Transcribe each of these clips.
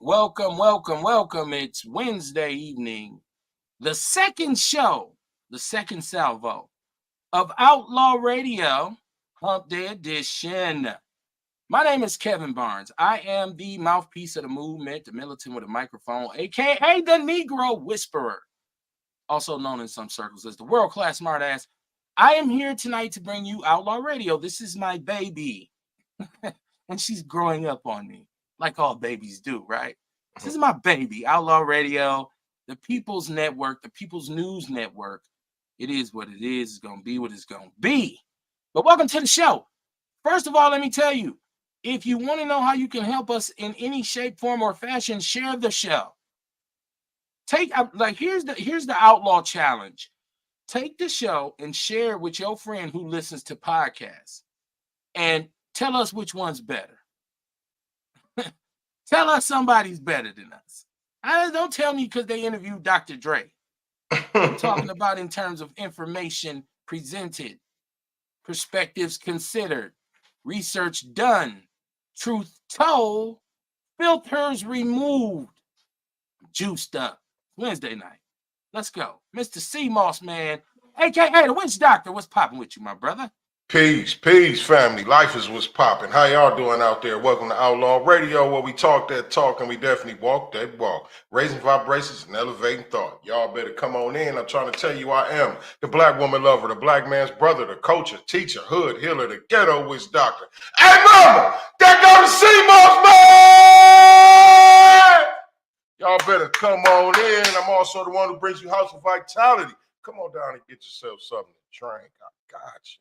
Welcome. It's Wednesday evening. The second show, the second salvo of Outlaw Radio, Hump Day Edition. My name is Kevin Barnes. I am the mouthpiece of the movement, the militant with a microphone, aka the Negro Whisperer, also known in some circles as the world-class smartass. I am here tonight to bring you Outlaw Radio. This is my baby, and she's growing up on me, like all babies do, right? This is my baby, Outlaw Radio, the People's Network, the People's News Network. It is what it is. It's going to be what it's going to be. But welcome to the show. First of all, let me tell you, if you want to know how you can help us in any shape, form, or fashion, share the show. Here's the Outlaw Challenge. Take the show and share it with your friend who listens to podcasts. And tell us which one's better. Tell us somebody's better than us. Don't tell me because they interviewed Dr. Dre. I'm talking about in terms of information presented, perspectives considered, research done, truth told, filters removed, juiced up. Wednesday night. Let's go. Mr. C. Moss, man, a.k.a. the Witch Doctor. What's popping with you, my brother? Peace, family. Life is what's popping. How y'all doing out there? Welcome to Outlaw Radio, where we talk that talk and we definitely walk that walk. Raising vibrations and elevating thought. Y'all better come on in. I'm trying to tell you I am the black woman lover, the black man's brother, the coacher, teacher, hood healer, the ghetto witch doctor. Hey, mama, that go to CMOS, man! Y'all better come on in. I'm also the one who brings you house of vitality. Come on down and get yourself something to drink. I got you.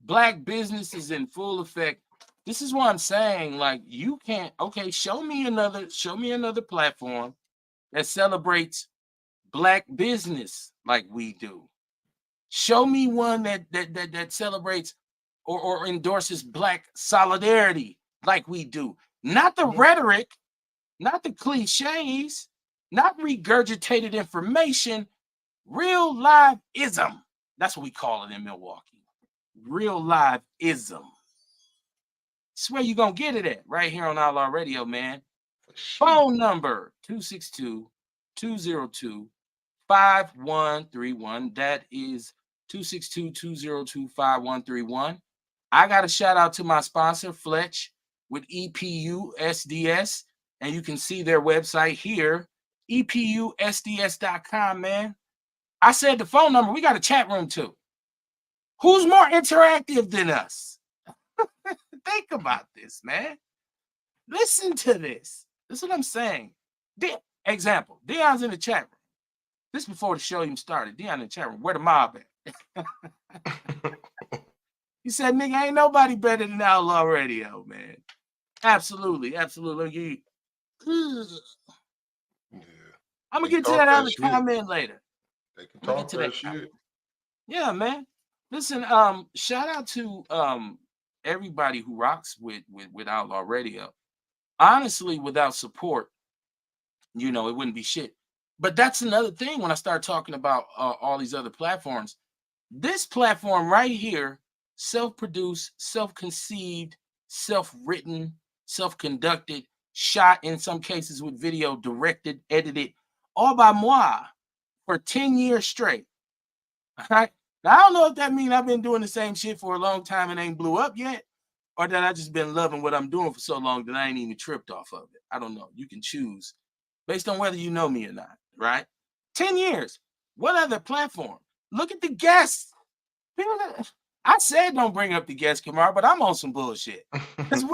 Black business is in full effect. This is what I'm saying. Like, you can't, okay, show me another platform that celebrates black business like we do. Show me one that celebrates or endorses black solidarity like we do. Not the rhetoric, not the cliches, not regurgitated information, real live ism. That's what we call it in Milwaukee. Real live ism. That's where you're going to get it at, right here on Outlaw Radio, man. Phone number 262-202-5131. That is 262-202-5131. I got a shout out to my sponsor, Fletch, with EPU SDS, and you can see their website here, EPUSDS.com, man. I said the phone number. We got a chat room too. Who's more interactive than us? Think about this, man. Listen to this. This is what I'm saying. Example, Dion's in the chat room. This is before the show even started. Dion in the chat room. Where the mob at? He said, nigga, ain't nobody better than Outlaw Radio, man. Absolutely. Yeah. I'm going to get to that other comment later. They can talk to that shit. Yeah, man. Listen, shout out to everybody who rocks with Outlaw Radio. Honestly, without support, it wouldn't be shit. But that's another thing when I start talking about all these other platforms. This platform right here, self-produced, self-conceived, self-written, self-conducted, shot in some cases with video, directed, edited, all by moi for 10 years straight. All right? Now, I don't know if that means I've been doing the same shit for a long time and ain't blew up yet, or that I just been loving what I'm doing for so long that I ain't even tripped off of it. I don't know. You can choose based on whether you know me or not, right? 10 years. What other platform? Look at the guests. I said don't bring up the guest, Kamar, but I'm on some bullshit. Because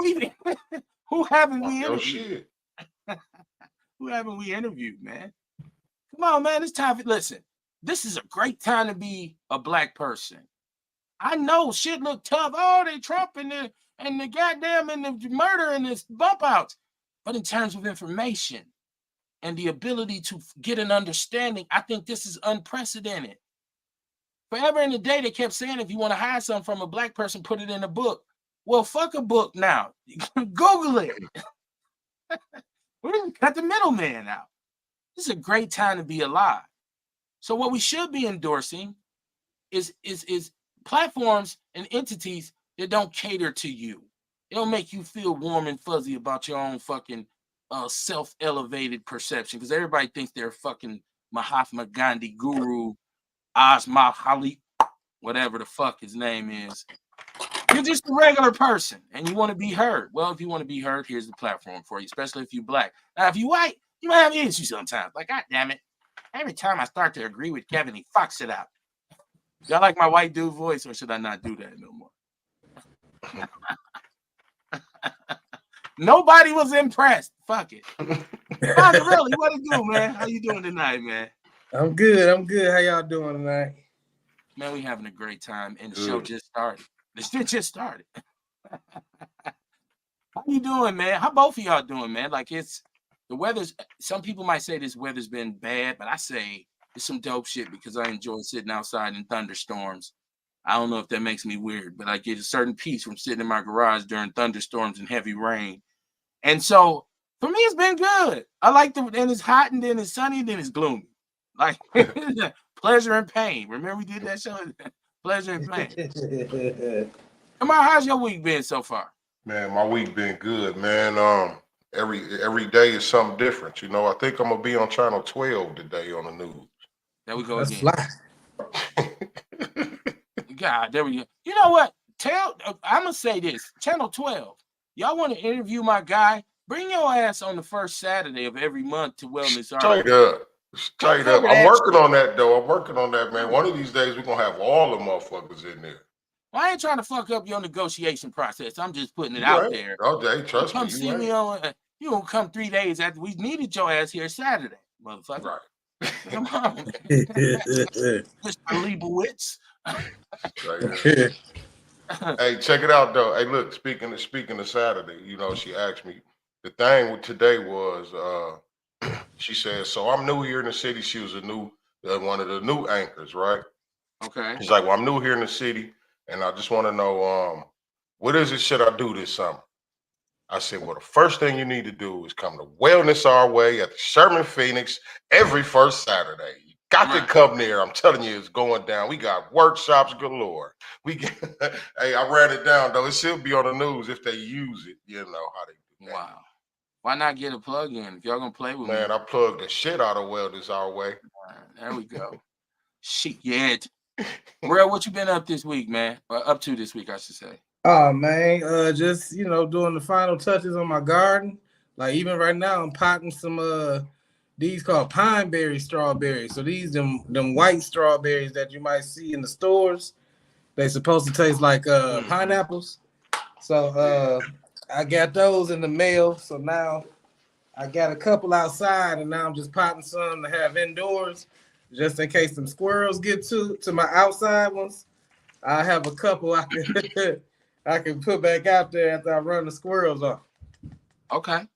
who haven't we interviewed? Who haven't we interviewed, man? Come on, man. It's time for, listen. This is a great time to be a black person. I know shit look tough. Oh, they Trump and the goddamn and the murder and this bump outs. But in terms of information and the ability to get an understanding, I think this is unprecedented. Forever in the day, they kept saying if you want to hide something from a black person, put it in a book. Well, fuck a book now. Google it. We're going to cut the middleman out. This is a great time to be alive. So what we should be endorsing is platforms and entities that don't cater to you. It don't make you feel warm and fuzzy about your own fucking self-elevated perception, because everybody thinks they're fucking Mahatma Gandhi guru, Asma whatever the fuck his name is. You're just a regular person and you want to be heard. Well, if you want to be heard, here's the platform for you, especially if you're black. Now, if you white, you might have issues sometimes. Like, God damn it. Every time I start to agree with Kevin, he fucks it up. Y'all like my white dude voice, or should I not do that no more? Nobody was impressed. Fuck it. Really, what it do, man? How you doing tonight, man? I'm good. How y'all doing tonight? Man, we having a great time, and the show just started. The shit just started. How you doing, man? How both of y'all doing, man? Like, it's the weather's. Some people might say this weather's been bad, but I say it's some dope shit because I enjoy sitting outside in thunderstorms. I don't know if that makes me weird, but I get a certain peace from sitting in my garage during thunderstorms and heavy rain. And so for me, it's been good. I like then it's hot and then it's sunny, then it's gloomy. Like pleasure and pain. Remember we did that show? Pleasure and pain. Come on, how's your week been so far? Man, my week been good, man. Every day is something different. You know, I think I'm gonna be on channel 12 today on the news. There we go That's again. fly. God, there we go. You know what? I'm gonna say this. Channel 12. Y'all want to interview my guy? Bring your ass on the first Saturday of every month to Wellness Straight up. Straight up. I'm working on that though. I'm working on that, man. One of these days we're gonna have all the motherfuckers in there. Well, I ain't trying to fuck up your negotiation process. I'm just putting it out there. Oh, Jay, trust me. Come see me on. You gonna come 3 days after we needed your ass here Saturday, motherfucker. Right. Come on, Mr. Leibowitz. Hey, check it out though. Hey, look, speaking of Saturday, you know, she asked me. The thing with today was she said, so I'm new here in the city. She was one of the new anchors, right? Okay. She's like, well, I'm new here in the city, and I just want to know what is it should I do this summer? I said, well, the first thing you need to do is come to Wellness Our Way at the Sherman Phoenix every first Saturday. You got to come there. I'm telling you, it's going down. We got workshops galore. Hey, I ran it down though. It should be on the news if they use it. You know how they do that. Wow. Why not get a plug in if y'all gonna play with me? Man, I plugged the shit out of Wellness Our Way. There we go. Shit. Real, what you been up this week, man? Up to this week, I should say. Oh man, just doing the final touches on my garden. Like even right now, I'm potting some these called pine berry strawberries. So these them white strawberries that you might see in the stores. They supposed to taste like pineapples. So I got those in the mail. So now I got a couple outside, and now I'm just potting some to have indoors, just in case some squirrels get to my outside ones. I have a couple I can put back out there after I run the squirrels off. Okay.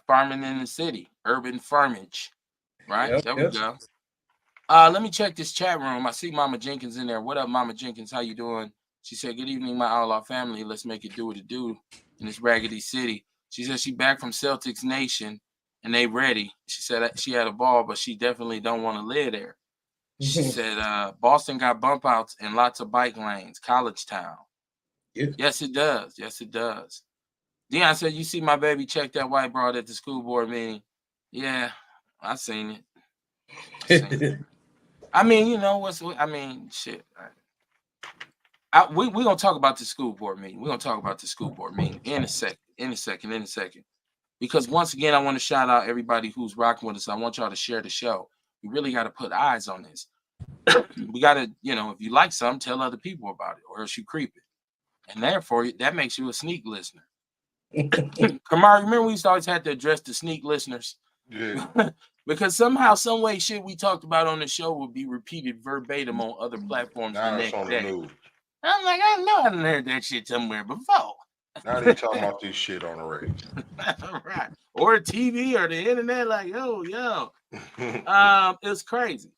Farming in the city, urban farmage, right? Yep, there we go. Let me check this chat room. I see Mama Jenkins in there. What up, Mama Jenkins? How you doing? She said, good evening, my Outlaw family. Let's make it do what it do in this raggedy city. She said she back from Celtics Nation and they ready. She said she had a ball, but she definitely don't want to live there. She said Boston got bump outs and lots of bike lanes, college town. Yeah. Yes, it does. Yes, it does. Dion said, you see my baby check that white broad at the school board meeting? Yeah, I seen it. I mean, you know shit. We're gonna talk about the school board meeting. We're gonna talk about the school board meeting in a second. Because once again, I want to shout out everybody who's rocking with us. I want y'all to share the show. We really got to put eyes on this. We got to, if you like something, tell other people about it, or else you creep it. And therefore, that makes you a sneak listener. Kamari, remember we used to always have to address the sneak listeners? Yeah. Because somehow, some way, shit we talked about on the show will be repeated verbatim on other platforms the next day. I'm like, I know I done heard that shit somewhere before. Now they talking about this shit on the radio. Right. Or TV or the internet, like, yo. It's crazy.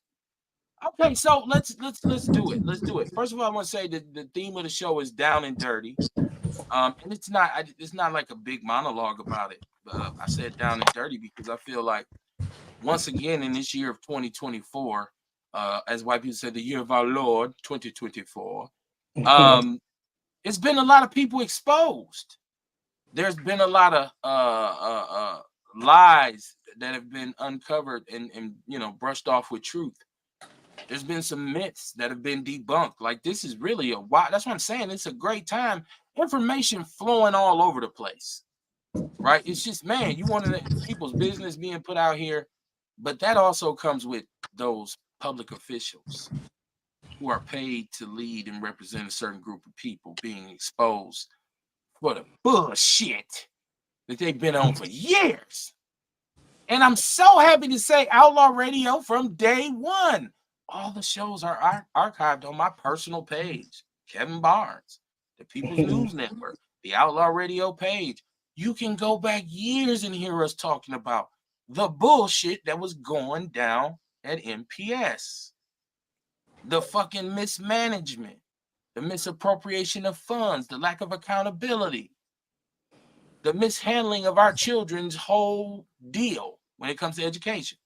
Okay, so let's do it. Let's do it. First of all, I want to say that the theme of the show is down and dirty. And it's not like a big monologue about it. I said down and dirty because I feel like once again in this year of 2024, as white people say, the year of our Lord 2024, it's been a lot of people exposed. there's been a lot of lies that have been uncovered and brushed off with truth. There's been some myths that have been debunked. Like, this is really a wild. That's what I'm saying. It's a great time. Information flowing all over the place, right? It's just, man, you want people's business being put out here, but that also comes with those public officials who are paid to lead and represent a certain group of people being exposed for the bullshit that they've been on for years. And I'm so happy to say Outlaw Radio from day one. All the shows are archived on my personal page, Kevin Barnes, the People's News Network, the Outlaw Radio page. You can go back years and hear us talking about the bullshit that was going down at MPS. The fucking mismanagement, the misappropriation of funds, the lack of accountability, the mishandling of our children's whole deal when it comes to education.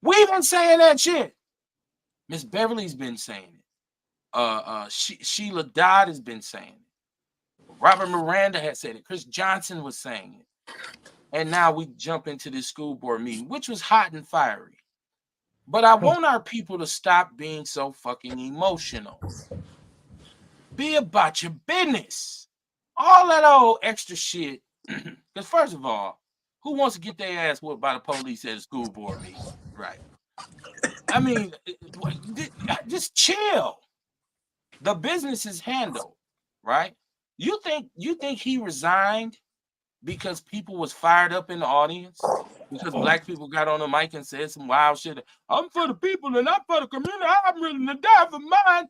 We've been saying that shit. Miss Beverly's been saying it. Sheila Dodd has been saying it. Robert Miranda had said it. Chris Johnson was saying it. And now we jump into this school board meeting, which was hot and fiery. But I want our people to stop being so fucking emotional. Be about your business. All that old extra shit. Because first of all, who wants to get their ass whooped by the police at a school board meeting? Right. I mean, just chill. The business is handled, right? You think he resigned because people was fired up in the audience? Because black people got on the mic and said some wild shit. I'm for the people and I'm for the community. I'm willing to die for mine.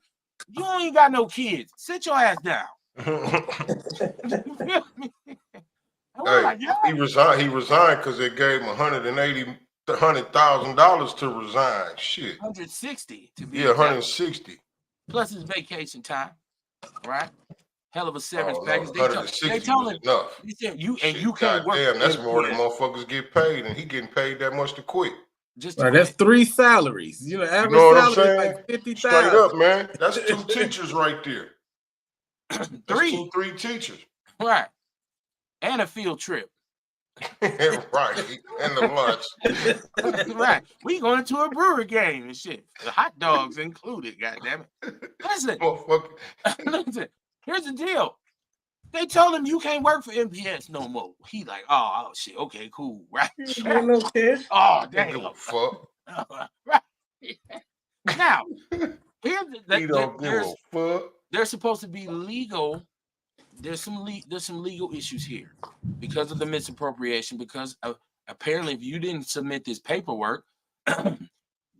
You ain't got no kids. Sit your ass down. You feel me? Hey, like, yeah. He resigned because they gave him $100,000 to resign. Shit. 160 to be 160. Plus his vacation time, right? Hell of a severance package. No, 160 they told him enough. He said you can't work. Damn, that's more than motherfuckers get paid, and he getting paid that much to quit. That's 3 salaries. Average what I'm salary saying? is like 50,000. Straight up, man. That's 2 teachers right there. Three teachers. Right. And a field trip. Right. And the lunch. Right. We going to a brewery game and shit. The hot dogs included, goddammit. Listen. Listen. Here's the deal. They told him you can't work for MPS no more. He like, oh shit, okay, cool, right? No care. Oh, damn. Give a fuck. Right. Now, here's he don't give a fuck. There's supposed to be legal. There's some legal issues here because of the misappropriation. Because apparently, if you didn't submit this paperwork,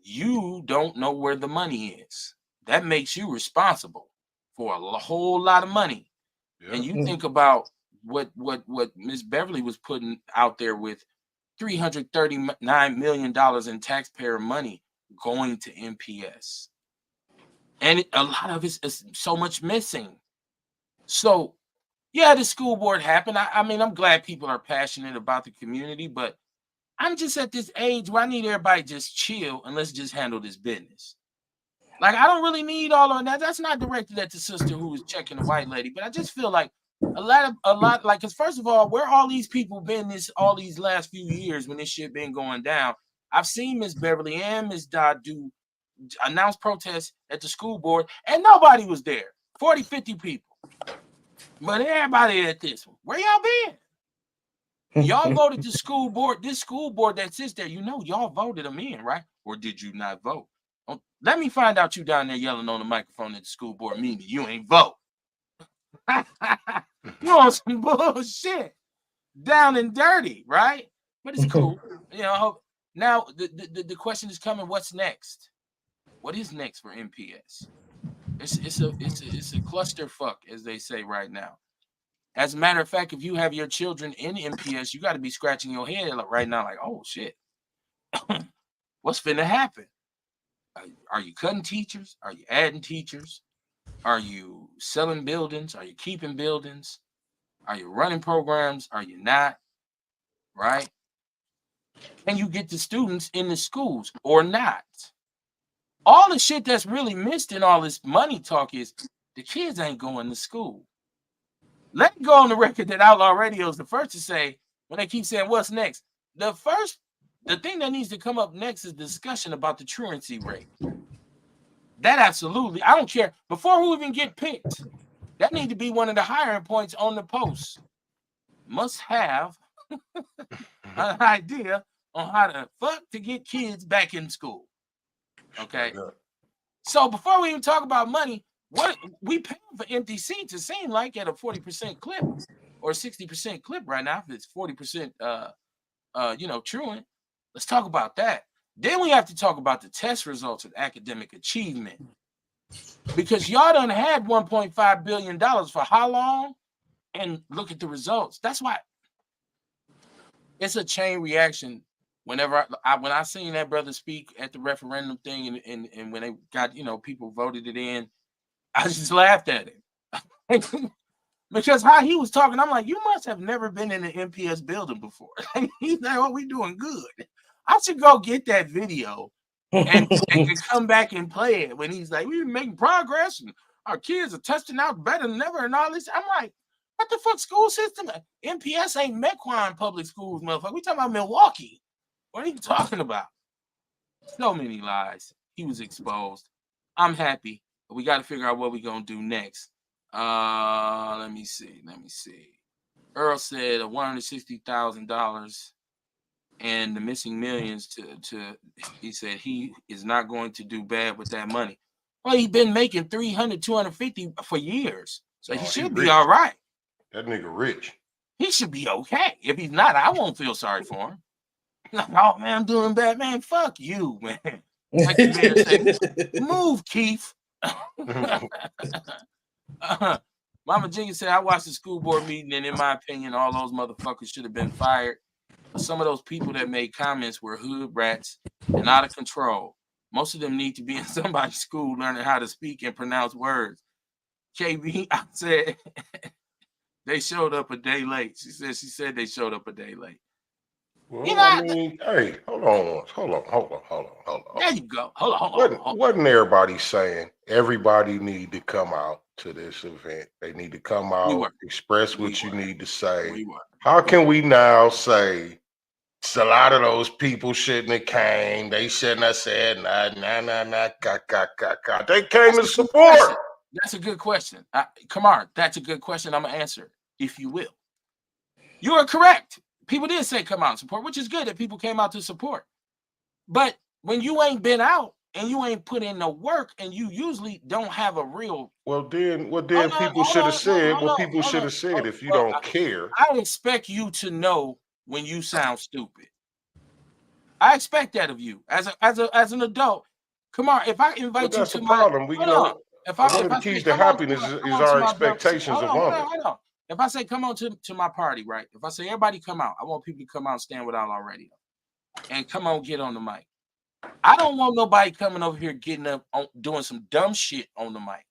you don't know where the money is. That makes you responsible for a whole lot of money. Yeah. And you think about what Miss Beverly was putting out there with $339 million in taxpayer money going to MPS, and a lot of it is so much missing. So, yeah, the school board happened. I mean, I'm glad people are passionate about the community, but I'm just at this age where I need everybody just chill and let's just handle this business. Like, I don't really need all of that. That's not directed at the sister who was checking the white lady, but I just feel like a lot, like, because first of all, where all these people been all these last few years when this shit been going down? I've seen Miss Beverly and Miss Dodd announce protests at the school board, and nobody was there. 40, 50 people. But everybody at this one. Where y'all been? Y'all voted the school board. This school board that sits there, y'all voted them in, right? Or did you not vote? Let me find out you down there yelling on the microphone at the school board meeting. You ain't vote. You on some bullshit. Down and dirty, right? But it's cool. Now the question is coming, what's next? What is next for MPS? It's a clusterfuck, as they say right now. As a matter of fact, if you have your children in MPS, you got to be scratching your head right now, like, oh shit, what's finna happen? Are you cutting teachers? Are you adding teachers? Are you selling buildings? Are you keeping buildings? Are you running programs? Are you not? Right? Can you get the students in the schools or not? All the shit that's really missed in all this money talk is the kids ain't going to school. Let me go on the record that Outlaw Radio is the first to say, when they keep saying what's next, the thing that needs to come up next is discussion about the truancy rate. That absolutely, I don't care. Before who even get picked, that need to be one of the hiring points on the post. Must have an idea on how to fuck to get kids back in school. Okay. So before we even talk about money, what we pay for empty seats, it seems like at a 40% clip or 60% clip right now, if it's 40% truant. Let's talk about that. Then we have to talk about the test results of academic achievement. Because y'all done had $1.5 billion for how long? And look at the results. That's why it's a chain reaction. Whenever when I seen that brother speak at the referendum thing and when they got, people voted it in, I just laughed at him. Because how he was talking, I'm like, you must have never been in an MPS building before. He's like, oh, we doing good. I should go get that video and come back and play it when he's like, we've been making progress and our kids are testing out better than ever and all this. I'm like, what the fuck school system? MPS ain't Mequon public schools, motherfucker. We talking about Milwaukee. What are you talking about? So many lies. He was exposed. I'm happy. But we got to figure out what we're going to do next. Let me see. Earl said $160,000 and the missing millions to he said he is not going to do bad with that money. Well, he's been making 300, 250 for years. So he should be all right. That nigga rich. He should be okay. If he's not, I won't feel sorry for him. Like, oh man, I'm doing bad, man. Fuck you, man. Like the man said, move, Keith. Mama Jenkins said, I watched the school board meeting, and in my opinion, all those motherfuckers should have been fired. But some of those people that made comments were hood rats and out of control. Most of them need to be in somebody's school learning how to speak and pronounce words. KB, I said, they showed up a day late. She said they showed up a day late. Well, I mean, hey, hold on. There you go. Hold on. Wasn't everybody saying everybody need to come out to this event? They need to come out, express what you need to say. How can we now say a lot of those people shouldn't have came? They shouldn't have said nah. They came to support. That's a good question. Kamar, that's a good question. I'm going to answer, if you will. You are correct. People did say come out and support, which is good that people came out to support. But when you ain't been out and you ain't put in the work and you usually don't have a real... Well, then people should have said what people should have said if you don't care. I expect you to know when you sound stupid. I expect that of you as an adult. Kamar, if I invite you to my... problem. One of the keys to happiness is our expectations of women. If I say come on to my party, right? If I say everybody come out, I want people to come out and stand with Outlaw Radio and come on, get on the mic. I don't want nobody coming over here getting up doing some dumb shit on the mic.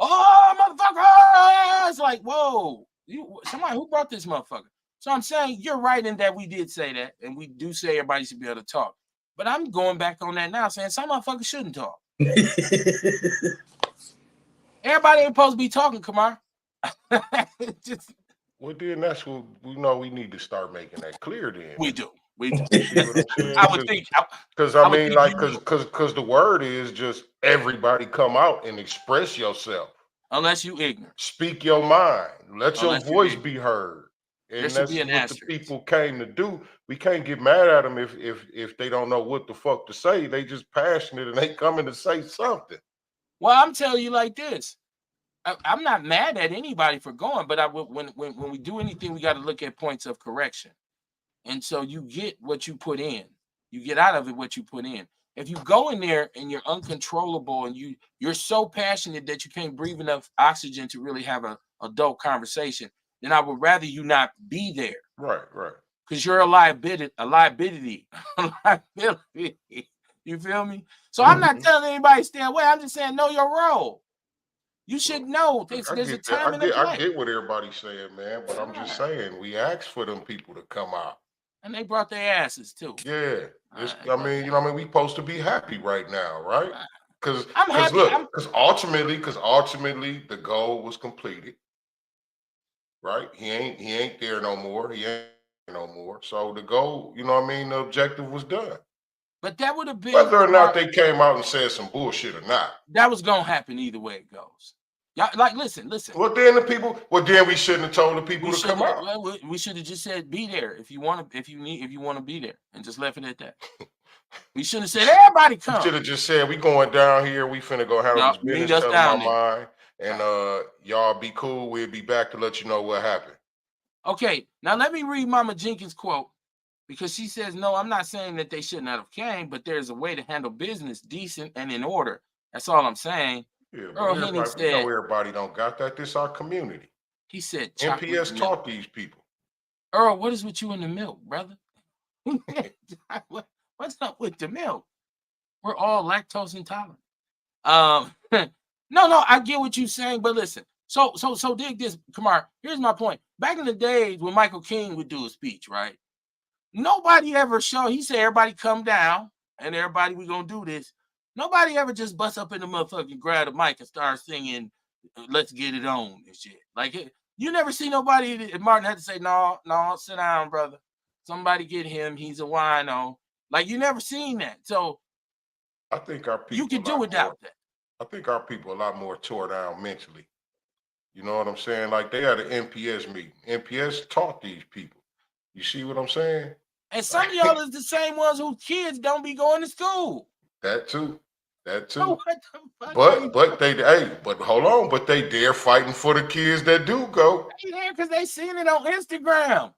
Oh, motherfucker! It's like, whoa, somebody who brought this motherfucker. So I'm saying you're right in that we did say that, and we do say everybody should be able to talk. But I'm going back on that now, saying some motherfuckers shouldn't talk. Everybody ain't supposed to be talking, Kamar. Well, then that's what we need to start making that clear. Then we do. I would think because because the word is just everybody come out and express yourself. Unless you ignorant, speak your mind. Let your voice be heard. And that's what the people came to do. We can't get mad at them if they don't know what the fuck to say. They just passionate and they coming to say something. Well, I'm telling you like this. I'm not mad at anybody for going, but when we do anything, we got to look at points of correction. And so you get what you put in. You get out of it what you put in. If you go in there and you're uncontrollable and you're so passionate that you can't breathe enough oxygen to really have an adult conversation, then I would rather you not be there. Right. Because you're a liability. You feel me? So I'm not telling anybody to stay away. I'm just saying know your role. You should know there's a time and a place. I get what everybody's saying, man, but I'm just saying we asked for them people to come out. And they brought their asses too. Yeah. We supposed to be happy right now, right? Because ultimately the goal was completed. right? He ain't there no more. He ain't there no more. So the goal, you know what I mean, the objective was done. But that would have been Whether or not they came out and said some bullshit or not. That was gonna happen either way it goes. Y'all, like, listen. Well, then we shouldn't have told the people to come out. Well, we should have just said, be there if you want to, if you want to be there, and just left it at that. We should have said, everybody come. We should have just said, we going down here. We finna go handle this business. Meet us down my mind, and y'all be cool. We'll be back to let you know what happened. Okay, now let me read Mama Jenkins' quote, because she says, no, I'm not saying that they should not have came, but there's a way to handle business decent and in order. That's all I'm saying. Yeah, Earl Hennig said, know everybody don't got that. This our community. He said, MPS taught these people. Earl, what is with you in the milk, brother? What's up with the milk? We're all lactose intolerant. No, I get what you're saying, but listen. So dig this, Kamar. Here's my point. Back in the days when Michael King would do a speech, right? Nobody ever showed. He said, "Everybody come down, and everybody, we gonna do this." Nobody ever just bust up in the motherfucking grab the mic and start singing, "Let's get it on" and shit. Like you never see nobody. Martin had to say, "No, sit down, brother. Somebody get him. He's a wino." Like you never seen that. So I think our people you can do without that. I think our people a lot more tore down mentally. You know what I'm saying? Like they had an MPS meeting. MPS taught these people. You see what I'm saying? And some of y'all is the same ones whose kids don't be going to school. That too. Oh, what the fuck? But hold on, but they dare fighting for the kids that do go. Yeah, because they seen it on Instagram.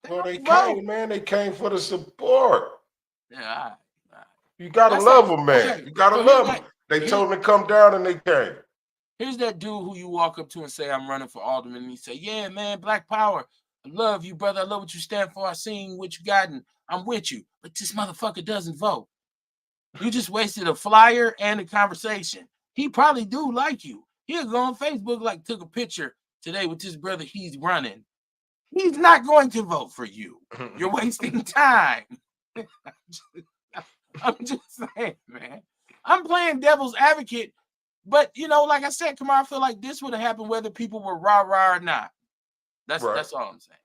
Well, they came, man. They came for the support. Yeah, all right. You gotta love them, man. Okay. You gotta love them. They told them to come down and they came. Here's that dude who you walk up to and say, "I'm running for alderman," and he say, "Yeah, man, Black Power. I love you, brother. I love what you stand for. I seen what you got, and I'm with you. But this motherfucker doesn't vote. You just wasted a flyer and a conversation. He probably do like you. He'll go on Facebook, like took a picture today with this brother. He's running. He's not going to vote for you. You're wasting time." I'm just saying, man. I'm playing devil's advocate, but like I said, Kamar, I feel like this would have happened whether people were rah-rah or not. That's all I'm saying.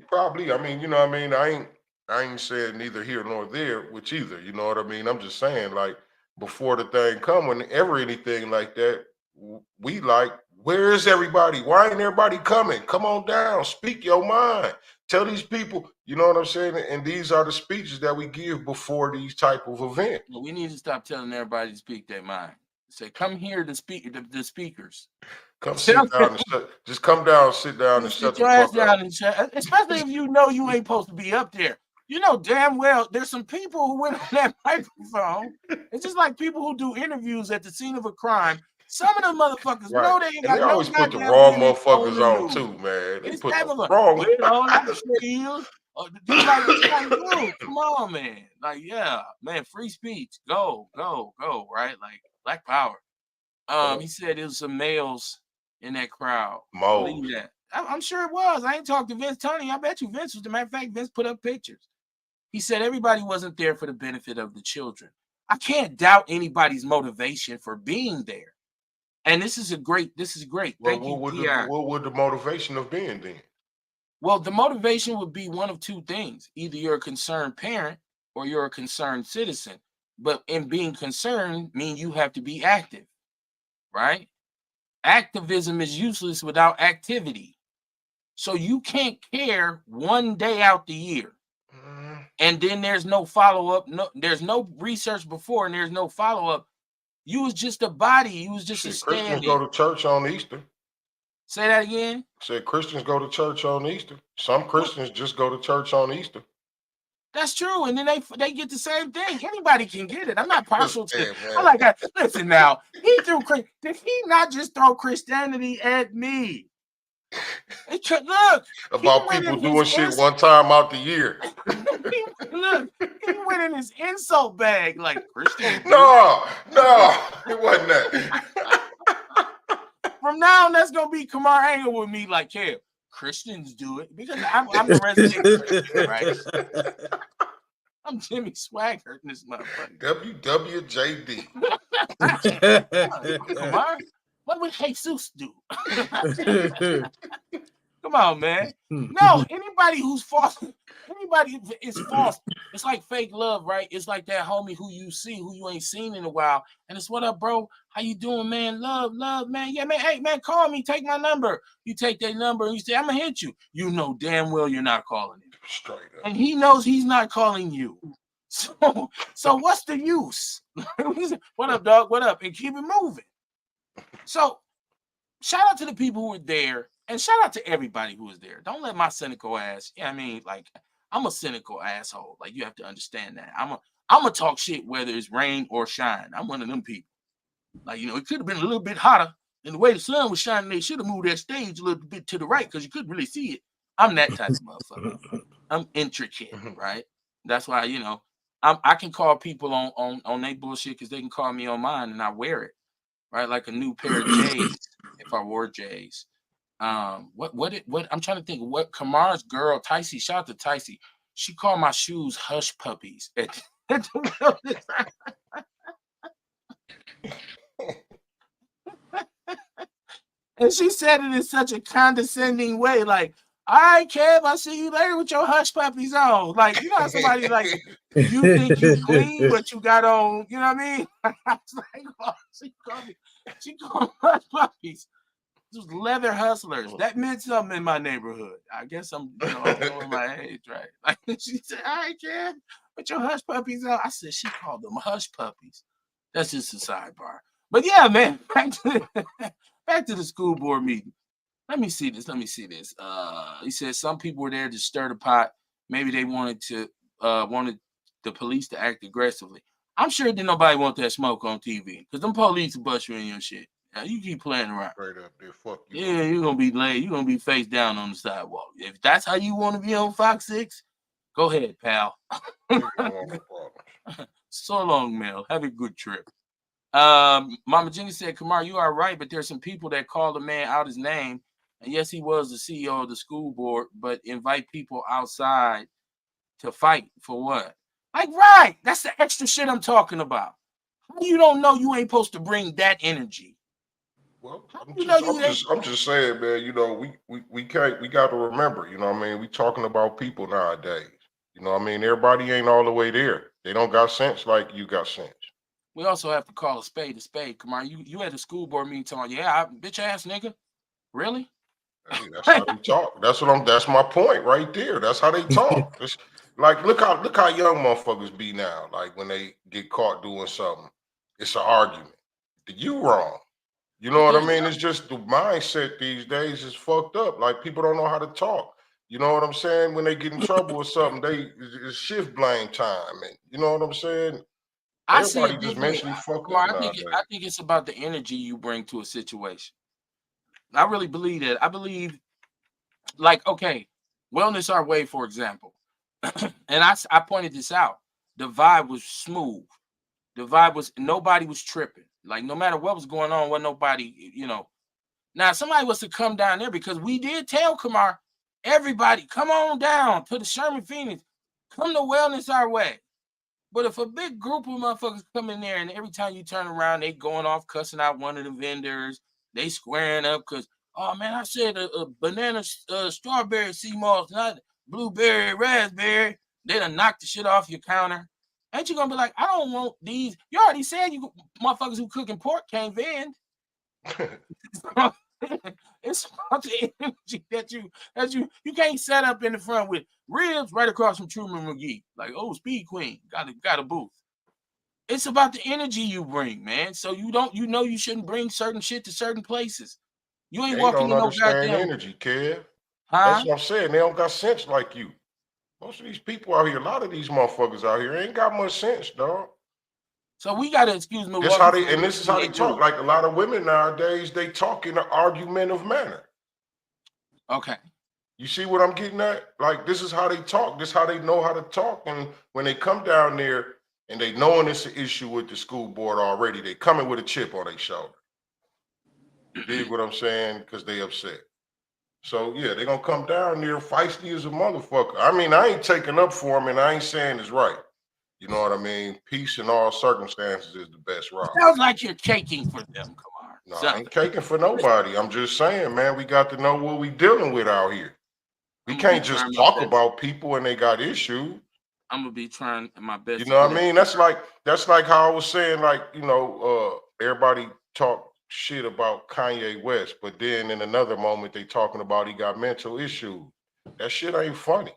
Probably. I mean, I ain't saying neither here nor there, which either. You know what I mean? I'm just saying, like, before the thing come, whenever anything like that, we like, where is everybody? Why ain't everybody coming? Come on down, speak your mind. Tell these people, you know what I'm saying? And these are the speeches that we give before these type of events. We need to stop telling everybody to speak their mind. Say, come here to speak the speakers. Come sit down just come down, sit down and shut your ass down and shut. Especially if you know you ain't supposed to be up there. You know damn well there's some people who went on that microphone. It's just like people who do interviews at the scene of a crime. Some of them motherfuckers know they ain't got they always put the wrong motherfuckers on too, man. They put the wrong Come on, man. Like, yeah, man, free speech. Go, right? Like Black Power. He said it was some males in that crowd. Believe that. I'm sure it was. I ain't talked to Vince Tony. I bet you Vince was. The matter of fact, Vince put up pictures. He said everybody wasn't there for the benefit of the children. I can't doubt anybody's motivation for being there. And this is great. Thank you. What would the motivation have been then? Well, the motivation would be one of two things. Either you're a concerned parent or you're a concerned citizen. But in being concerned means you have to be active, right? Activism is useless without activity. So you can't care one day out the year. And then there's no follow-up. There's no research before and there's no follow-up. You was just a body. You was just a stand-in. Christians go to church on Easter. Say that again? Said Christians go to church on Easter. Some Christians just go to church on Easter. That's true. And then they get the same thing. Anybody can get it. I'm not partial to I like that. Listen now. Did he not just throw Christianity at me? Look. About people doing shit one time out the year. He went in his insult bag like Christian. No, it wasn't that. From now on, that's gonna be Kamar hanging with me like, yeah, Christians do it because I'm the resident Christian, right? I'm Jimmy Swaggart in this motherfucker. WWJD. Kamar, what would Jesus do? Come on, man. No, anybody who's false, anybody is false. It's like fake love, right? It's like that homie who you see, who you ain't seen in a while. And it's what up, bro? How you doing, man? Love, man. Yeah, man. Hey, man, call me. Take my number. You take that number and you say, I'm gonna hit you. You know damn well you're not calling him. Straight up. And he knows he's not calling you. So what's the use? What up, dog? What up? And keep it moving. So shout out to the people who were there. And shout out to everybody who was there. Don't let my cynical ass, I mean, like, I'm a cynical asshole. Like, you have to understand that. I'm gonna talk shit whether it's rain or shine. I'm one of them people. Like, it could have been a little bit hotter. And the way the sun was shining, they should have moved that stage a little bit to the right because you couldn't really see it. I'm that type of motherfucker. I'm intricate, right? That's why, I can call people on their bullshit because they can call me on mine and I wear it, right? Like a new pair of J's if I wore J's. What I'm trying to think what Kamar's girl, Ticey, shout out to Ticey. She called my shoes hush puppies. And she said it in such a condescending way, like, all right, Kev, I'll see you later with your hush puppies on. Like, how somebody like you think you clean, but you got on, you know what I mean? I was like, oh, she called me hush puppies. Just leather hustlers. That meant something in my neighborhood. I guess I'm showing my age, right? Like she said, all right, Kev, put your hush puppies on. I said she called them hush puppies. That's just a sidebar. But yeah, man, back to the school board meeting. Let me see this. He said some people were there to stir the pot. Maybe they wanted the police to act aggressively. I'm sure that nobody want that smoke on TV because them police will bust you in your shit. Now, you keep playing around. Straight up there, fuck you. Yeah, you're gonna be laid. You're gonna be face down on the sidewalk. If that's how you want to be on Fox 6, go ahead, pal. So long, Mel. Have a good trip. Mama Jenny said, Kamar, you are right, but there's some people that call the man out his name. And yes, he was the CEO of the school board, but invite people outside to fight for what? Like, right. That's the extra shit I'm talking about. You don't know you ain't supposed to bring that energy. Well, I'm just saying, man, we got to remember, we talking about people nowadays. Everybody ain't all the way there. They don't got sense like you got sense. We also have to call a spade. Come on, you at a school board meeting talking, bitch ass nigga. Really? Hey, that's how they talk. That's my point right there. That's how they talk. It's like look how young motherfuckers be now. Like when they get caught doing something, it's an argument. You wrong. You know what I mean? It's just the mindset these days is fucked up. Like people don't know how to talk. You know what I'm saying? When they get in trouble with something, it's shift blame time. And you know what I'm saying? Everybody just mentally fucked up. I think it's about the energy you bring to a situation. I really believe that. I believe, like, okay, Wellness Our Way, for example. And I pointed this out. The vibe was smooth. The vibe was, nobody was tripping. Like, no matter what was going on, wasn't nobody, Now, somebody was to come down there because we did tell Kamar, everybody, come on down to the Sherman Phoenix. Come to Wellness Our Way. But if a big group of motherfuckers come in there and every time you turn around, they going off cussing out one of the vendors, they squaring up because, oh, man, I said a banana, strawberry sea moss, not blueberry, raspberry. They done knocked the shit off your counter. Ain't you gonna be like, I don't want these? You already said you motherfuckers who cooking pork can't vend. It's about the energy that you can't set up in the front with ribs right across from Truman McGee. Like, oh, Speed Queen got a booth. It's about the energy you bring, man. So you shouldn't bring certain shit to certain places. You ain't walking in no goddamn energy, Kev. That's what I'm saying. They don't got sense like you. Most of these people out here, a lot of these motherfuckers out here ain't got much sense, dog. So we gotta excuse me. This is how they talk. Like a lot of women nowadays, they talk in an argumentative manner. Okay. You see what I'm getting at? Like this is how they talk. This is how they know how to talk. And when they come down there and they knowing it's an issue with the school board already, they coming with a chip on their shoulder. You dig what I'm saying? Because they upset. So yeah, they're gonna come down there feisty as a motherfucker. I mean, I ain't taking up for them and I ain't saying it's right. You know what I mean? Peace in all circumstances is the best route. Sounds like you're caking for them, Kamar. No, I ain't caking for nobody. I'm just saying, man, we got to know what we dealing with out here. We I'm gonna be can't just trying my talk best. about people and they got issues. I'm gonna be trying my best You to know what get I at. mean? That's like how I was saying, like, everybody talk shit about Kanye West, but then in another moment they talking about he got mental issues. That shit ain't funny.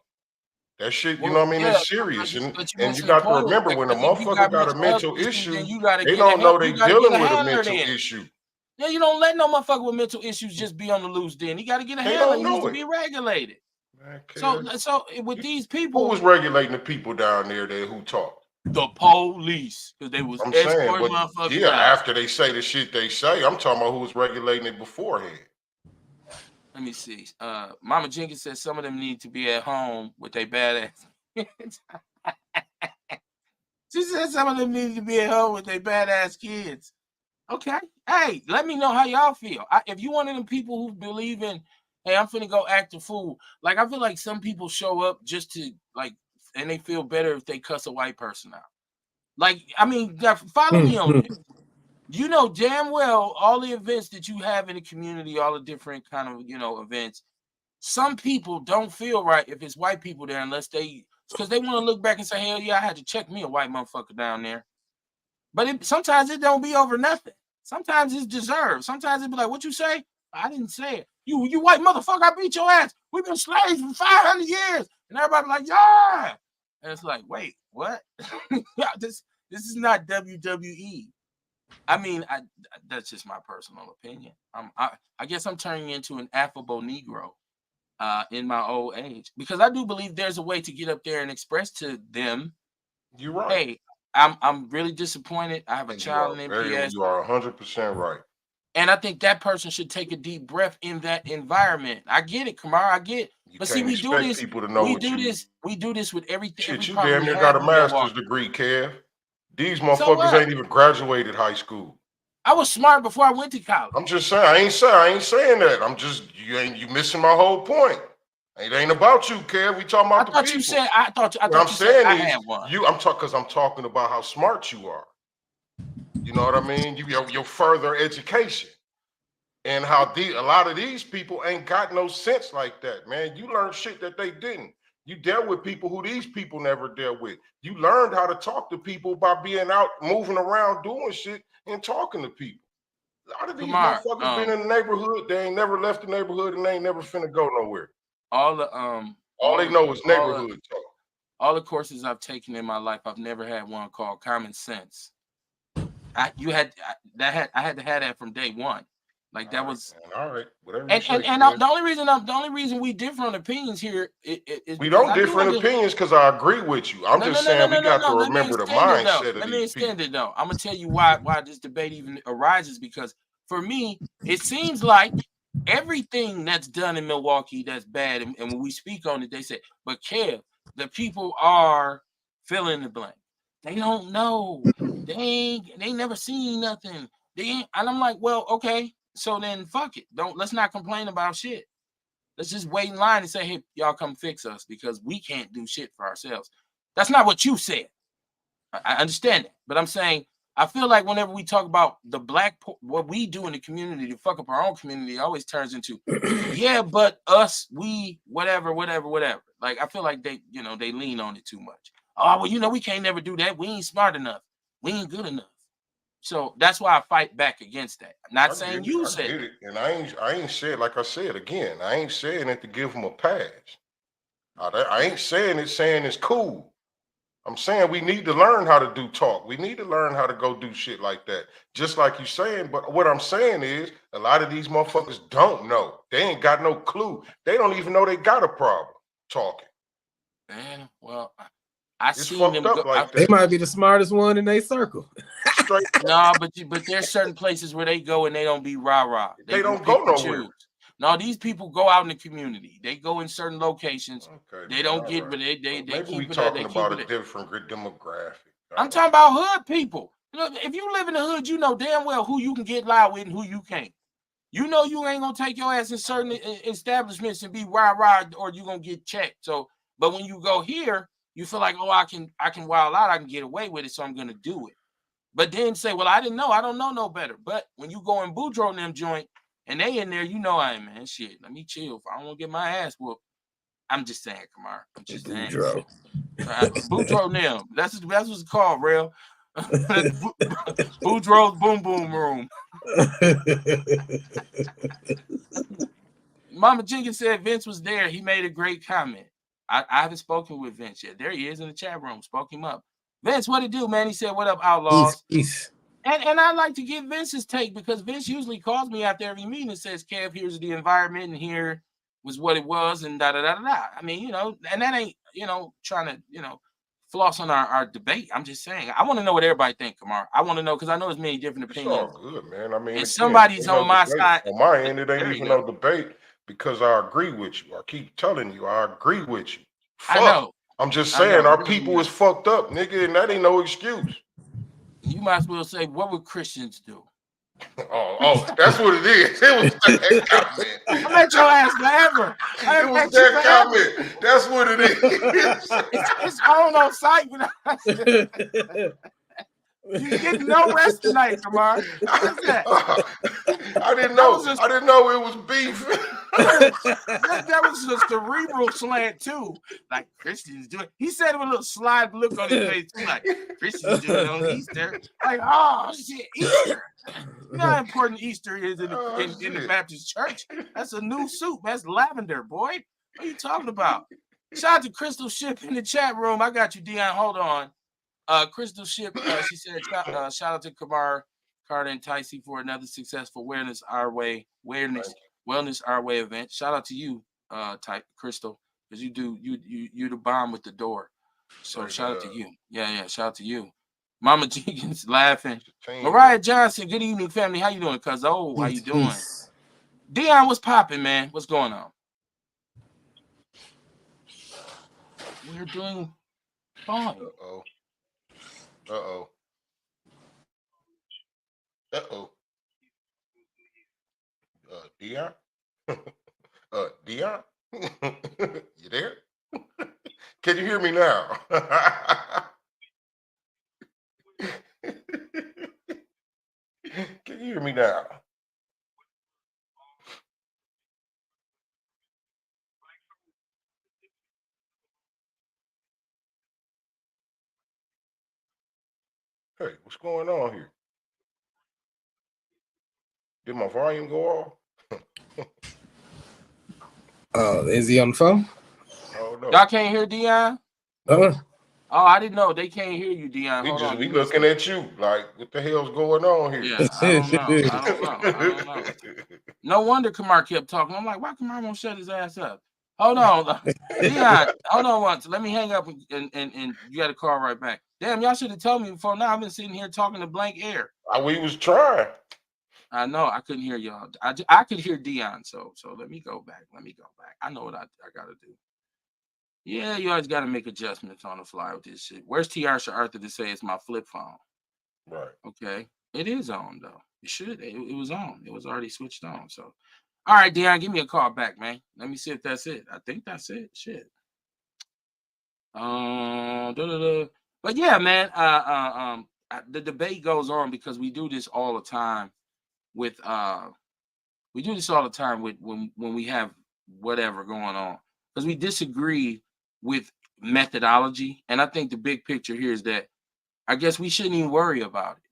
That shit, you know Well, what I mean? yeah, It's serious. but you And you missing the got to point is remember that when a because if you motherfucker got got a mental health mental issues, then issue, you gotta they get a don't know help. they You gotta get dealing a with a handler mental then. issue. Yeah, you don't let no motherfucker with mental issues just be on the loose. Then he got to get a They handler. don't He needs know to it. be regulated. Man, So with these who people, was regulating the people down there that who talked? the police, because they was I'm saying, escorting but motherfuckers yeah, out. after they say the shit they say, I'm talking about who was regulating it beforehand. Let me see. Mama Jenkins says some of them need to be at home with their badass kids. She said some of them need to be at home with their badass kids. Okay. Hey, let me know how y'all feel. If you one of them people who believe in, hey, I'm finna go act a fool. Like, I feel like some people show up just to, like, and they feel better if they cuss a white person out. Like, I mean, follow me on this. You know damn well all the events that you have in the community, all the different kind of, events. Some people don't feel right if it's white people there unless because they want to look back and say, hell yeah, I had to check me a white motherfucker down there. But sometimes it don't be over nothing. Sometimes it's deserved. Sometimes it be like, what you say? I didn't say it. You white motherfucker, I beat your ass. We've been slaves for 500 years. And everybody like, yeah. And it's like, wait, what? Yeah, this is not WWE. I mean, that's just my personal opinion. I guess I'm turning into an affable Negro in my old age because I do believe there's a way to get up there and express to them, You're right. hey, I'm really disappointed. I have a And child in MPS. you are 100% right. And I think that person should take a deep breath in that environment. I get it, Kamar. I get it. You But see, can't we do expect this. people to know We what do you this. We do this with every shit. You problem damn we near got have a in master's Milwaukee. degree, Kev. These So motherfuckers what? ain't even graduated high school. I was smart before I went to college. I'm just saying, I ain't saying that. I'm just you missing my whole point. It ain't about you, Kev. We talking I about the thought you people. said. I thought What I'm you said saying I is had one. I'm talking about how smart you are. You know what I mean? Your further education. And how a lot of these people ain't got no sense like that, man. You learn shit that they didn't. You dealt with people who these people never dealt with. You learned how to talk to people by being out, moving around, doing shit, and talking to people. A lot of these Kamar, motherfuckers been in the neighborhood. They ain't never left the neighborhood, and they ain't never finna go nowhere. all the All they know is neighborhood talk. all the courses I've taken in my life, I've never had one called common sense. I had to have that from day one. Like that was, All right, whatever you and say. the only reason we differ on opinions here is We because don't I do different opinions because I agree with you. I'm no no just no no saying we no no got to no. Let me remember the extend it though. mindset of Let me these people. extend it though. I'm gonna tell you why this debate even arises because for me it seems like everything that's done in Milwaukee that's bad, and when we speak on it, they say, but Kev, the people are fill in the blank. They don't know. They never seen nothing. And I'm like, well, okay, so then fuck it. Let's not complain about shit. Let's just wait in line and say, hey, y'all come fix us because we can't do shit for ourselves. That's not what you said. I understand that, but I'm saying I feel like whenever we talk about what we do in the community to fuck up our own community, it always turns into, yeah, but us, we, whatever. Like I feel like they lean on it too much. Oh well, we can't never do that. We ain't smart enough. We ain't good enough. So that's why I fight back against that. I'm not saying you said I get it, and I ain't said, like I said again, I ain't saying it to give them a pass. I ain't saying it's cool. I'm saying we need to learn how to do talk. We need to learn how to go do shit like that. Just like you saying, but what I'm saying is a lot of these motherfuckers don't know. They ain't got no clue. They don't even know they got a problem talking. man, well, I It's seen fucked them go. up like They that. might be the smartest one in their circle. Straight No, but there's certain places where they go and they don't be rah-rah. they They don't pick go and nowhere. choose. No, these people go out in the community. They go in certain locations. Okay, They man. don't All get, right. but they Maybe we keep it at. They talking keep about it a at. different demographic. I'm talking about hood people. If you live in the hood, you know damn well who you can get loud with and who you can't. You know you ain't gonna take your ass in certain establishments and be rah-rah, or you gonna get checked. So, but when you go here, you feel like, oh, I can wild out, I can get away with it, so I'm gonna do it. but then say, well, I didn't know. I don't know no better. But when you go in Boudreaux and them joint and they in there, you know I ain't, man. Shit, let me chill. If I don't want to get my ass whooped, I'm just saying, Kamar. I'm just saying. Boudreaux. Boudreaux them. That's what it's called, real. Boudreaux's boom boom room. Mama Jenkins said Vince was there. He made a great comment. I haven't spoken with Vince yet. There he is in the chat room. Spoke him up. Vince, what it do, man? He said, what up, Outlaws? Peace. And I'd like to get Vince's take because Vince usually calls me after every meeting and says, Kev, here's the environment and here was what it was and da-da-da-da-da. I mean, and that ain't, trying to, floss on our debate. I'm just saying, I want to know what everybody think, Kamar. I want to know because I know there's many different opinions. It's all good, man. I mean, and somebody's on my side. On my end, it ain't even no debate because I agree with you. I keep telling you, I agree with you. Fuck. I know. I'm just saying, our people is fucked up, nigga, and that ain't no excuse. You might as well say, what would Christians do? Oh, that's what it is. It was that comment. I met your ass forever. It was that comment. That's what it is. It's on site. You getting no rest tonight, Kamar. What's that? I didn't know. I didn't know it was beef. that was a cerebral slant too. Like Christians do it. He said it with a little slide look on his face too, like Christians do it on Easter. Like, oh shit, Easter. You know how important Easter is in the Baptist church? That's a new soup. That's lavender, boy. What are you talking about? Shout out to Crystal Ship in the chat room. I got you, Dion. Hold on. Crystal Ship, she said, shout out to Kamar, Carter, and Ticey for another successful Wellness Our Way event. Shout out to you, Crystal, because you the bomb with the door. So shout out to you. Yeah, shout out to you. Mama Jenkins laughing. Mariah Johnson, good evening, family. How you doing, cuz? Oh, how you doing? Dion, what's popping, man? What's going on? We're doing fine. Dion? Dion? You there? Can you hear me now? Can you hear me now? Hey, what's going on here? Did my volume go off? Is he on the phone? Oh no. Y'all can't hear Dion? Oh, I didn't know. They can't hear you, Dion. We looking at you like, what the hell's going on here? Yeah, I don't know. No wonder Kamar kept talking. I'm like, why Kamar won't shut his ass up? Hold on. Dion, hold on once. Let me hang up and you got to call right back. Damn, y'all should have told me before now. I've been sitting here talking to blank air. We was trying. I know. I couldn't hear y'all. I could hear Dion. So let me go back. I know what I got to do. Yeah, you always got to make adjustments on the fly with this shit. Where's T.R. Arthur to say it's my flip phone? Right. Okay. It is on, though. It should. It was on. It was already switched on. So, all right, Dion, give me a call back, man. Let me see if that's it. I think that's it. Shit. But yeah, man, the debate goes on because we do this all the time with when we have whatever going on, because we disagree with methodology. And I think the big picture here is that I guess we shouldn't even worry about it.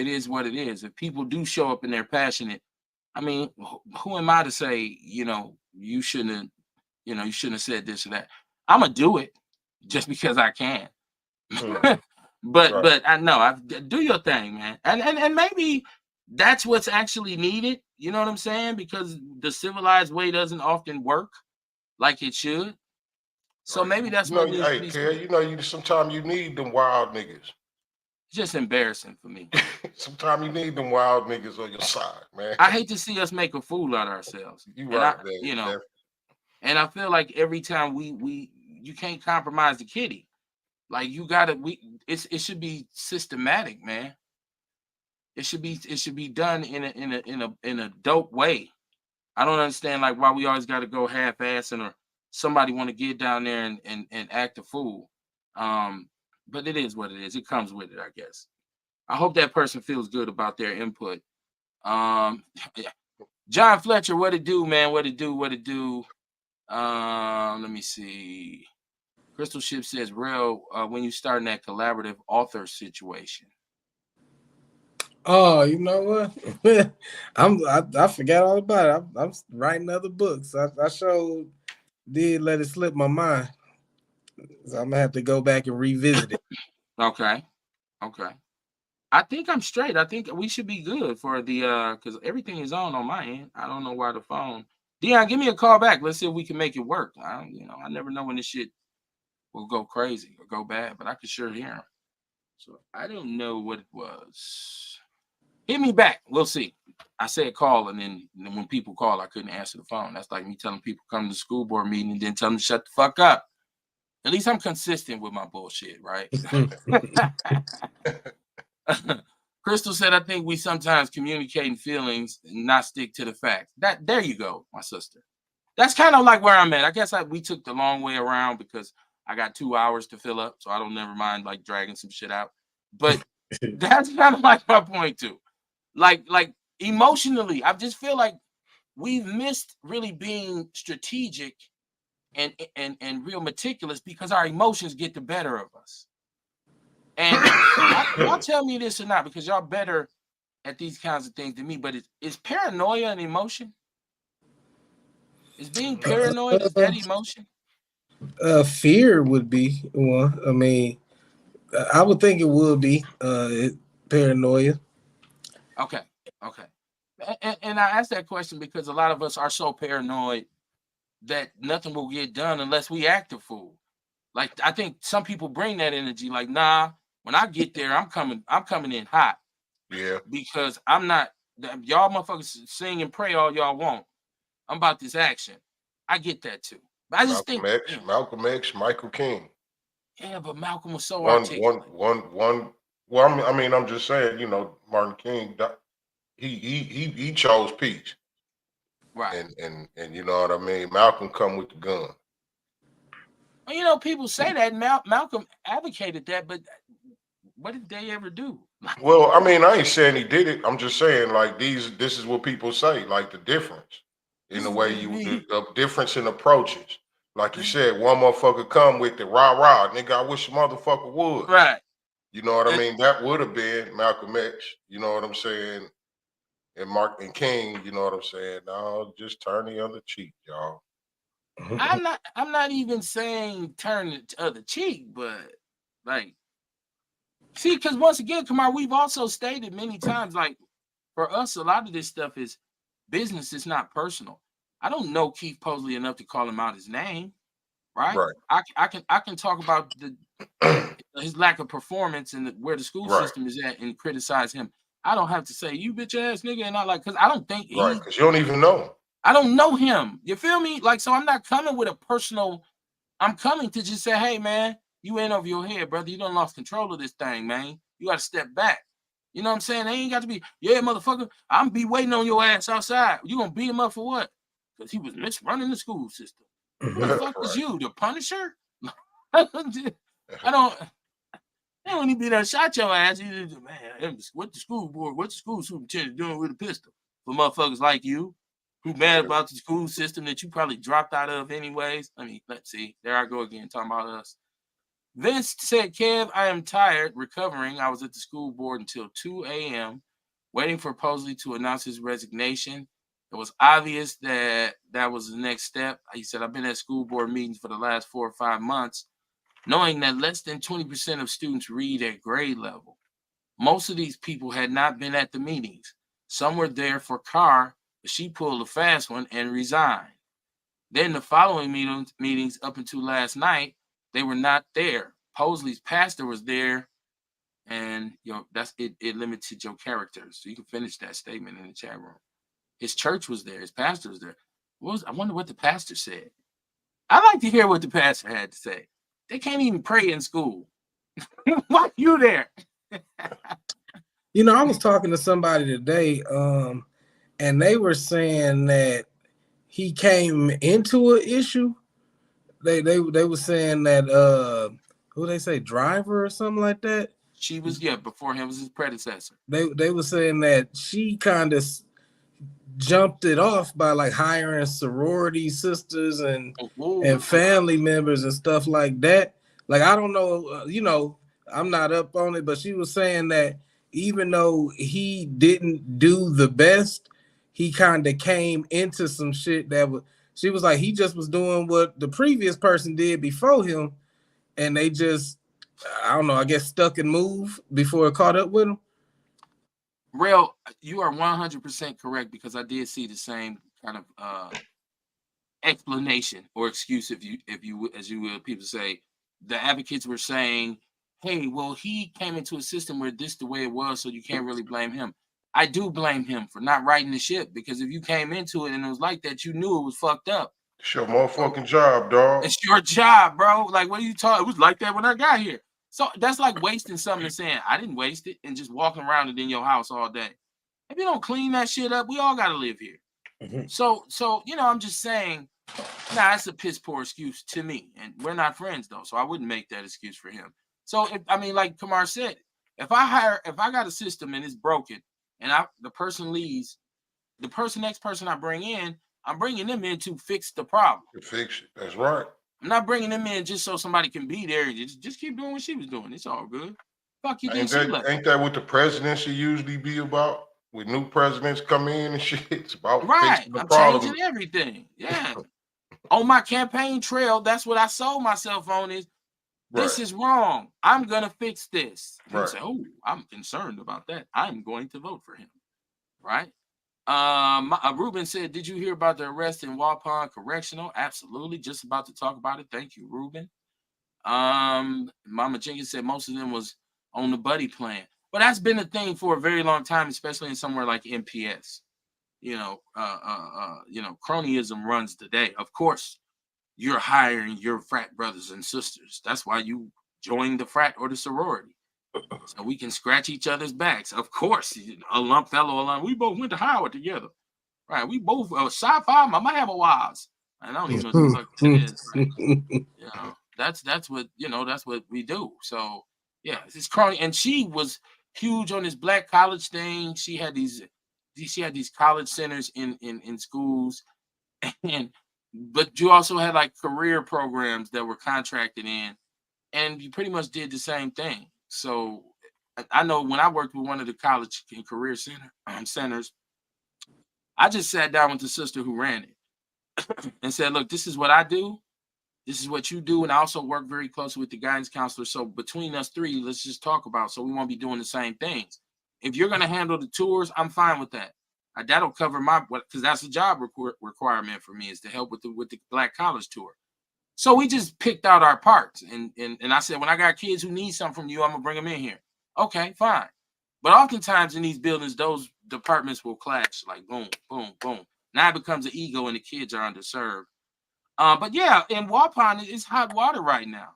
It is what it is. If people do show up and they're passionate, I mean, who am I to say, you shouldn't have said this or that? I'm gonna do it just because I can. But I know, do your thing, man. And maybe that's what's actually needed. You know what I'm saying? Because the civilized way doesn't often work like it should. So maybe that's what needs to be. Hey, sometimes you need them wild niggas. It's just embarrassing for me. Sometimes you need them wild niggas on your side, man. I hate to see us make a fool out of ourselves. And I feel like every time you can't compromise the kitty. Like it should be systematic, man. It should be done in a dope way. I don't understand like why we always got to go half-assing or somebody want to get down there and act a fool. But it is what it is. It comes with it, I guess. I hope that person feels good about their input. Yeah. John Fletcher, what it do, man? What it do? What it do? Let me see. Crystal Ship says, "Real, when you starting that collaborative author situation." Oh, you know what? I forgot all about it. I'm writing other books. I sure did let it slip my mind. So I'm gonna have to go back and revisit it. Okay, okay. I think I'm straight. I think we should be good for the because everything is on my end. I don't know why the phone. Dion, give me a call back. Let's see if we can make it work. I never know when this shit will go crazy or go bad, but I could sure hear him. So I don't know what it was. Hit me back. We'll see. I said call, and then when people call, I couldn't answer the phone. That's like me telling people come to the school board meeting and then tell them to shut the fuck up. At least I'm consistent with my bullshit, right? Crystal said, I think we sometimes communicate in feelings and not stick to the facts. There you go, my sister. That's kind of like where I'm at. I guess we took the long way around because I got 2 hours to fill up, so I don't never mind like dragging some shit out. But that's kind of like my point too. Like emotionally, I just feel like we've missed really being strategic and real meticulous because our emotions get the better of us. And y'all tell me this or not, because y'all better at these kinds of things than me. But is paranoia an emotion? Is being paranoid, is that emotion? Fear would be one. I mean, I would think it would be paranoia. Okay. And I ask that question because a lot of us are so paranoid that nothing will get done unless we act a fool. Like I think some people bring that energy, like, nah, when I get there, I'm coming in hot. Yeah. Because I'm not y'all motherfuckers sing and pray all y'all want. I'm about this action. I get that too. But I just think Malcolm X, Michael King. yeah, but Malcolm was so One. articulate. Well, I'm just saying, Martin King, he chose peace. Right. And you know what I mean? Malcolm come with the gun. Well, people say that Malcolm advocated that, but what did they ever do? Well, I mean, I ain't saying he did it. I'm just saying, like, this is what people say, like the difference in the way the difference in approaches. Like you said, one motherfucker come with the rah, nigga, I wish a motherfucker would. Right. You know what I mean? That would have been Malcolm X, you know what I'm saying? And Martin King, you know what I'm saying? No, just turn the other cheek, y'all. I'm not even saying turn the other cheek, but like, see, because once again, Kamar, we've also stated many times, like, for us, a lot of this stuff is business, it's not personal. I don't know Keith Posley enough to call him out his name, right? I can talk about his lack of performance and where the school system is at and criticize him. I don't have to say you bitch ass nigga and not like, because I don't think because you don't even know him. I don't know him. You feel me? Like, so I'm not coming with a personal. I'm coming to just say, hey man, you in over your head, brother. You done lost control of this thing, man. You got to step back. You know what I'm saying? They ain't got to be, yeah, motherfucker. I'm be waiting on your ass outside. You gonna beat him up for what? Because he was misrunning the school system. Who the fuck was you, the Punisher? I don't. They don't even be there shot your ass. Man, what the school board, what the school superintendent doing with a pistol for motherfuckers like you who mad about the school system that you probably dropped out of anyways? I mean, let's see. There I go again, talking about us. Vince said, Kev, I am tired, recovering. I was at the school board until 2 a.m., waiting for Posley to announce his resignation. It was obvious that was the next step. He said, I've been at school board meetings for the last 4 or 5 months, knowing that less than 20% of students read at grade level. Most of these people had not been at the meetings. Some were there for Carr, but she pulled a fast one and resigned. Then the following meetings up until last night, they were not there. Posley's pastor was there, and that's it. It limited your characters. So you can finish that statement in the chat room. His church was there. His pastor was there. I wonder what the pastor said. I'd like to hear what the pastor had to say. They can't even pray in school. Why are you there? I was talking to somebody today, and they were saying that he came into an issue. They were saying that who they say driver or something like that. She was, yeah, before him was his predecessor. They were saying that she kind of jumped it off by like hiring sorority sisters and family members and stuff like that. Like, I don't know, I'm not up on it, but she was saying that even though he didn't do the best, he kind of came into some shit that was, she was like, he just was doing what the previous person did before him, and they just, I don't know, I guess stuck and moved before it caught up with him. Real, you are 100% correct, because I did see the same kind of explanation or excuse, if you as you will, people say. The advocates were saying, hey, well, he came into a system where this the way it was, so you can't really blame him. I do blame him for not righting the ship, because if you came into it and it was like that, you knew it was fucked up. It's your motherfucking job, dog. It's your job, bro. Like, what are you talking? It was like that when I got here. So that's like wasting something and saying, I didn't waste it, and just walking around it in your house all day. If you don't clean that shit up, we all got to live here. Mm-hmm. So, I'm just saying, that's a piss poor excuse to me. And we're not friends, though, so I wouldn't make that excuse for him. So, like Kamar said, if I got a system and it's broken, and the person leaves, next person I bring in, I'm bringing them in to fix the problem. To fix it. That's right. I'm not bringing them in just so somebody can be there. Just keep doing what she was doing. It's all good. Fuck you. Ain't that what the presidency usually be about? With new presidents come in and shit, it's about fixing the problem. Changing everything. Yeah. On my campaign trail, that's what I sold myself on. Is this is wrong. I'm gonna fix this. People say, oh, I'm concerned about that. I'm going to vote for him. Right. Ruben said, did you hear about the arrest in Waupun Correctional? Absolutely. Just about to talk about it. Thank you, Ruben. Mama Jenkins said most of them was on the buddy plan. But that's been a thing for a very long time, especially in somewhere like MPS. Cronyism runs the day. Of course, you're hiring your frat brothers and sisters. That's why you join the frat or the sorority. So we can scratch each other's backs. Of course, fellow alum. We both went to Howard together. Right. We both sci-fi. I might have a wives. I don't even know what the fuck that is. Right? That's what we do. So yeah, it's crony. And she was huge on this black college thing. She had these college centers in schools, but you also had like career programs that were contracted in, and you pretty much did the same thing. So I know when I worked with one of the college and career centers, I just sat down with the sister who ran it and said, look, this is what I do. This is what you do. And I also work very closely with the guidance counselor. So between us three, let's just talk about, so we won't be doing the same things. If you're going to handle the tours, I'm fine with that. That'll cover because that's a job requirement for me, is to help with the Black College tour. So we just picked out our parts. And I said, when I got kids who need something from you, I'm going to bring them in here. Okay, fine. But oftentimes in these buildings, those departments will clash, like boom, boom, boom. Now it becomes an ego and the kids are underserved. But yeah, in Waupun, it's hot water right now.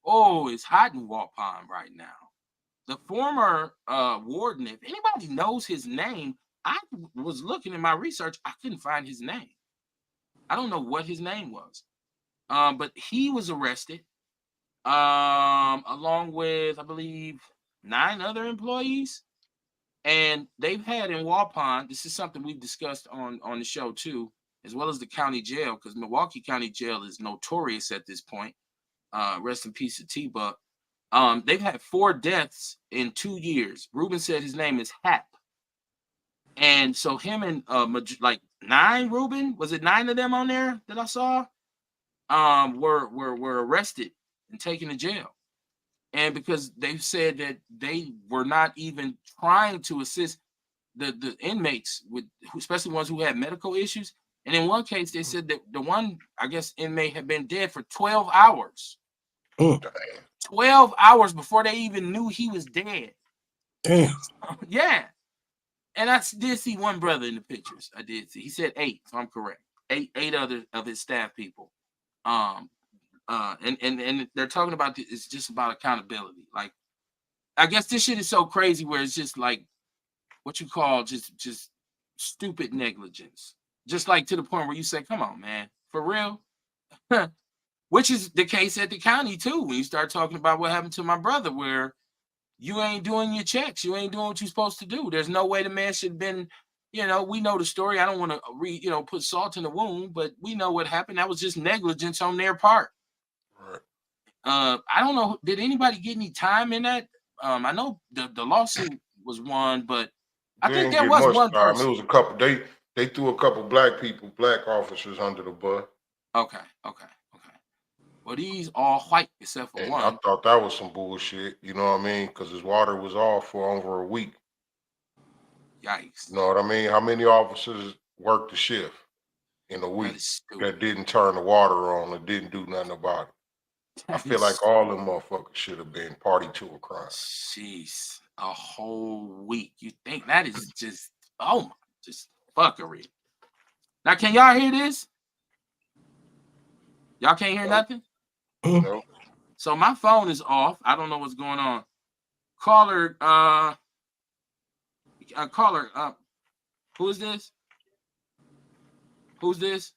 Oh, it's hot in Waupun right now. The former warden, if anybody knows his name, I was looking in my research. I couldn't find his name. I don't know what his name was. But he was arrested along with, I believe, 9 other employees. And they've had in Waupun, this is something we've discussed on the show too, as well as the county jail, because Milwaukee County Jail is notorious at this point. Rest in peace to T-Buck. They've had 4 deaths in 2 years. Ruben said his name is Hap. And so him and like 9, Ruben, was it 9 of them on there that I saw? Were arrested and taken to jail. And because they said that they were not even trying to assist the inmates, especially ones who had medical issues. And in one case, they said that the one, I guess, inmate had been dead for 12 hours. 12 hours before they even knew he was dead. Damn. Yeah. And I did see one brother in the pictures. I did see. He said 8, so I'm correct. 8 other of his staff people. And they're talking about it's just about accountability. Like, I guess this shit is so crazy where it's just like what you call just stupid negligence. Just like to the point where you say, come on, man, for real? Which is the case at the county too, when you start talking about what happened to my brother, where you ain't doing your checks. You ain't doing what you're supposed to do. There's no way the man should have been, we know the story. I don't want to put salt in the wound, but we know what happened. That was just negligence on their part. Right. I don't know. Did anybody get any time in that? I know the lawsuit was won, but I They think didn't there get was much one time. It person. was a couple. They threw a couple black officers under the bus. Okay. Well, these all white except for And I one. thought that was some bullshit. You know what I mean? Because his water was off for over a week. Yikes. You know what I mean? How many officers worked the shift in a That week is stupid. that didn't turn the water on and didn't do nothing about it? I That feel is like all them motherfuckers should have been party to a crime. Jeez, a whole week. You think that is just just fuckery. Now, can y'all hear this? Y'all can't hear Nope. nothing? No. So my phone is off. I don't know what's going on. Caller, who is this? Who's this?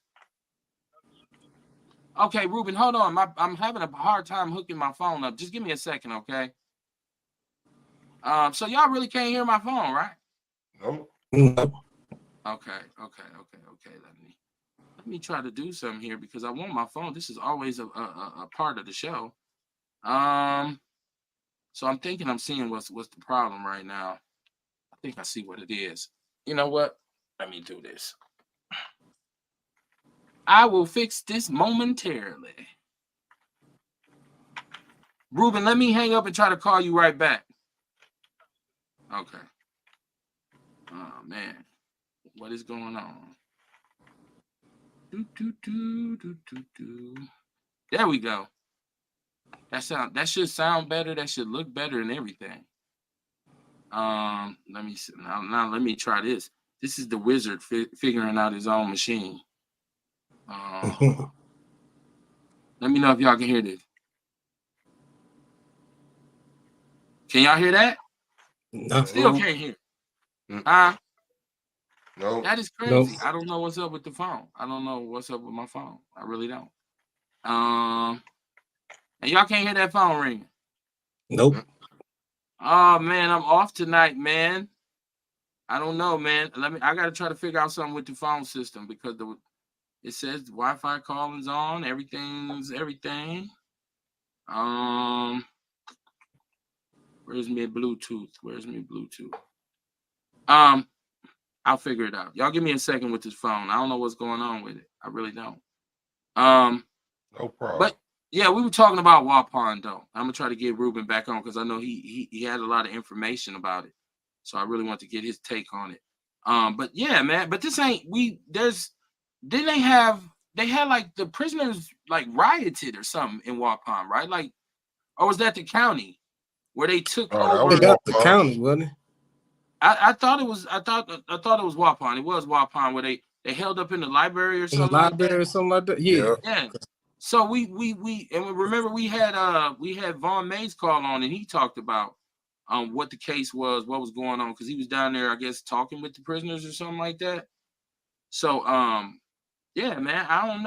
Okay, Ruben, hold on. I'm having a hard time hooking my phone up. Just give me a second, okay? So y'all really can't hear my phone, right? Nope. Okay. Let me try to do something here because I want my phone. This is always a part of the show. So I'm thinking I'm seeing what's the problem right now. I think I see what it is. You know what? Let me do this. I will fix this momentarily. Ruben, let me hang up and try to call you right back. Okay. Oh man, what is going on? There we go. That should sound better. That should look better and everything. Let me see. Now let me try this. This is the wizard figuring out his own machine. Let me know if y'all can hear this. Can y'all hear that? No. Still can't hear. Huh? No. That is crazy. I don't know what's up with the phone. I don't know what's up with my phone. I really don't. And y'all can't hear that phone ringing. Nope. Oh man, I'm off tonight, man. I don't know, man. I gotta try to figure out something with the phone system because it says the Wi-Fi calling's on, everything's everything. Where's my Bluetooth? I'll figure it out. Y'all give me a second with this phone. I don't know what's going on with it. I really don't. No problem. But yeah, we were talking about Waupun though. I'm gonna try to get Ruben back on because I know he had a lot of information about it. So I really want to get his take on it. But yeah, man. But this ain't didn't they had like the prisoners like rioted or something in Waupun, right? Like, or was that the county where they took Oh, that over? was That's the Waupun. county, wasn't it? I thought it was Waupun. It was Waupun where they held up in the library or In the something like library that. or something like that. Yeah. Yeah. So we remember we had Vaughn Mays call on and he talked about what the case was, what was going on, because he was down there, I guess, talking with the prisoners or something like that. So yeah, man, I don't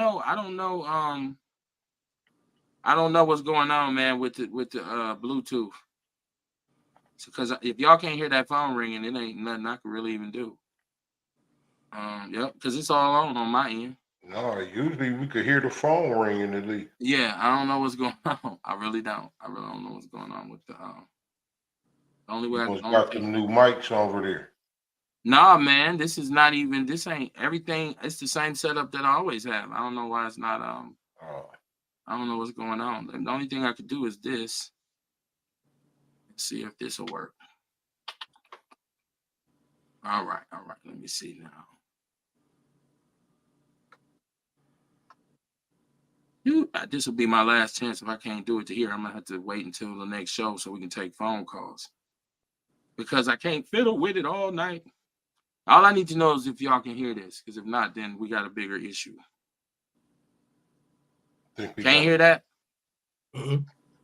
know what's going on, man, with the Bluetooth. Because if y'all can't hear that phone ringing, it ain't nothing I can really even do. Yep, because it's all on my end. No, usually we could hear the phone ringing at least. Yeah, I don't know what's going on. I really don't. I really don't know what's going on with the only way. You got them new mics over there. Nah, man, this ain't everything. It's the same setup that I always have. I don't know why it's not. I don't know what's going on. The only thing I could do is this. Let's see if this will work. All right. Let me see now. This will be my last chance. If I can't do it to here, I'm gonna have to wait until the next show so we can take phone calls. Because I can't fiddle with it all night. All I need to know is if y'all can hear this, because if not, then we got a bigger issue. Can't hear that? I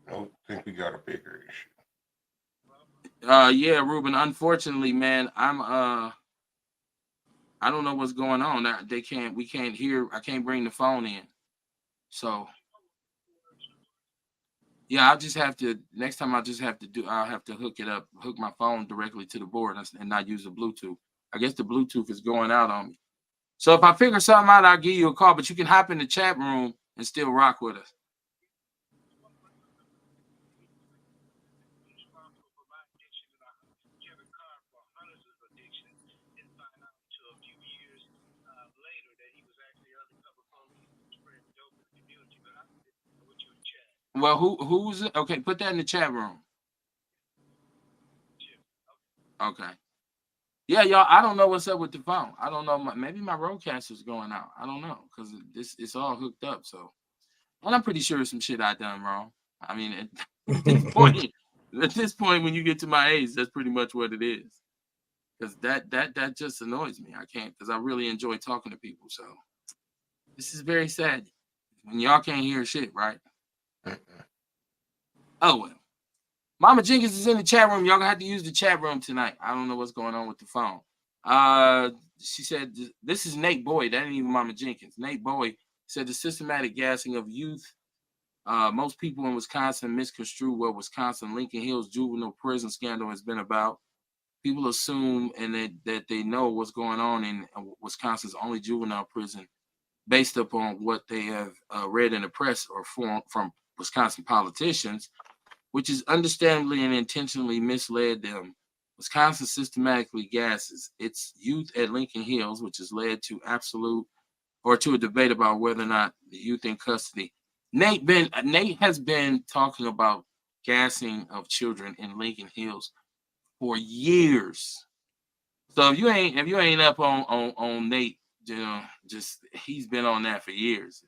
don't think we got a bigger issue. Yeah, Ruben. Unfortunately, man, I don't know what's going on. We can't hear. I can't bring the phone in. So Yeah, I'll just have to next time. I'll have to hook my phone directly to the board and not use the Bluetooth. I guess the Bluetooth is going out on me. So if I figure something out, I'll give you a call. But you can hop in the chat room and still rock with us. Well, who's it? Okay? Put that in the chat room. Okay. Yeah, y'all. I don't know what's up with the phone. I don't know. Maybe my roadcaster's going out. I don't know because it's all hooked up. So, and I'm pretty sure some shit I done wrong. I mean, at this point, when you get to my age, that's pretty much what it is. Because that just annoys me. I can't because I really enjoy talking to people. So this is very sad when y'all can't hear shit, right? Oh well. Mama Jenkins is in the chat room. Y'all gonna have to use the chat room tonight. I don't know what's going on with the phone. She said this is Nate Boyd. That ain't even Mama Jenkins. Nate Boyd said the systematic gassing of youth. Most people in Wisconsin misconstrue what Wisconsin Lincoln Hills juvenile prison scandal has been about. People assume and that they know what's going on in Wisconsin's only juvenile prison based upon what they have read in the press or from Wisconsin politicians, which is understandably and intentionally misled them. Wisconsin systematically gasses its youth at Lincoln Hills, which has led to to a debate about whether or not the youth in custody. Nate has been talking about gassing of children in Lincoln Hills for years. So if you ain't up on Nate, just he's been on that for years.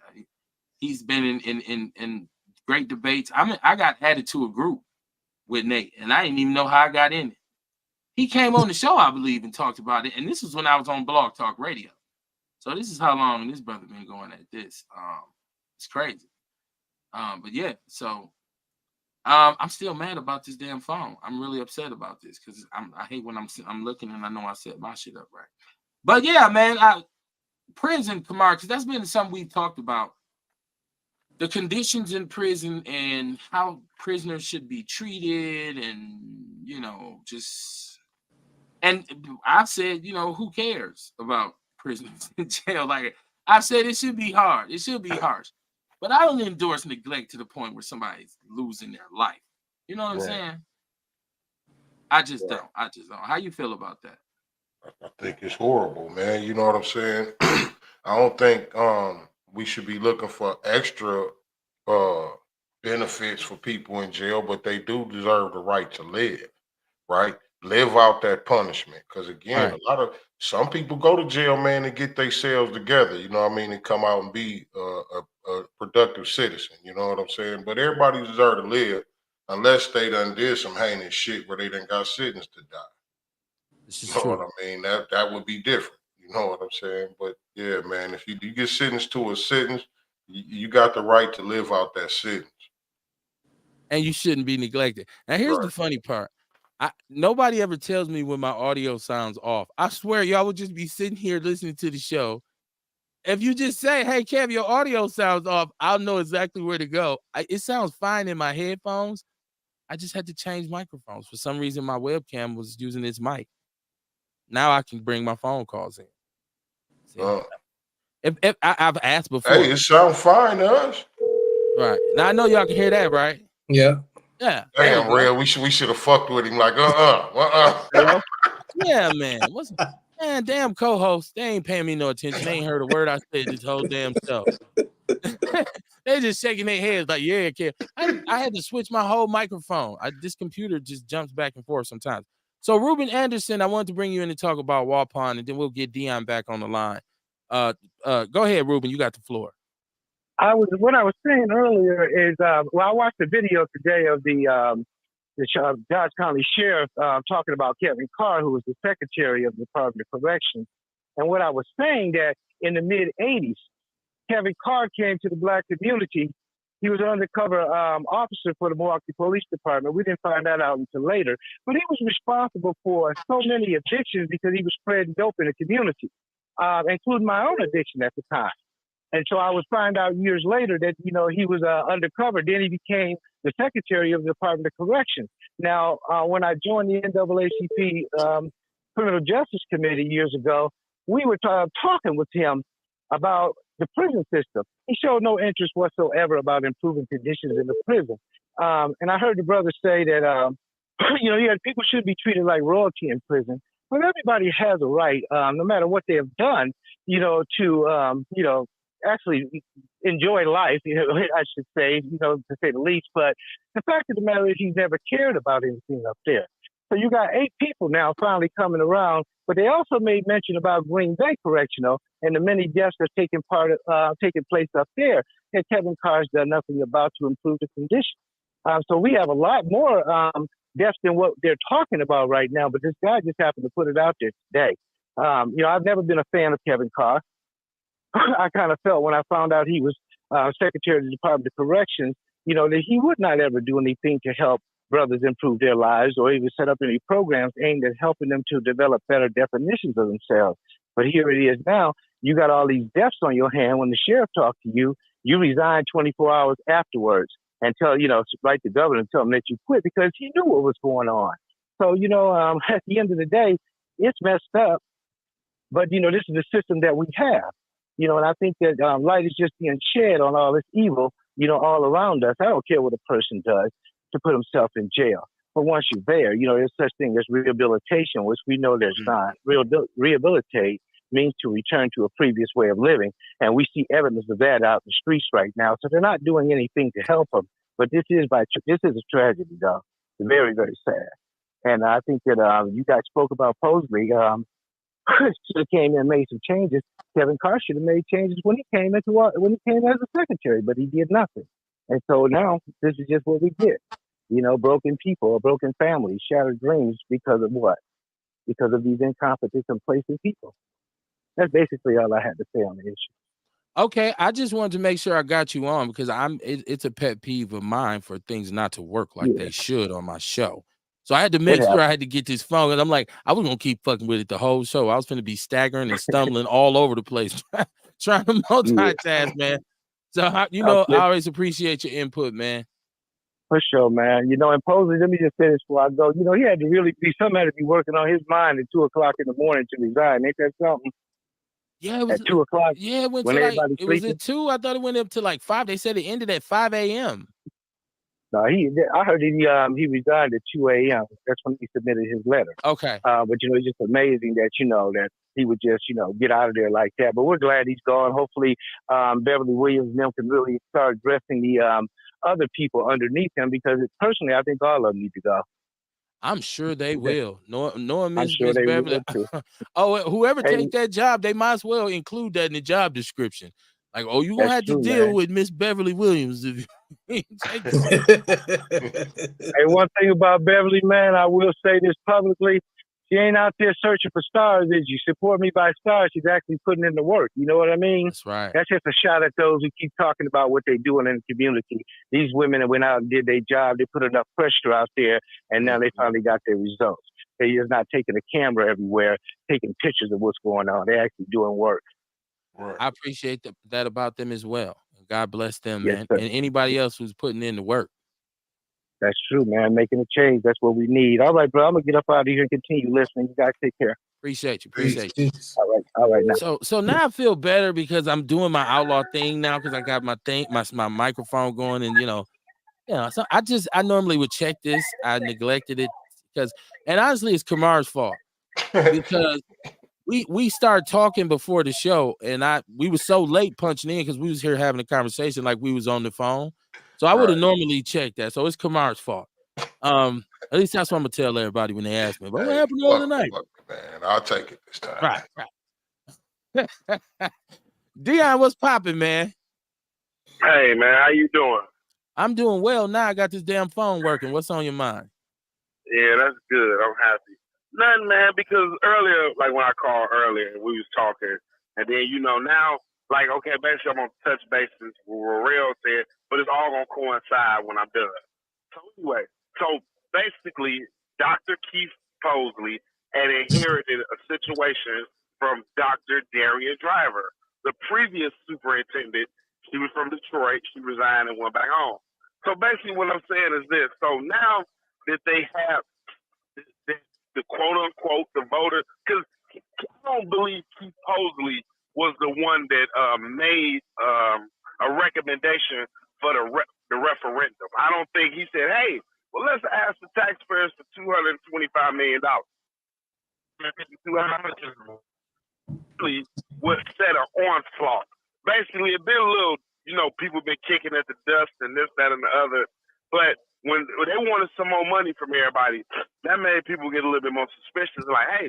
He's been in great debates. I got added to a group with Nate, and I didn't even know how I got in it. He came on the show, I believe, and talked about it. And this was when I was on Blog Talk Radio. So this is how long this brother been going at this. It's crazy. But yeah, so I'm still mad about this damn phone. I'm really upset about this because I hate when I'm looking and I know I set my shit up right. But yeah, man, prison, Kamar, because that's been something we've talked about. The conditions in prison and how prisoners should be treated, and just and I've said, who cares about prisoners in jail? Like I've said, it should be hard. It should be harsh. But I don't endorse neglect to the point where somebody's losing their life. You know what I'm saying? I just don't. How you feel about that? I think it's horrible, man. You know what I'm saying? I don't think we should be looking for extra uh benefits for people in jail, but they do deserve the right to live, right? Live out that punishment. Because again, some people go to jail, man, and get themselves together, you know what I mean, and come out and be a productive citizen, you know what I'm saying? But everybody deserves to live unless they done did some heinous shit where they done got sentenced to die. This is You know true. what I mean? That would be different. You know what I'm saying? But yeah, man, if you get sentenced to a sentence, you got the right to live out that sentence. And you shouldn't be neglected. Now, here's the funny part. Nobody ever tells me when my audio sounds off. I swear y'all would just be sitting here listening to the show. If you just say, hey, Kev, your audio sounds off, I'll know exactly where to go. It sounds fine in my headphones. I just had to change microphones. For some reason, my webcam was using its mic. Now I can bring my phone calls in. If I've asked before. Hey, it sounds fine to us. Right. Now I know y'all can hear that, right? Yeah. Yeah. Damn, real. We should have fucked with him like, Yeah, man. Man, damn co-host. They ain't paying me no attention. They ain't heard a word I said this whole damn show. They just shaking their heads like, yeah, kid. I had to switch my whole microphone. This computer just jumps back and forth sometimes. So Ruben Anderson, I wanted to bring you in to talk about Walpon, and then we'll get Dion back on the line. Go ahead, Ruben. You got the floor. What I was saying earlier is, I watched a video today of the Dodge County Sheriff talking about Kevin Carr, who was the Secretary of the Department of Corrections. And what I was saying that in the mid '80s, Kevin Carr came to the Black community. He was an undercover officer for the Milwaukee Police Department. We didn't find that out until later. But he was responsible for so many addictions because he was spreading dope in the community, including my own addiction at the time. And so I would find out years later that, he was undercover. Then he became the secretary of the Department of Corrections. Now, when I joined the NAACP Criminal Justice Committee years ago, we were talking with him about the prison system. He showed no interest whatsoever about improving conditions in the prison. And I heard the brother say that, people should be treated like royalty in prison. But everybody has a right, no matter what they have done, to, actually enjoy life, I should say, to say the least. But the fact of the matter is he's never cared about anything up there. So you got 8 people now finally coming around, but they also made mention about Green Bay Correctional and the many deaths that are taking place up there that Kevin Carr's done nothing about to improve the condition. So we have a lot more deaths than what they're talking about right now, but this guy just happened to put it out there today. I've never been a fan of Kevin Carr. I kind of felt when I found out he was Secretary of the Department of Corrections, that he would not ever do anything to help brothers improve their lives or even set up any programs aimed at helping them to develop better definitions of themselves. But here it is now. You got all these deaths on your hand. When the sheriff talked to you, you resign 24 hours afterwards and write the governor and tell him that you quit because he knew what was going on. So, at the end of the day, it's messed up. But, this is the system that we have. And I think that light is just being shed on all this evil, all around us. I don't care what a person does to put himself in jail. But once you're there, there's such thing as rehabilitation, which we know there's not. Rehabilitate means to return to a previous way of living. And we see evidence of that out in the streets right now. So they're not doing anything to help them. But this is a tragedy, though. It's very, very sad. And I think that you guys spoke about Mosley. Should have came in and made some changes. Kevin Carr should have made changes when he came as a secretary, but he did nothing. And so now this is just what we get. Broken people, broken families, shattered dreams because of what? Because of these incompetent, complacent people. That's basically all I had to say on the issue. Okay, I just wanted to make sure I got you on because it's a pet peeve of mine for things not to work like they should on my show. So I had to make sure I had to get this phone, and I'm like, I was gonna keep fucking with it the whole show. I was gonna be staggering and stumbling all over the place, trying to multitask, man. So I always appreciate your input, man. For sure, man. And Posey, let me just say this before I go. He had to really be somebody to be working on his mind at 2:00 in the morning to resign. Ain't that something? Yeah, it was at 2:00. Yeah, it went when to everybody's it was sleeping. at 2. I thought it went up to like 5. They said it ended at 5 a.m. No, I heard he resigned at 2 a.m. That's when he submitted his letter. Okay. But it's just amazing that that he would just get out of there like that. But we're glad he's gone. Hopefully, Beverly Williams and them can really start addressing the other people underneath him because personally, I think all of them need to go. I'm sure they will. Knowing Miss sure they Beverly. will, too. Whoever take that job, they might as well include that in the job description. Like, you're gonna have to deal with Miss Beverly Williams if you take Hey, one thing about Beverly, man, I will say this publicly. She ain't out there searching for stars, is you? Support me by stars. She's actually putting in the work. You know what I mean? That's right. That's just a shot at those who keep talking about what they're doing in the community. These women that went out and did their job, they put enough pressure out there, and now they finally got their results. They're just not taking a camera everywhere, taking pictures of what's going on. They're actually doing work. Right. I appreciate that about them as well. God bless them, Yes, man. sir. And anybody else who's putting in the work. That's true, man. Making a change. That's what we need. All right, bro. I'm going to get up out of here and continue listening. You guys take care. Appreciate you. All right. Now. So now I feel better because I'm doing my outlaw thing now because I got my microphone going and so I normally would check this. I neglected it and honestly it's Kamar's fault because we started talking before the show and we were so late punching in because we was here having a conversation like we was on the phone. So I would have normally checked that. So it's Kamar's fault. At least that's what I'm gonna tell everybody when they ask me. But what happened the other night? Man, I'll take it this time. Right. Dion, what's popping, man? Hey, man, how you doing? I'm doing well. Now I got this damn phone working. What's on your mind? Yeah, that's good. I'm happy. Nothing, man, because earlier, like when I called earlier, we was talking, and then, now, like, okay, basically I'm going to touch bases with what Real said, but it's all going to coincide when I'm done. So anyway, basically, Dr. Keith Mosley had inherited a situation from Dr. Darian Driver, the previous superintendent, she was from Detroit. She resigned and went back home. So basically, what I'm saying is this. So now that they have the quote unquote the voter, because I don't believe Keith Mosley was the one that made a recommendation for the referendum. I don't think he said, "Hey, well, let's ask the taxpayers for $225 million." Please, would set an onslaught. Basically, it been a little, people been kicking at the dust and this, that, and the other. But when they wanted some more money from everybody, that made people get a little bit more suspicious. Like, hey,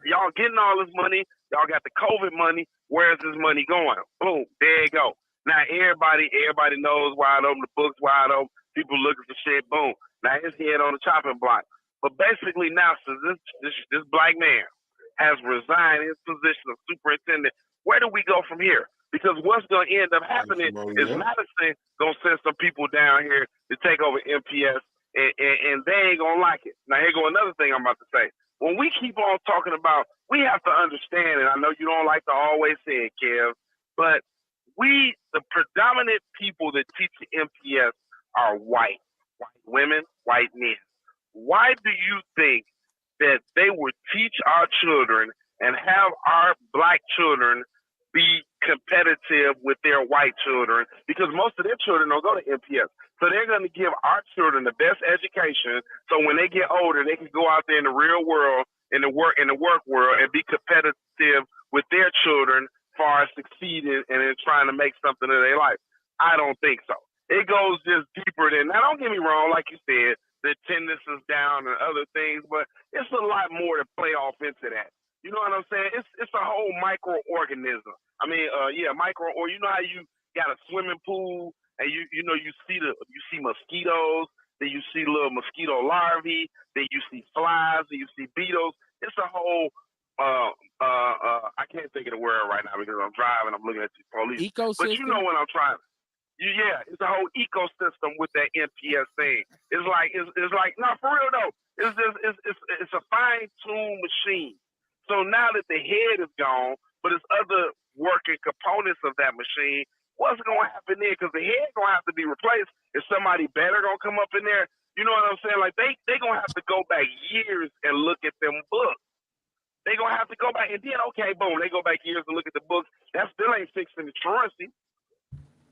y'all getting all this money, y'all got the COVID money. Where's this money going? Boom, there you go. Now everybody knows wide open, the books wide open, people looking for shit. Boom. Now his head on the chopping block. But basically now, since this black man has resigned his position of superintendent, where do we go from here? Because what's going to end up happening is Madison going to send some people down here to take over MPS, and they ain't going to like it. Now, here go another thing I'm about to say. When we keep on talking about, we have to understand, and I know you don't like to always say it, Kev, but the predominant people that teach MPS are white women, white men. Why do you think that they would teach our children and have our black children be competitive with their white children? Because most of their children don't go to MPS. So they're going to give our children the best education, so when they get older, they can go out there in the real world, in the work world, and be competitive with their children as far as succeeding and in trying to make something of their life. I don't think so. It goes just deeper than that. Don't get me wrong, like you said, the attendance is down and other things, but it's a lot more to play off into that. You know what I'm saying? It's a whole microorganism. I mean, or you know how you got a swimming pool and you see mosquitoes, then you see little mosquito larvae, then you see flies, then you see beetles. It's a whole I can't think of the word right now because I'm driving, I'm looking at these police. Ecosystem? But you know what I'm trying. Yeah, it's a whole ecosystem with that MPS thing. It's like no, for real though. It's a fine-tuned machine. So now that the head is gone, but it's other working components of that machine, what's gonna happen there? Because the head gonna have to be replaced. Is somebody better gonna come up in there? You know what I'm saying? Like they gonna have to go back years and look at them books. They gonna have to go back and then boom, they go back years and look at the books. That still ain't fixing the truancy.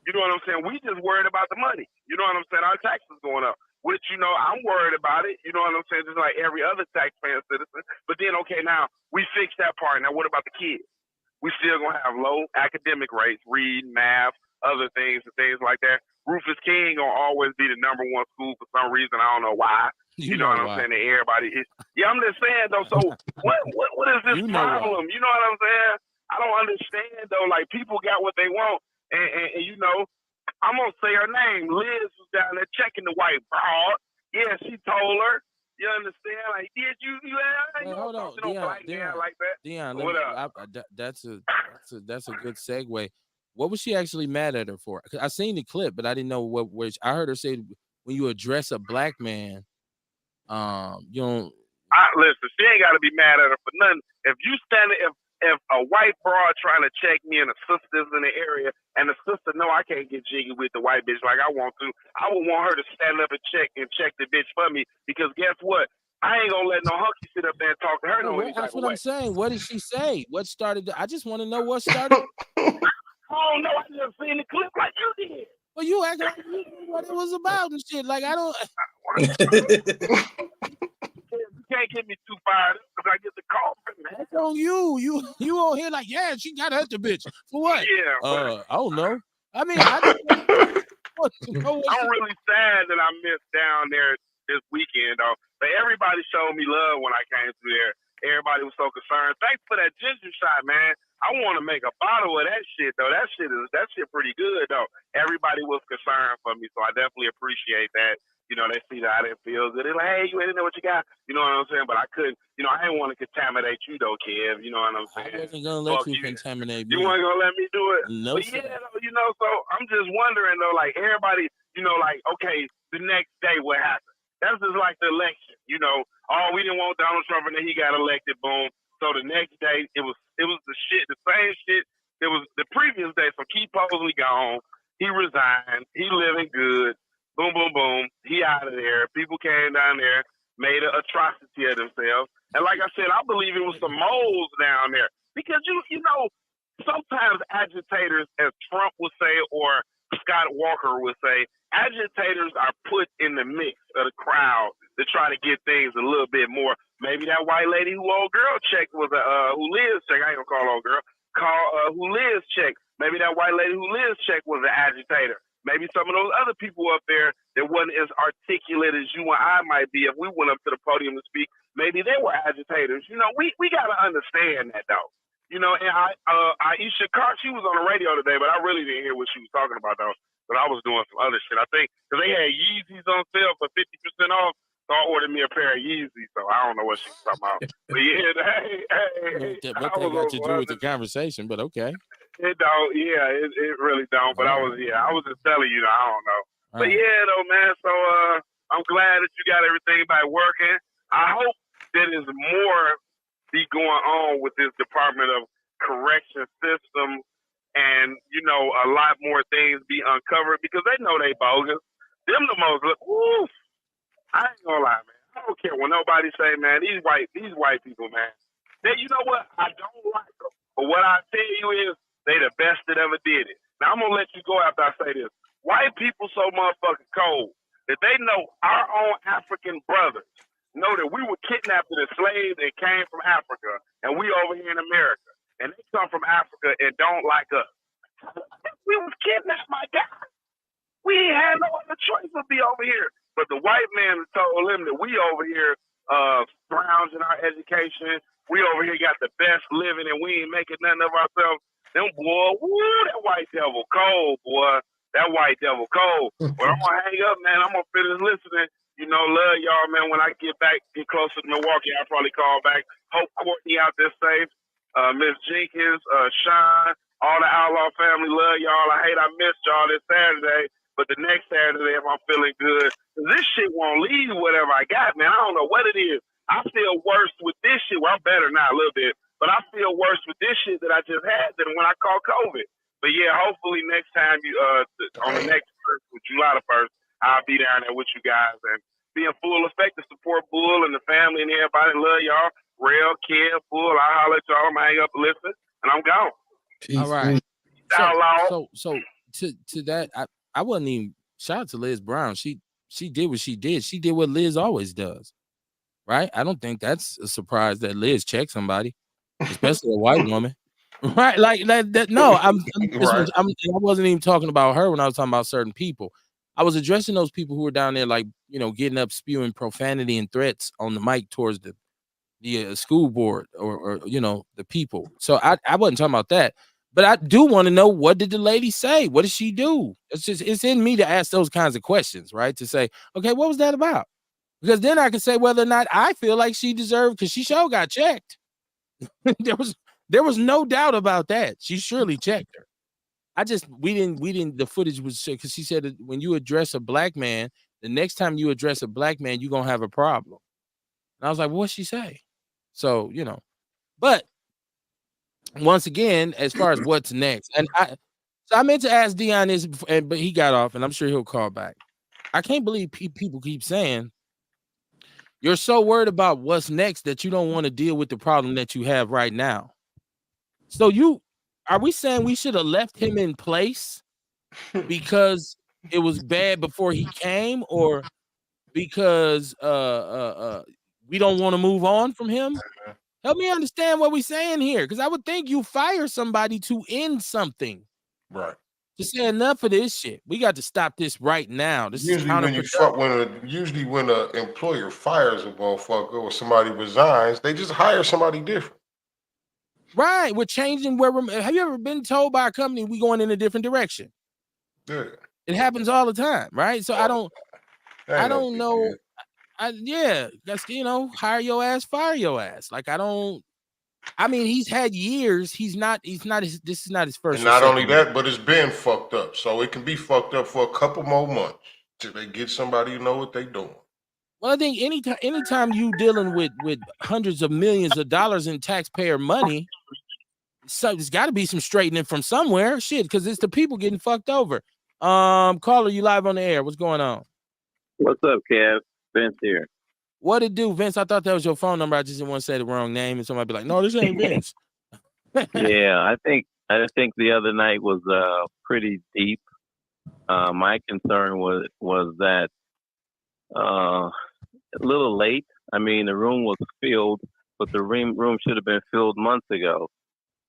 You know what I'm saying? We just worried about the money. You know what I'm saying? Our taxes going up, which, I'm worried about it. You know what I'm saying? Just like every other taxpaying citizen. But then, now we fixed that part. Now what about the kids? We still going to have low academic rates, reading, math, other things and things like that. Rufus King going to always be the number one school for some reason. I don't know why. You know what I'm saying? That everybody is. Yeah, I'm just saying, though. So what is this problem? You know what I'm saying? I don't understand, though. Like, people got what they want. And I'm going to say her name. Liz was down there checking the white broad. Yeah, she told her. You understand? Like, did you hold on, Dion, like that? Dion, that's a good segue. What was she actually mad at her for? I seen the clip, but I didn't know what I heard her say. When you address a black man, you don't. Listen, she ain't got to be mad at her for nothing. If you if a white broad trying to check me and a sister's in the area and the sister know I can't get jiggy with the white bitch like I want to, I would want her to stand up and check the bitch for me, because guess what? I ain't gonna let no hunky sit up there and talk to her That's what I'm saying. What did she say? What started? I just want to know what started. Oh no, I just seen the clip like you did. Well, you act like you knew what it was about and shit. Like I don't. You can't get me too fired up because I get the call from that. That's on you. You on here like, yeah, she got at the bitch. For what? Yeah. I don't know. I mean, I just want to know I'm really sad that I missed down there this weekend, though. But everybody showed me love when I came through there. Everybody was so concerned. Thanks for that ginger shot, man. I want to make a bottle of that shit, though. That shit pretty good, though. Everybody was concerned for me, so I definitely appreciate that. They see that I didn't feel good. They're like, hey, you didn't know what you got. You know what I'm saying? But I couldn't, I didn't want to contaminate you, though, Kev. You know what I'm saying? I wasn't going to let you contaminate me. You weren't going to let me do it? No, but yeah, so I'm just wondering, though, like, everybody, like, okay, the next day what happened? That's just like the election, we didn't want Donald Trump and then he got elected, boom. So the next day, it was the same shit It was the previous day, so Keith Mosley gone. He resigned. He living good. Boom, boom, boom. He out of there. People came down there, made an atrocity of themselves. And like I said, I believe it was some moles down there. Because, you know, sometimes agitators, as Trump would say, or Scott Walker would say, agitators are put in the mix of the crowd to try to get things a little bit more. Maybe that white lady who old girl checked was who Liz checked. I ain't gonna call old girl. Who Liz checked. Maybe that white lady who Liz checked was an agitator. Maybe some of those other people up there that wasn't as articulate as you and I might be if we went up to the podium to speak. Maybe they were agitators. You know, we gotta understand that though. You know, and Aisha Carr, she was on the radio today, but I really didn't hear what she was talking about though. But I was doing some other shit. I think because they had Yeezys on sale for 50% off. So I ordered me a pair of Yeezys, so I don't know what she was talking about. But yeah, what they got to do with the conversation, but okay. It don't, yeah, it really don't. But I was just telling you, I don't know. But yeah, though, man. So I'm glad that you got everything back working. I hope that is more be going on with this Department of Correction system, and you know, a lot more things be uncovered because they know they bogus. Them the most. Woo, I ain't gonna lie, man. I don't care what nobody say, man. These white people, man. They, you know what? I don't like them. But what I tell you is, they the best that ever did it. Now I'm gonna let you go after I say this. White people so motherfucking cold that they know our own African brothers know that we were kidnapped and enslaved and came from Africa, and we over here in America, and they come from Africa and don't like us. We was kidnapped, my guy. We ain't had no other choice but be over here. But the white man told him that we over here scrounging our education. We over here got the best living, and we ain't making nothing of ourselves. Them boy, woo, that white devil cold, boy. That white devil cold. But I'm gonna hang up, man. I'm gonna finish listening. You know, love y'all, man. When I get closer to Milwaukee, I'll probably call back. Hope Courtney out there safe. Miss Jenkins, Sean, all the Outlaw family, love y'all. I hate I missed y'all this Saturday. But the next Saturday, if I'm feeling good, this shit won't leave whatever I got, man. I don't know what it is. I feel worse with this shit. Well, I'm better now a little bit, but I feel worse with this shit that I just had than when I caught COVID. But yeah, hopefully next time you on the next first, July the 1st, I'll be down there with you guys and be in full effect to support Bull and the family and everybody. Love y'all. Real kid, Bull. I'll holler at y'all. I'm hang up and listen, and I'm gone. Peace, all right. So to that, I wasn't even shout out to Liz Brown. She did what she did. She did what Liz always does, right? I don't think that's a surprise that Liz checked somebody, especially a white woman, right? Like that. No, I wasn't even talking about her when I was talking about certain people. I was addressing those people who were down there, like, you know, getting up, spewing profanity and threats on the mic towards the school board or you know, the people. So I wasn't talking about that. But I do want to know, what did the lady say? What did she do? It's in me to ask those kinds of questions, right? To say, okay, what was that about? Because then I can say whether or not I feel like she deserved, because she sure got checked. there was no doubt about that. She surely checked her. We didn't, the footage was, because she said that when you address a black man, the next time you address a black man, you're going to have a problem. And I was like, well, what'd she say? So, you know, but once again, as far as what's next, and I meant to ask Dion this, but he got off, and I'm sure he'll call back. I can't believe people keep saying you're so worried about what's next that you don't want to deal with the problem that you have right now. So are we saying we should have left him in place because it was bad before he came, or because we don't want to move on from him? Help me understand what we're saying here, because I would think you fire somebody to end something. Right. To say enough of this shit. We got to stop this right now. This usually is when an employer fires a motherfucker or somebody resigns, they just hire somebody different. Right. We're changing have you ever been told by a company we going in a different direction? Yeah. It happens all the time, right? So I don't know. That's, you know, hire your ass, fire your ass. Like, he's had years. This is not his first. And not only that, but it's been fucked up. So it can be fucked up for a couple more months till they get somebody who know what they doing. Well, I think anytime you dealing with hundreds of millions of dollars in taxpayer money, So there's got to be some straightening from somewhere. Shit, because it's the people getting fucked over. Caller, you live on the air. What's going on? What's up, Kev? Vince here. What it do, Vince? I thought that was your phone number. I just didn't want to say the wrong name, and somebody be like, "No, this ain't Vince." Yeah, I think the other night was pretty deep. My concern was that a little late. I mean, the room was filled, but the room should have been filled months ago.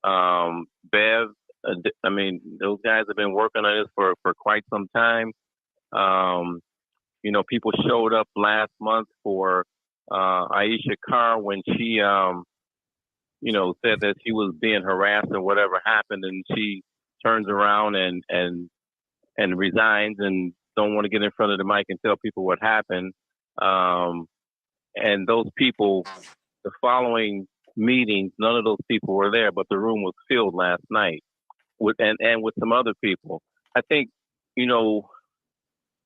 Bev, I mean, those guys have been working on this for quite some time. You know, people showed up last month for Aisha Carr when she, you know, said that she was being harassed or whatever happened, and she turns around and resigns and don't want to get in front of the mic and tell people what happened. And those people, the following meetings, none of those people were there, but the room was filled last night with some other people. I think, you know,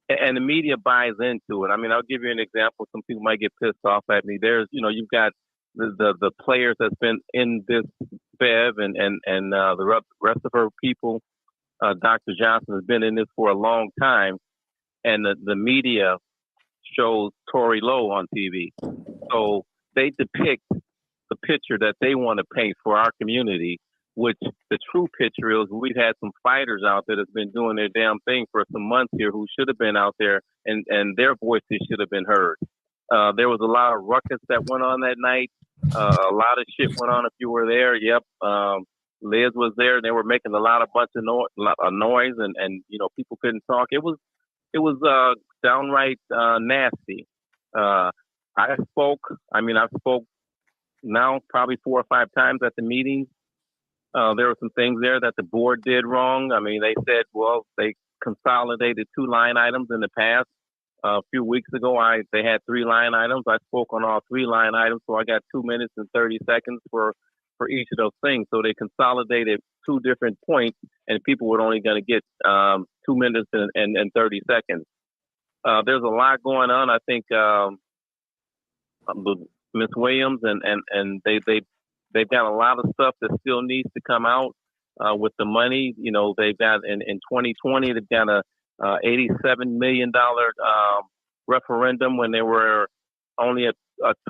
and the media buys into it. I mean, I'll give you an example. Some people might get pissed off at me. There's, you know, you've got the players that's been in this, Bev and the rest of her people. Dr. Johnson has been in this for a long time, and the media shows Tory Lowe on TV. So they depict the picture that they want to paint for our community, which the true picture is we've had some fighters out there that's been doing their damn thing for some months here who should have been out there and their voices should have been heard. There was a lot of ruckus that went on that night. A lot of shit went on if you were there. Yep. Liz was there and they were making a bunch of noise and, you know, people couldn't talk. It was downright nasty. I spoke now probably 4 or 5 times at the meetings. There were some things there that the board did wrong. I mean, they said, well, they consolidated 2 line items in the past. A few weeks ago, they had 3 line items. I spoke on all 3 line items, so I got 2 minutes and 30 seconds for each of those things. So they consolidated 2 different points, and people were only going to get 2 minutes and 30 seconds. There's a lot going on. I think Ms. Williams and they've got a lot of stuff that still needs to come out with the money. You know, they've got in 2020 they've got a $87 million referendum when they were only a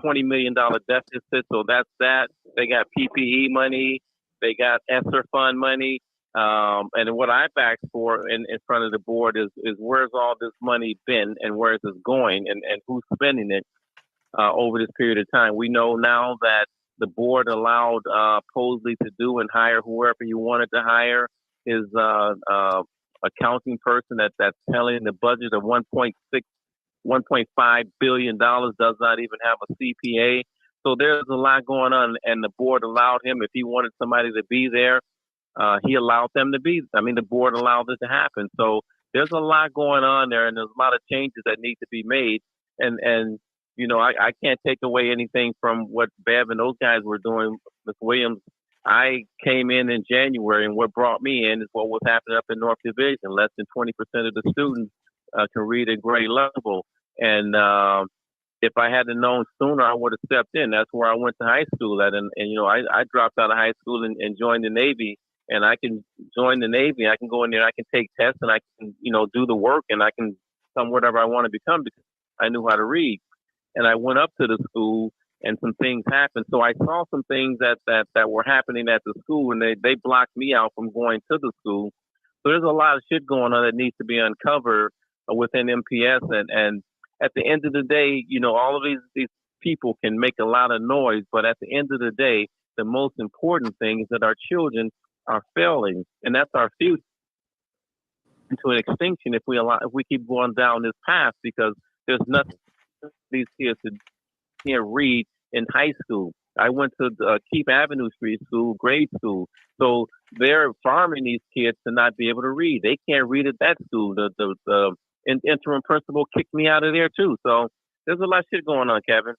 $20 million deficit. So that's that. They got PPE money. They got ESSER fund money. And what I've asked for in front of the board is where's all this money been and where is this going and who's spending it over this period of time. We know now that the board allowed Posley to do and hire whoever you wanted to hire. His accounting person that's telling the budget of $1.5 billion does not even have a CPA. So there's a lot going on, and the board allowed him, if he wanted somebody to be there, he allowed them to be. I mean, the board allowed it to happen. So there's a lot going on there, and there's a lot of changes that need to be made. And you know, I can't take away anything from what Bev and those guys were doing. Ms. Williams, I came in January, and what brought me in is what was happening up in North Division. Less than 20% of the students can read at grade level. And if I had known sooner, I would have stepped in. That's where I went to high school at. And you know, I dropped out of high school and joined the Navy. And I can join the Navy. I can go in there. I can take tests, and I can, you know, do the work, and I can become whatever I want to become because I knew how to read. And I went up to the school, and some things happened. So I saw some things that were happening at the school, and they blocked me out from going to the school. So there's a lot of shit going on that needs to be uncovered within MPS. And at the end of the day, you know, all of these people can make a lot of noise, but at the end of the day, the most important thing is that our children are failing, and that's our future into an extinction if we keep going down this path, because there's nothing these kids can't read in high school. I went to Keep Avenue Street School, grade school. So they're farming these kids to not be able to read. They can't read at that school. The interim principal kicked me out of there too. So there's a lot of shit going on, Kevin.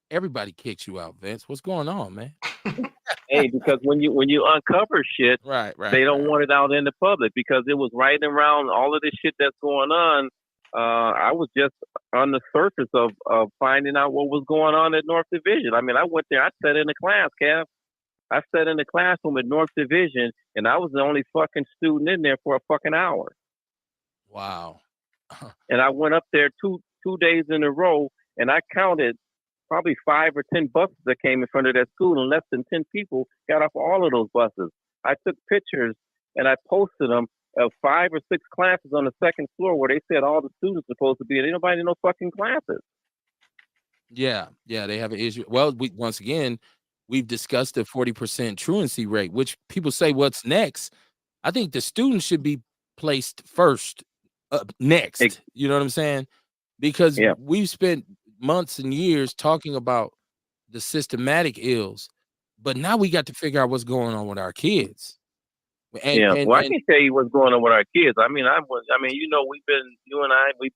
Everybody kicks you out, Vince. What's going on, man? Hey, because when you uncover shit, right, they don't want it out in the public, because it was right around all of this shit that's going on. I was just on the surface of finding out what was going on at North Division. I mean, I went there. I sat in the class, Kev. I sat in the classroom at North Division, and I was the only fucking student in there for a fucking hour. Wow. And I went up there two days in a row, and I counted probably 5 or 10 buses that came in front of that school, and less than 10 people got off all of those buses. I took pictures and I posted them of 5 or 6 classes on the second floor where they said all the students are supposed to be, and ain't nobody in no fucking classes. Yeah, they have an issue. Well, once again, we've discussed the 40% truancy rate, which people say, what's next? I think the students should be placed first, next. You know what I'm saying? Because we've spent months and years talking about the systematic ills, but now we got to figure out what's going on with our kids. I can tell you what's going on with our kids. I mean, you know, we've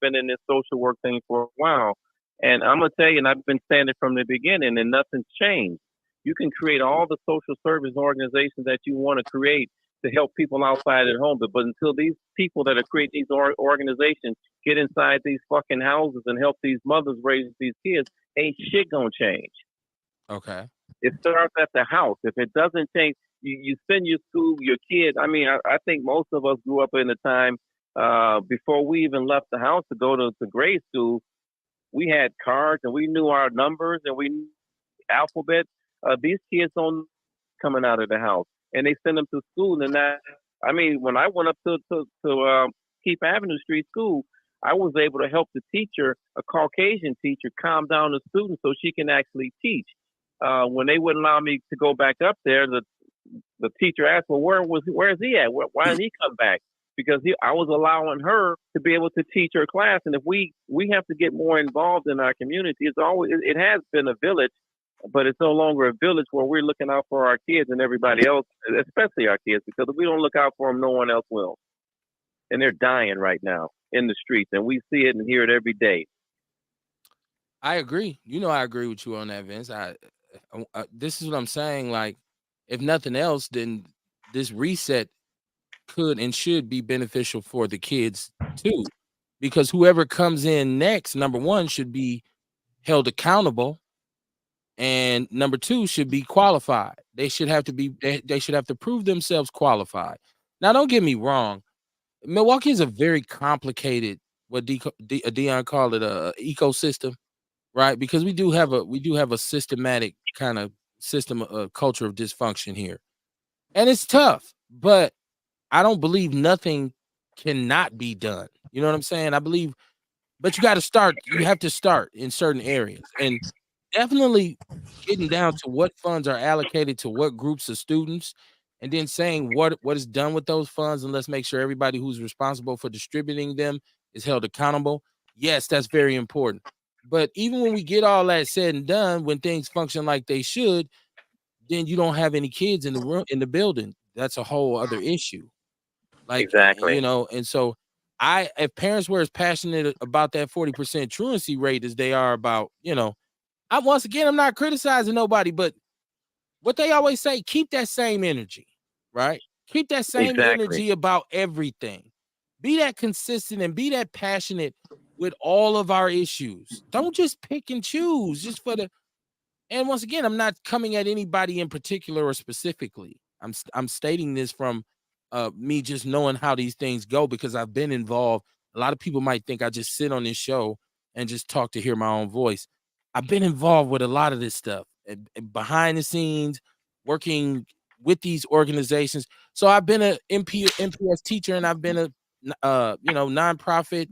been in this social work thing for a while, and I'm gonna tell you, and I've been saying it from the beginning, and nothing's changed. You can create all the social service organizations that you want to create to help people outside at home, but until these people that are creating these organizations get inside these fucking houses and help these mothers raise these kids, ain't shit gonna change. Okay. It starts at the house. If it doesn't change, you send your kids. I mean, I think most of us grew up in a time before we even left the house to go to grade school. We had cards and we knew our numbers and we knew the alphabet. These kids don't coming out of the house, and they send them to school. And when I went up to Keith Avenue Street School, I was able to help the teacher, a Caucasian teacher, calm down the students so she can actually teach. When they wouldn't allow me to go back up there, the teacher asked, well, where is he at? Why didn't he come back? Because I was allowing her to be able to teach her class. And if we have to get more involved in our community, it has been a village, but it's no longer a village where we're looking out for our kids and everybody else, especially our kids, because if we don't look out for them, no one else will. And they're dying right now in the streets, and we see it and hear it every day. I agree. You know, I agree with you on that, Vince. This is what I'm saying. Like, if nothing else, then this reset could and should be beneficial for the kids too, because whoever comes in next, number one, should be held accountable, and number two, should be qualified. They should have to prove themselves qualified. Now, don't get me wrong, Milwaukee is a very complicated, what Dion called it, a ecosystem, right? Because we do have a systematic kind of system, culture of dysfunction here, and it's tough. But I don't believe nothing cannot be done. You know what I'm saying? I believe, but you got to start. You have to start in certain areas, and definitely getting down to what funds are allocated to what groups of students, and then saying what is done with those funds, and let's make sure everybody who's responsible for distributing them is held accountable. Yes, that's very important. But even when we get all that said and done, when things function like they should, then you don't have any kids in the room, in the building. That's a whole other issue. Like, exactly. You know, and so if parents were as passionate about that 40% truancy rate as they are about, you know, I'm not criticizing nobody, but what they always say, keep that same energy, right? Keep that same energy about everything. Be that consistent and be that passionate with all of our issues. Don't just pick and choose just for the. And once again, I'm not coming at anybody in particular or specifically. I'm stating this from me just knowing how these things go, because I've been involved. A lot of people might think I just sit on this show and just talk to hear my own voice. I've been involved with a lot of this stuff and behind the scenes, working with these organizations. So I've been a MPS teacher, and I've been a nonprofit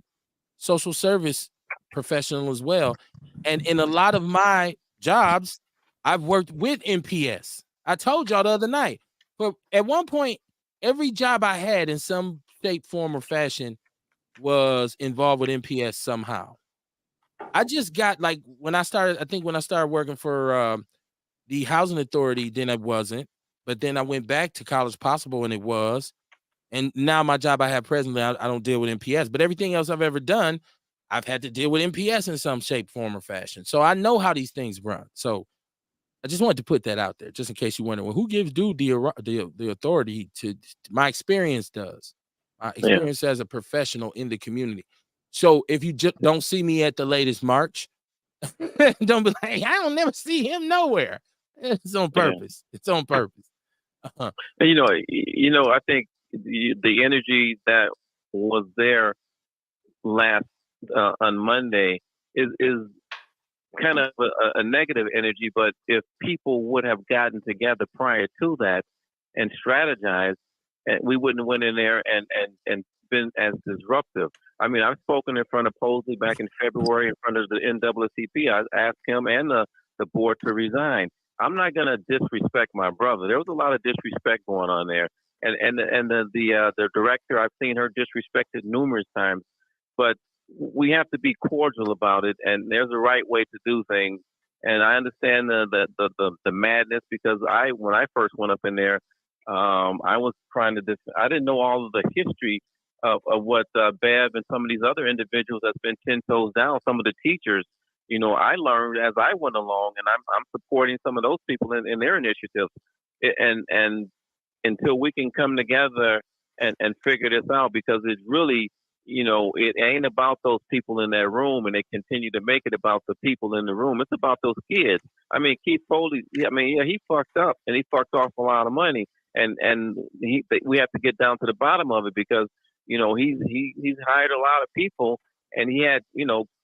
social service professional as well. And in a lot of my jobs, I've worked with MPS. I told y'all the other night, but at one point, every job I had in some shape, form, or fashion was involved with MPS somehow. I just got, like, when I started working for the housing authority, then it wasn't. But then I went back to College Possible, and it was. And now my job I have presently, I don't deal with MPS. But everything else I've ever done, I've had to deal with MPS in some shape, form, or fashion. So I know how these things run. So I just wanted to put that out there, just in case you wonder, well, who gives dude the authority to? My experience does. My experience as a professional in the community. So if you just don't see me at the latest march, don't be like, I don't never see him nowhere. It's on purpose. It's on purpose. And, I think the energy that was there last on Monday is kind of a negative energy. But if people would have gotten together prior to that and strategized, and we wouldn't have went in there and been as disruptive. I mean, I've spoken in front of Posley back in February in front of the NAACP. I asked him and the board to resign. I'm not going to disrespect my brother. There was a lot of disrespect going on there, and the director, I've seen her disrespected numerous times, but we have to be cordial about it, and there's a right way to do things. And I understand the madness, because when I first went up in there, I was trying to I didn't know all of the history of what Bev and some of these other individuals that's been 10 toes down. Some of the teachers, I learned as I went along, and I'm supporting some of those people in their initiatives. And until we can come together and figure this out, because it's really, it ain't about those people in that room, and they continue to make it about the people in the room. It's about those kids. I mean, Keith Foley, he fucked up, and he fucked off a lot of money, and we have to get down to the bottom of it, because he's hired a lot of people, and he had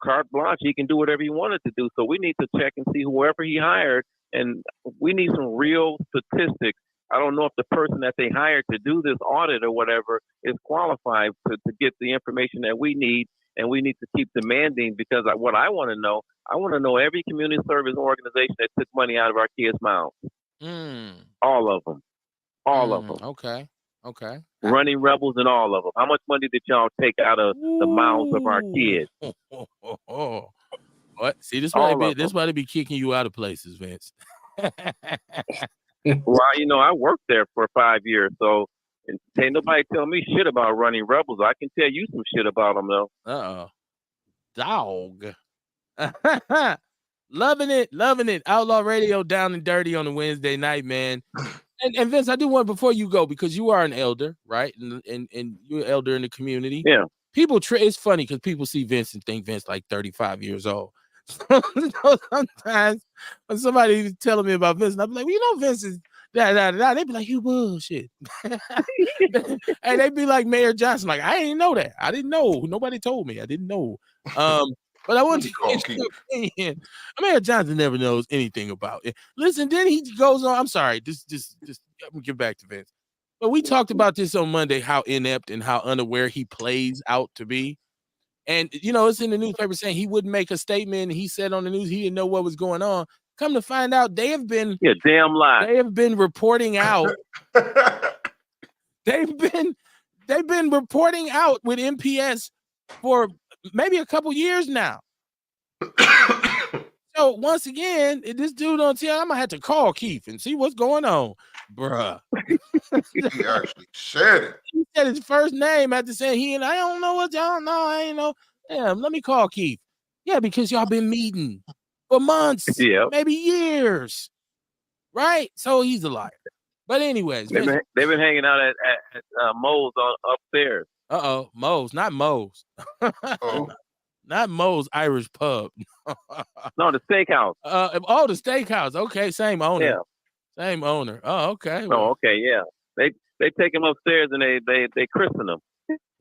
carte blanche. He can do whatever he wanted to do. So we need to check and see whoever he hired, and we need some real statistics. I don't know if the person that they hired to do this audit or whatever is qualified to get the information that we need, and we need to keep demanding, because what I want to know every community service organization that took money out of our kids' mouths. All of them. All of them. Okay. Running Rebels and all of them. How much money did y'all take out of the mouths of our kids? What? See, this why they be kicking you out of places, Vince. Well, I worked there for 5 years, so ain't nobody tell me shit about Running Rebels. I can tell you some shit about them, though. Dog. Loving it. Outlaw Radio Down and Dirty on a Wednesday night, man. And Vince, I do want, before you go, because you are an elder, right? And you're an elder in the community. Yeah. People, it's funny because people see Vince and think Vince like 35 years old. So sometimes when somebody telling me about Vince, I'm like, well, Vince is da. They be like, you bullshit. And they be like Mayor Johnson, like, I didn't know that. I didn't know. Nobody told me. I didn't know. But I want to get your opinion. Mayor Johnson never knows anything about it. Listen, then he goes on. I'm sorry. Just I'm gonna get back to Vince. But we talked about this on Monday, how inept and how unaware he plays out to be. And it's in the newspaper saying he wouldn't make a statement. He said on the news he didn't know what was going on. Come to find out, they have been damn lie. They have been reporting out. They've been reporting out with MPS for maybe a couple years now. So once again, this dude on TL, I'm gonna have to call Keith and see what's going on, bruh. He actually said it. He said his first name after saying I don't know what y'all know. I ain't know. Damn, let me call Keith. Yeah, because y'all been meeting for months, maybe years, right? So he's a liar. But anyways, they've been hanging out at Moe's upstairs. Moe's, not Moe's. Not Moe's Irish Pub. No, the steakhouse. The steakhouse. Okay, same owner. Yeah. Same owner. Oh, okay. Well. Oh, okay, yeah. They take him upstairs and they christen him.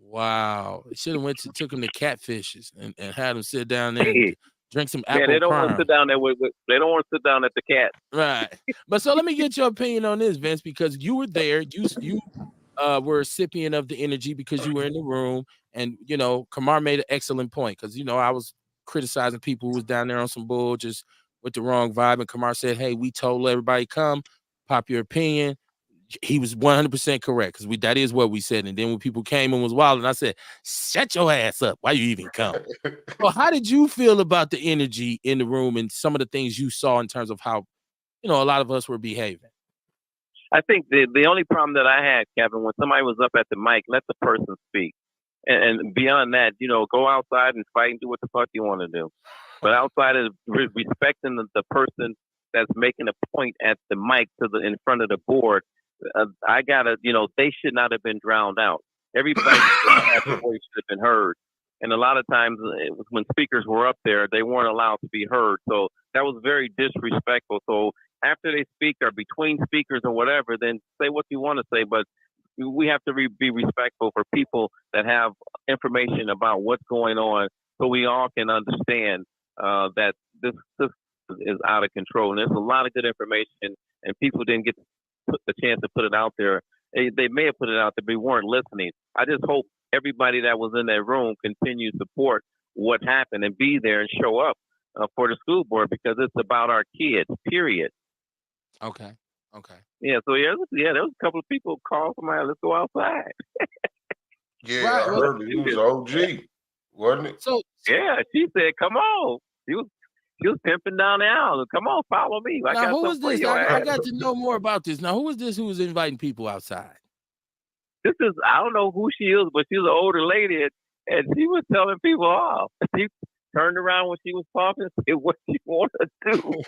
Wow. They should have took him to Catfishes and had him sit down there and drink some apple. Yeah, they don't want to sit down there they don't want to sit down at the cat. Right. But so let me get your opinion on this, Vince, because you were there. You were a recipient of the energy because you were in the room. And, Kamar made an excellent point because, I was criticizing people who was down there on some bull just with the wrong vibe. And Kamar said, hey, we told everybody come, pop your opinion. He was 100% correct because that is what we said. And then when people came and was wild, and I said, shut your ass up. Why you even come? Well, how did you feel about the energy in the room and some of the things you saw in terms of how, a lot of us were behaving? I think the only problem that I had, Kevin, when somebody was up at the mic, let the person speak. And beyond that, go outside and fight and do what the fuck you want to do. But outside of respecting the person that's making a point at the mic in front of the board, I gotta, they should not have been drowned out. Everybody's voice should have been heard. And a lot of times when speakers were up there, they weren't allowed to be heard. So that was very disrespectful. So after they speak or between speakers or whatever, then say what you want to say. But we have to be respectful for people that have information about what's going on, so we all can understand that this is out of control. And there's a lot of good information, and people didn't get the chance to put it out there. They may have put it out there, but we weren't listening. I just hope everybody that was in that room continues to support what happened and be there and show up for the school board, because it's about our kids, period. Okay. Okay. Yeah, so there was a couple of people called somebody, let's go outside. Yeah, Right, I well, heard it. He was OG, wasn't it? So Yeah, she said, come on. She was pimping down the aisle. Come on, follow me. I now got who is something for this? your I ass. got to know more about this. Now, who is this who was inviting people outside? This is, I don't know who she is, but she's an older lady, and she was telling people off. She turned around when she was talking and said what she wanted to do.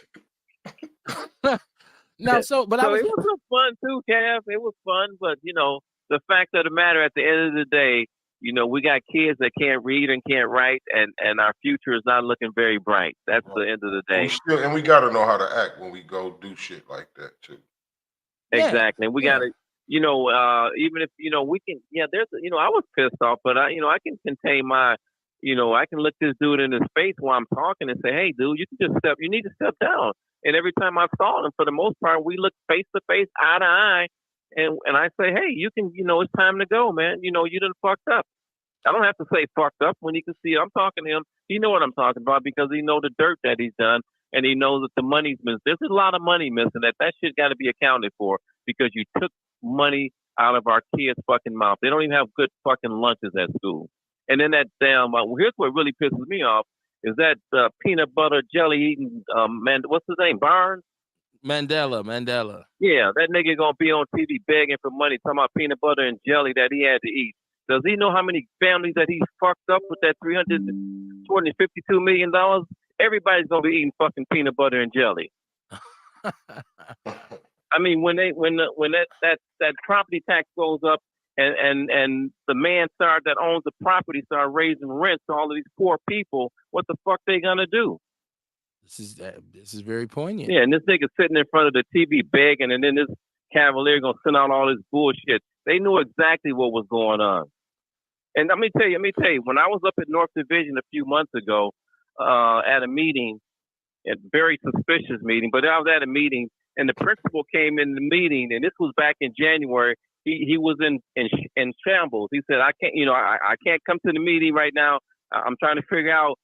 Now, so it was fun too, Cav. It was fun, but the fact of the matter, at the end of the day, we got kids that can't read and can't write, and our future is not looking very bright. That's the end of the day. We got to know how to act when we go do shit like that too. Exactly, and we got to, even if we can. Yeah, there's, I was pissed off, but I can contain my, I can look this dude in his face while I'm talking and say, hey, dude, you need to step down. And every time I saw him, for the most part, we look face to face, eye to eye, and I say, hey, you can, it's time to go, man. You done fucked up. I don't have to say fucked up when he can see it. I'm talking to him. He know what I'm talking about, because he know the dirt that he's done, and he knows that the money's missing. There's a lot of money missing. That shit got to be accounted for, because you took money out of our kids' fucking mouth. They don't even have good fucking lunches at school. And then that damn, here's what really pisses me off, is that peanut butter jelly eating man, what's his name? Barnes? Mandela. Yeah, that nigga gonna be on TV begging for money, talking about peanut butter and jelly that he had to eat. Does he know how many families that he's fucked up with that $252 million? Everybody's gonna be eating fucking peanut butter and jelly. I mean, when that property tax goes up, and the man that owns the property start raising rents to all of these poor people, what the fuck they gonna do? This is very poignant. Yeah, and this nigga sitting in front of the TV begging, and then this cavalier gonna send out all this bullshit. They knew exactly what was going on. And let me tell you, when I was up at North Division a few months ago at a meeting, a very suspicious meeting, but I was at a meeting, and the principal came in the meeting, and this was back in January. He was in shambles. He said, I can't, I can't come to the meeting right now. I'm trying to figure out,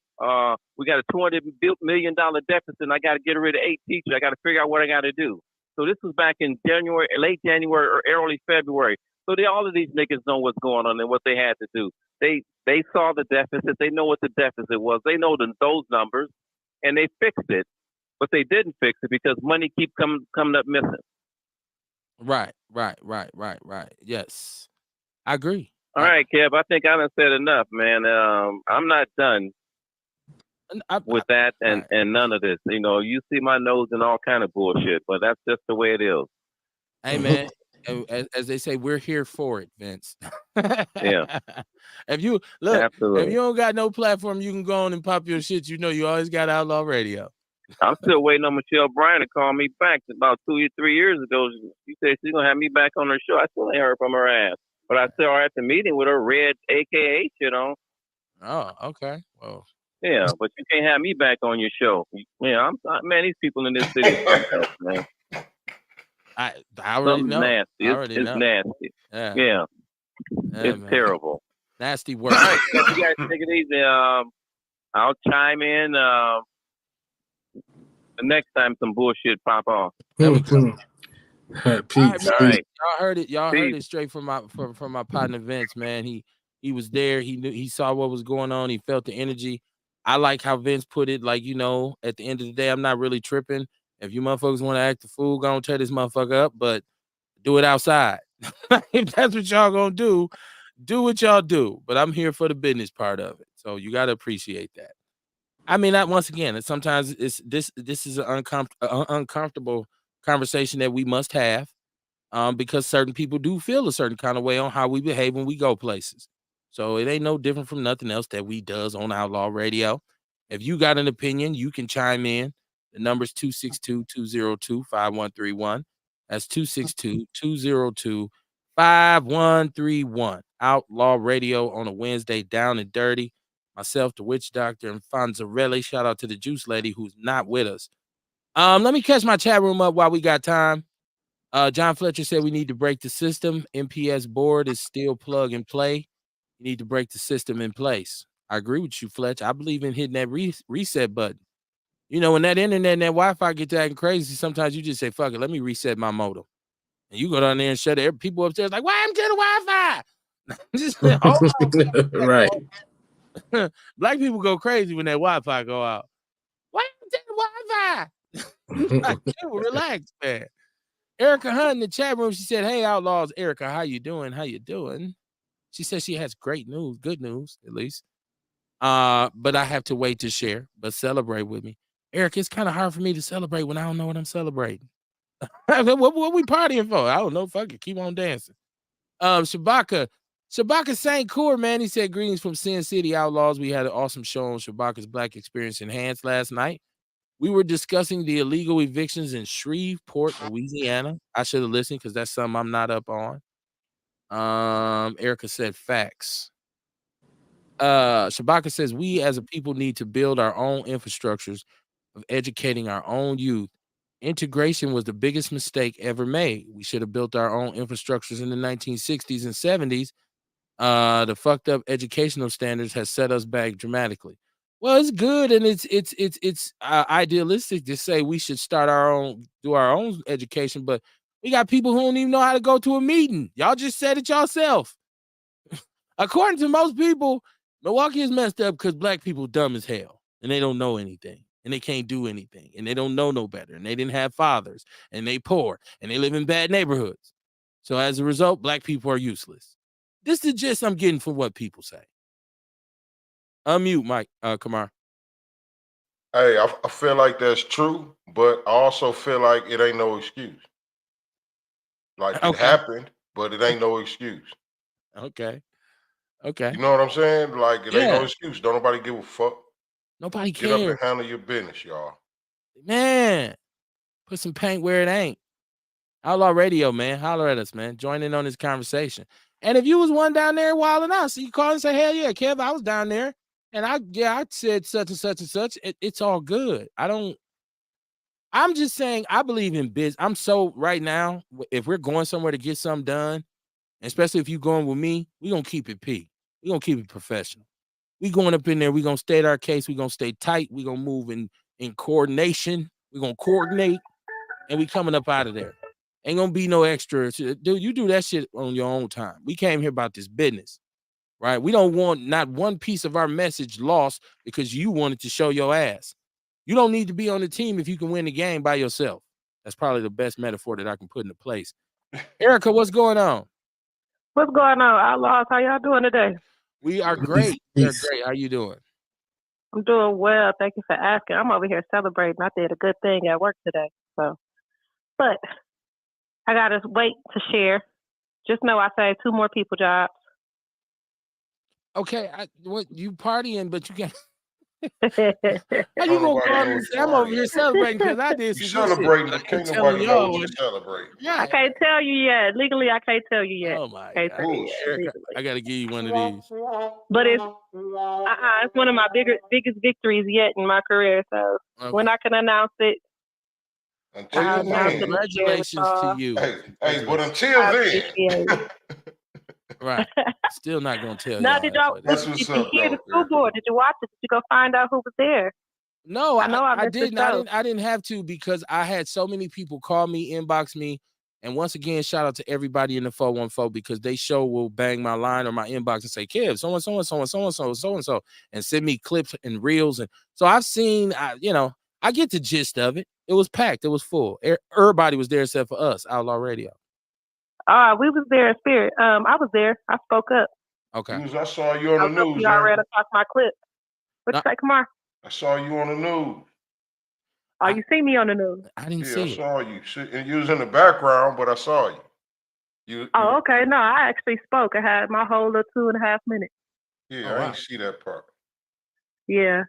we got a $200 million deficit, and I got to get rid of 8 teachers. I got to figure out what I got to do. So this was back in January, late January or early February. So all of these niggas know what's going on and what they had to do. They saw the deficit. They know what the deficit was. They know those numbers, and they fixed it. But they didn't fix it because money keep coming up missing. Right. Yes, I agree. All right, Kev. I think I done said enough, man. I'm not done with that and none of this. You see my nose in all kind of bullshit, but that's just the way it is. Hey, man. As they say, we're here for it, Vince. Yeah. If you don't got no platform, you can go on and pop your shit. You always got Outlaw Radio. I'm still waiting on Michelle Bryan to call me back. About 2 or 3 years ago, she said she's gonna have me back on her show. I still ain't heard from her ass, but I saw her at the meeting with her red AKA shit on. Oh, okay. Well, yeah, but you can't have me back on your show. Yeah, man, these people in this city, man. I already know. Nasty. It's nasty. Yeah. It's man. Terrible. Nasty work. All right, you guys take it easy. I'll chime in the next time some bullshit pop off. There we go. Peace. All right. Y'all heard it. Y'all heard it straight from my partner Vince, man. He was there. He saw what was going on. He felt the energy. I like how Vince put it. Like, at the end of the day, I'm not really tripping. If you motherfuckers want to act a fool, go and tear this motherfucker up, but do it outside. If that's what y'all gonna do what y'all do. But I'm here for the business part of it. So you gotta appreciate that. I mean, once again, sometimes this is an uncomfortable conversation that we must have, because certain people do feel a certain kind of way on how we behave when we go places. So it ain't no different from nothing else that we does on Outlaw Radio. If you got an opinion, you can chime in. The number's 262-202-5131. That's 262-202-5131. Outlaw Radio on a Wednesday, down and dirty. Myself, the Witch Doctor, and Fonzarelli. Shout out to the Juice Lady who's not with us. Let me catch my chat room up while we got time. John Fletcher said we need to break the system. MPS board is still plug and play. You need to break the system in place. I agree with you, Fletch. I believe in hitting that reset button. You know, when that internet and that Wi-Fi gets acting crazy, sometimes you just say, fuck it, let me reset my modem. And you go down there and shut it. People upstairs like, why I'm getting Wi-Fi? Just hold on. Right. Black people go crazy when that Wi-Fi go out. Why am I getting Wi-Fi? Like, relax, man. Erica Hunt in the chat room, she said, hey, Outlaws. Erica, how you doing? How you doing? She says she has great news, good news, at least. But I have to wait to share, but celebrate with me. Eric, it's kind of hard for me to celebrate when I don't know what I'm celebrating. what we partying for? I don't know. Fuck it. Keep on dancing. Shabaka St. Cour, man. He said, greetings from Sin City Outlaws. We had an awesome show on Shabaka's Black Experience Enhanced last night. We were discussing the illegal evictions in Shreveport, Louisiana. I should have listened because that's something I'm not up on. Erica said facts. Shabaka says we as a people need to build our own infrastructures of educating our own youth. Integration was the biggest mistake ever made. We should have built our own infrastructures in the 1960s and 70s. The fucked up educational standards has set us back dramatically. Well, it's good and it's idealistic to say we should do our own education, but we got people who don't even know how to go to a meeting. Y'all just said it yourself. According to most people, Milwaukee is messed up because black people dumb as hell and they don't know anything and they can't do anything and they don't know no better and they didn't have fathers and they poor and they live in bad neighborhoods. So as a result, black people are useless. This is just I'm getting from what people say. Unmute, Mike. Kamar. Hey, I feel like that's true, but I also feel like it ain't no excuse. Like it happened, but it ain't no excuse. Okay. You know what I'm saying? Like it ain't no excuse. Don't nobody give a fuck. Nobody cares. Get up and handle your business, y'all. Man, put some paint where it ain't. Outlaw Radio, man. Holler at us, man. Join in on this conversation. And if you was one down there wilding out, so you call and say, hell yeah, Kev, I was down there. And I said such and such and such. It's all good. I'm just saying, I believe in business. I'm so right now, if we're going somewhere to get something done, especially if you're going with me, we're going to keep it P. We're going to keep it professional. We going up in there. We're going to state our case. We're going to stay tight. We're going to move in coordination. We're going to coordinate. And we coming up out of there. Ain't going to be no extra. Dude, you do that shit on your own time. We came here about this business, right? We don't want not one piece of our message lost because you wanted to show your ass. You don't need to be on the team if you can win the game by yourself. That's probably the best metaphor that I can put into place. Erica, what's going on? What's going on, Outlaws? How y'all doing today? We are great. We're great. How you doing? I'm doing well. Thank you for asking. I'm over here celebrating. I did a good thing at work today. But I got to wait to share. Just know I saved 2 more people jobs. Okay. You partying, but you can't. How you gonna call me and say I'm over here celebrating because I did some celebrating, but can't nobody know what you celebrate. I can't tell you yet. Legally, I can't tell you yet. Oh my God. Erica, I gotta give you one of these. But it's one of my biggest victories yet in my career. So when I can announce it, until then, congratulations to you. Hey, but until then. Right. Still not gonna tell you. Now, did you hear the school board? Did you watch it? Did you go find out who was there? No, I didn't. I didn't have to because I had so many people call me, inbox me, and once again, shout out to everybody in the 414 because they will bang my line or my inbox and say, "Kev, so and so," and send me clips and reels, and so I've seen. I get the gist of it. It was packed. It was full. Everybody was there except for us, Outlaw Radio. We was there in spirit. I was there. I spoke up. Okay. I saw you on the news. You already talked my clip. What you say, Kamar? I saw you on the news. Oh, you see me on the news? I didn't see it. I saw you. And you was in the background, but I saw you. Okay. No, I actually spoke. I had my whole little 2.5 minutes. Yeah, Oh, I wow. ain't see that part. Yeah.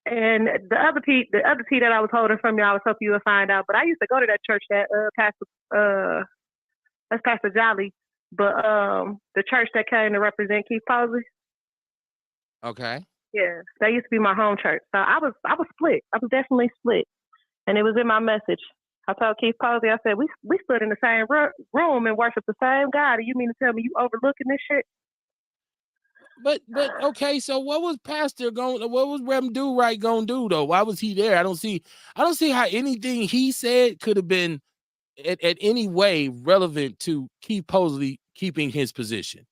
And the other tea that I was holding from you, I was hoping you would find out. But I used to go to that church that that's Pastor Jolly, but the church that came to represent Keith Posey. Okay. Yeah, that used to be my home church. So I was split. I was definitely split, and it was in my message. I told Keith Posey, I said, we stood in the same room and worshiped the same God. And you mean to tell me you overlooking this shit? But okay, so what was Reverend Do Right gonna do though? Why was he there? I don't see how anything he said could have been at any way relevant to Keith Posey keeping his position. I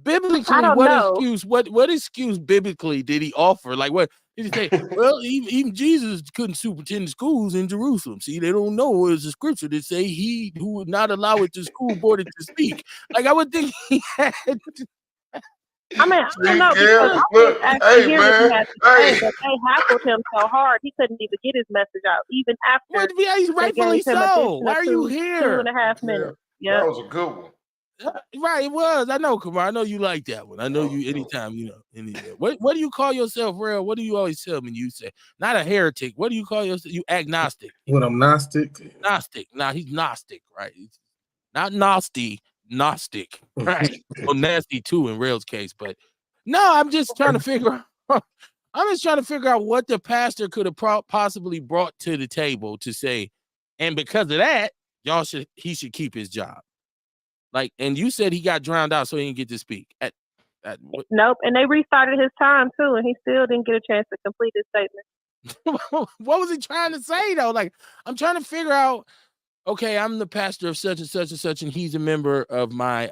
Biblically, don't know. what excuse biblically did he offer? Like, what did he say? Well, even Jesus couldn't superintend the schools in Jerusalem. See, they don't know it's a scripture that say he who would not allow it to school board to speak. Like, I would think he had. I mean, I don't know because I Look, didn't actually hear what he man, had to say, but they hackled him so hard he couldn't even get his message out, even after He's they rightfully gave him so. additional Why are you 2.5 Yeah, minutes. that Yep. was a good one. Right, it was. I know, Kumar. I know you like that one. I know you anytime, What do you call yourself, real? What do you always tell me? You say, not a heretic. What do you call yourself? You agnostic. When I'm Gnostic. Gnostic. Now he's Gnostic, right? He's not nasty, Gnostic. Right. Well, nasty too in Rail's case, but no, I'm just trying to figure out. I'm just trying to figure out what the pastor could have possibly brought to the table to say, and because of that, he should keep his job. Like, and you said he got drowned out, so he didn't get to speak. Nope, and they restarted his time too, and he still didn't get a chance to complete his statement. What was he trying to say though? Like, I'm trying to figure out. Okay, I'm the pastor of such and such and such, and he's a member of my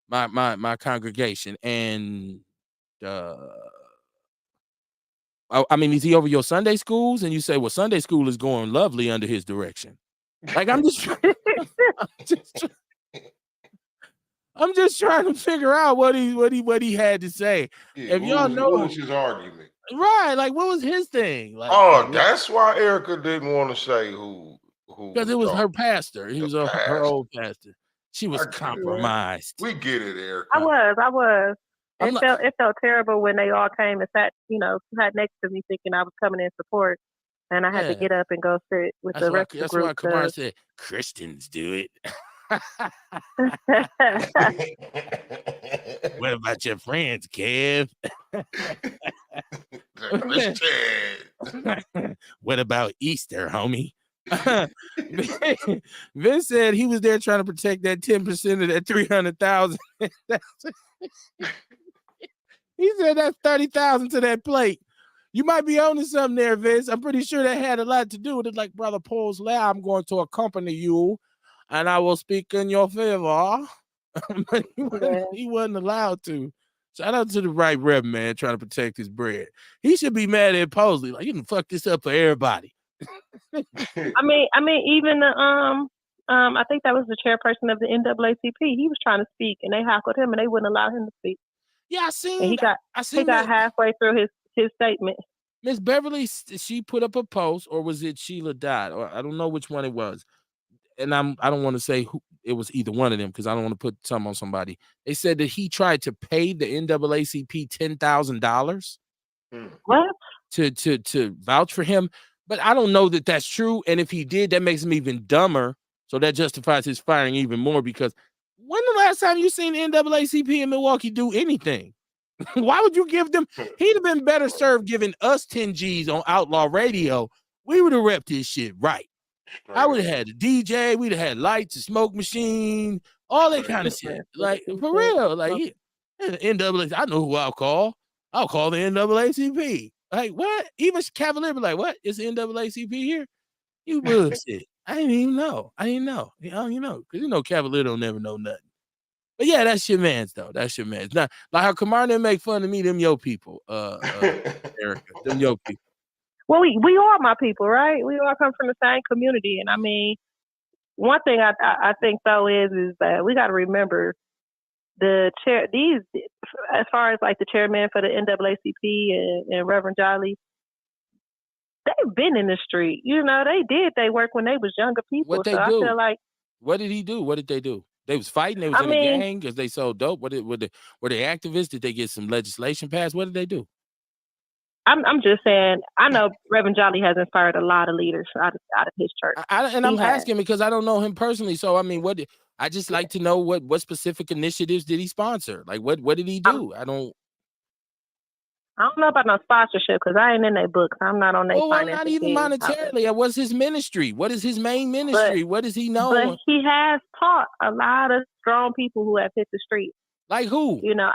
my congregation, and I mean, is he over your Sunday schools? And you say, well, Sunday school is going lovely under his direction. Like, I'm just trying to figure out what he had to say. Yeah, If y'all know, what was his argument? Right? Like, what was his thing? Like, that's why Erica didn't want to say who because it was her pastor. He was her old pastor. She was compromised. We get it, Erica. I was. It felt terrible when they all came and sat next to me, thinking I was coming in support, and I had to get up and go sit with the rest of the group. That's why Kamar said Christians do it. What about your friends, Kev? What about Easter, homie? Vince said he was there trying to protect that 10% of that 300,000. He said that's 30,000 to that plate. You might be owning something there, Vince. I'm pretty sure that had a lot to do with it. Like Brother Paul's law, I'm going to accompany you, and I will speak in your favor. But he wasn't allowed to. Shout out to the right Rev, man, trying to protect his bread. He should be mad at Posley. Like, you can fuck this up for everybody. I mean, even the I think that was the chairperson of the NAACP. He was trying to speak, and they hackled him, and they wouldn't allow him to speak. Yeah, I seen. And he got halfway through his statement. Miss Beverly, she put up a post, or was it Sheila Dodd? Or I don't know which one it was. And I don't want to say who it was, either one of them, because I don't want to put some on somebody. They said that he tried to pay the NAACP $10,000 what to vouch for him, but I don't know that that's true. And if he did, that makes him even dumber. So that justifies his firing even more. Because when the last time you seen the NAACP in Milwaukee do anything? Why would you give them? He'd have been better served giving us 10 G's on Outlaw Radio. We would have repped this shit right. I would have had a DJ. We'd have had lights, a smoke machine, all that kind of shit. Like, for real. Like, NAACP, I know who I'll call. I'll call the NAACP. Like, what? Even Cavalier be like, what? Is the NAACP here? You bullshit. I didn't even know. You know, because Cavalier don't never know nothing. But yeah, that's your man's though. That's your man's. Now, like how Kamar didn't make fun of me, them yo people, Erica, them yo people. Well, we are my people, right? We all come from the same community, and I mean, one thing I think though is that we got to remember as far as like the chairman for the NAACP and Reverend Jolly, they've been in the street. They did their work when they was younger people. What they so do? I feel like, what did he do? What did they do? They was fighting. They was I in a mean, gang because they sold dope. Were they activists? Did they get some legislation passed? What did they do? I'm just saying. I know Reverend Jolly has inspired a lot of leaders out of his church. I'm asking because I don't know him personally. So I mean, I just like to know what specific initiatives did he sponsor? Like what did he do? I don't know about no sponsorship because I ain't in their books. I'm not on their well, not finances. even monetarily. What's his ministry? What is his main ministry? What does he know? But he has taught a lot of strong people who have hit the street. Like who? You know,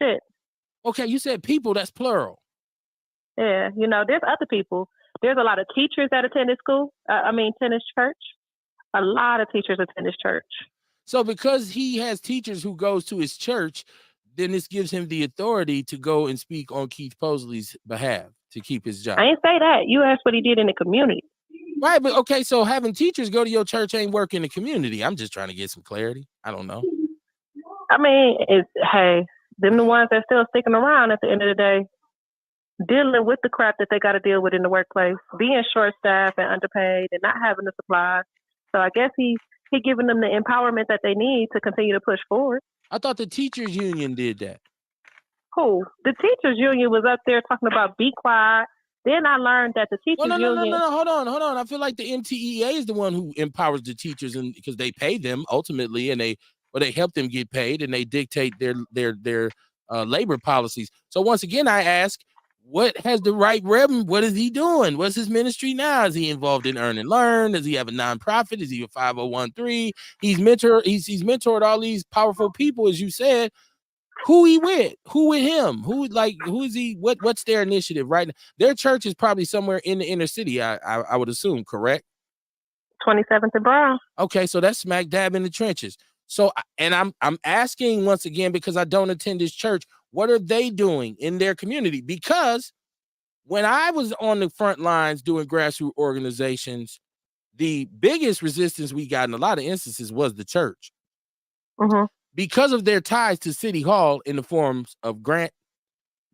shit. Okay, you said people, that's plural. Yeah, you know, there's other people. There's a lot of teachers that attend his school. Attend his church. A lot of teachers attend his church. So because he has teachers who goes to his church, then this gives him the authority to go and speak on Keith Posley's behalf to keep his job. I ain't say that. You asked what he did in the community. Right, but okay, so having teachers go to your church ain't work in the community. I'm just trying to get some clarity. I don't know. I mean, them the ones that still sticking around at the end of the day, dealing with the crap that they got to deal with in the workplace, being short-staffed and underpaid and not having the supplies. So I guess he giving them the empowerment that they need to continue to push forward. I thought the teachers union did that. Who? The teachers union was up there talking about be quiet. Then I learned that the teachers union. No, hold on. I feel like the MTEA is the one who empowers the teachers, and because they pay them ultimately, and they help them get paid, and they dictate their labor policies. So once again, I ask, what has the right reverend? What is he doing? What's his ministry now? Is he involved in Earn and Learn? Does he have a nonprofit? Is he a 501(c)(3)? He's mentored all these powerful people, as you said. Who he with? Who with him? Who is he? What's their initiative right now? Their church is probably somewhere in the inner city, I would assume, correct? 27th and Brown. Okay, so that's smack dab in the trenches. So, and I'm asking once again, because I don't attend this church, what are they doing in their community? Because when I was on the front lines doing grassroots organizations, the biggest resistance we got in a lot of instances was the church. Mm-hmm. Because of their ties to City Hall in the forms of grant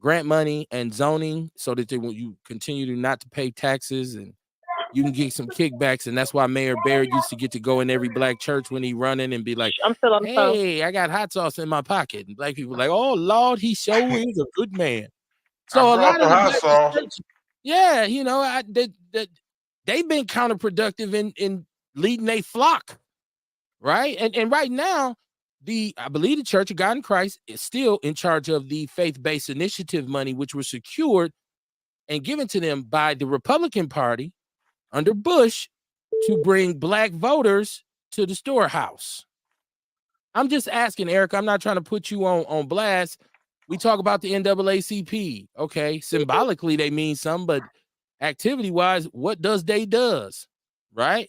money and zoning, so that you continue to not to pay taxes and you can get some kickbacks. And that's why Mayor Barrett used to get to go in every black church when he running and be like, I'm still on the phone. Hey, I got hot sauce in my pocket. And black people like, oh Lord, he sure is a good man. So a lot of the hot sauce, yeah, you know, they've been counterproductive in leading a flock, right? And right now, I believe the Church of God in Christ is still in charge of the faith-based initiative money, which was secured and given to them by the Republican Party under Bush to bring black voters to the storehouse. I'm just asking, Eric, I'm not trying to put you on blast. We talk about the NAACP. Okay, symbolically they mean something, but activity-wise, what does they does, right?